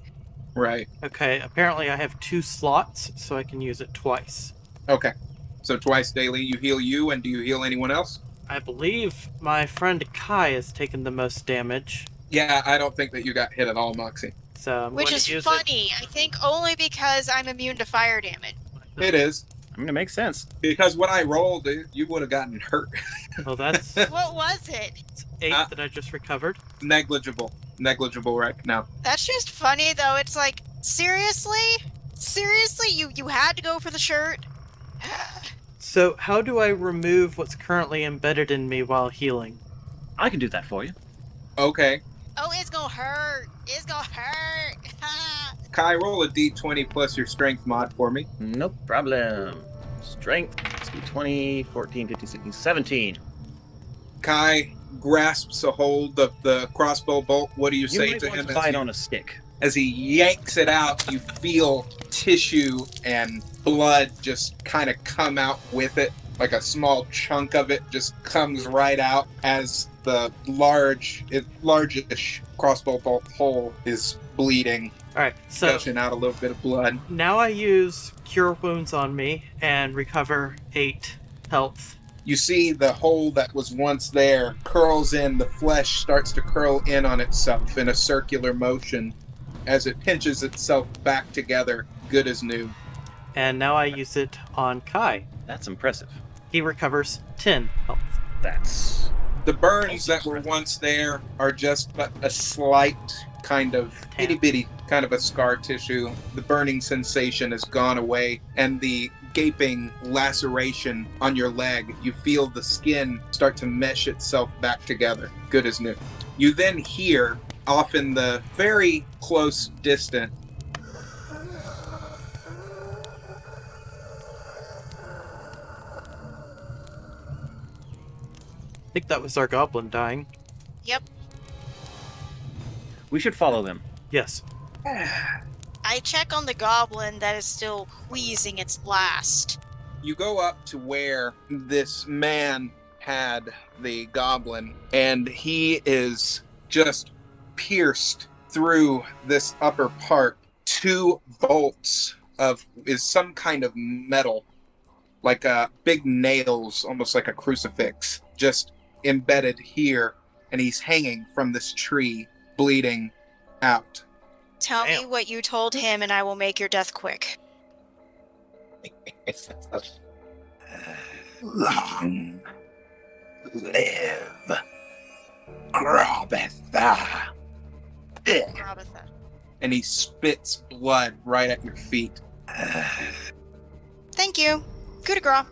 Right. Okay, apparently I have 2 slots, so I can use it twice. Okay. So twice daily you heal you, and do you heal anyone else? I believe my friend Kai has taken the most damage, Yeah, I don't think that you got hit at all, Moxie. so I'm Which going is to use funny, I think only because I'm immune to fire damage. It is. I mean, it makes sense. Because when I rolled, you would have gotten hurt. it. Oh, that's What was it? 8 that I just recovered. Negligible right now. That's just funny though, it's like, seriously? Seriously? You had to go for the shirt? So how do I remove what's currently embedded in me while healing? I can do that for you. Okay. Oh, it's gonna hurt. It's gonna hurt. Kai, roll a d20 plus your strength mod for me. No problem. Strength, 20, 14, 15, 16, 17. Kai grasps a hold of the crossbow bolt. What do you You say might to want him to as fight you on a stick. As he yanks it out, you feel tissue and blood just kind of come out with it. Like a small chunk of it just comes right out as the largish crossbow bolt hole is bleeding, Alright, so gushing out a little bit of blood. now I use Cure Wounds on me and recover 8 health. You see the hole that was once there curls in, the flesh starts to curl in on itself in a circular motion as it pinches itself back together, good as new. And now I use it on Kai. That's impressive. He recovers 10 health. That's... The burns that were once there are just but a slight kind of itty-bitty kind of a scar tissue. The burning sensation has gone away, and the gaping laceration on your leg, you feel the skin start to mesh itself back together, good as new. You then hear, off in the very close distant, I think that was our goblin dying. Yep. We should follow them. Yes. I check on the goblin that is still wheezing its blast. you go up to where this man had the goblin, and he is just pierced through this upper part. 2 bolts of is some kind of metal, like big nails, almost like a crucifix, just embedded here, and he's hanging from this tree, bleeding out. Tell me Damn. what you told him, and I will make your death quick. Long live Grobetha. Robotha. And he spits blood right at your feet. Thank you. Coup de grace.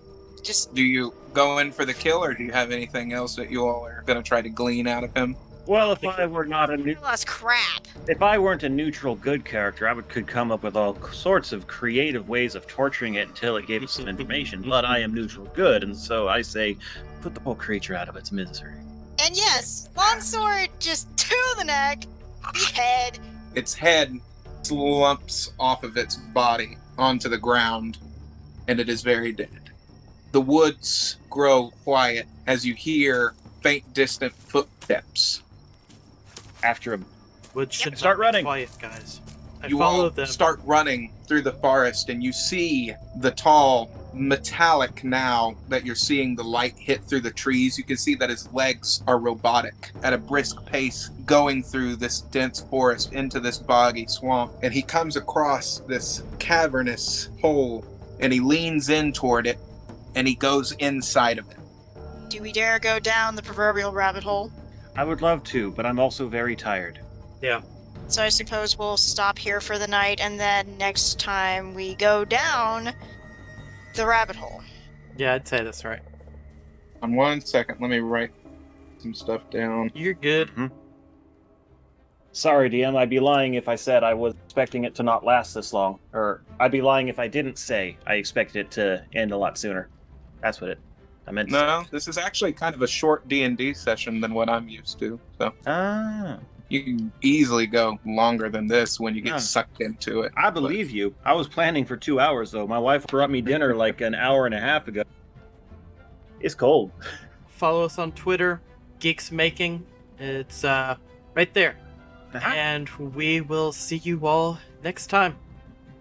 Just Do you go in for the kill, or do you have anything else that you all are going to try to glean out of him? Well, if I were not a I lost crap. if I weren't a neutral good character, I could come up with all sorts of creative ways of torturing it until it gave us some information. But I am neutral good, and so I say, put the poor creature out of its misery. And yes, longsword just to the neck, behead. Its head slumps off of its body onto the ground, and it is very dead. The woods grow quiet as you hear faint, distant footsteps. After a Woods should Start not be running. quiet, guys. I You follow all them. start running through the forest, and you see the tall, metallic, now that you're seeing the light hit through the trees, you can see that his legs are robotic at a brisk pace, going through this dense forest into this boggy swamp. And he comes across this cavernous hole, and he leans in toward it, and he goes inside of it. Do we dare go down the proverbial rabbit hole? I would love to, but I'm also very tired. Yeah. So I suppose we'll stop here for the night, and then next time we go down the rabbit hole. Yeah, I'd say that's right. On 1 second, let me write some stuff down. You're good. Sorry, DM, I'd be lying if I said I was expecting it to not last this long. Or I'd be lying if I didn't say I expected it to end a lot sooner. That's what I meant to say. No, this is actually kind of a short D&D session than what I'm used to. So Ah, you can easily go longer than this when you get Yeah. sucked into it. I believe you. I was planning for 2 hours, though. My wife brought me dinner like an hour and a half ago. It's cold. Follow us on Twitter, Geeks Making. It's right there. Uh-huh. And we will see you all next time.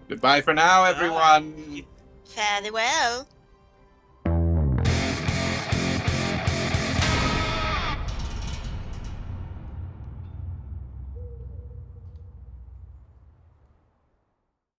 Goodbye for now, everyone. Fairly well.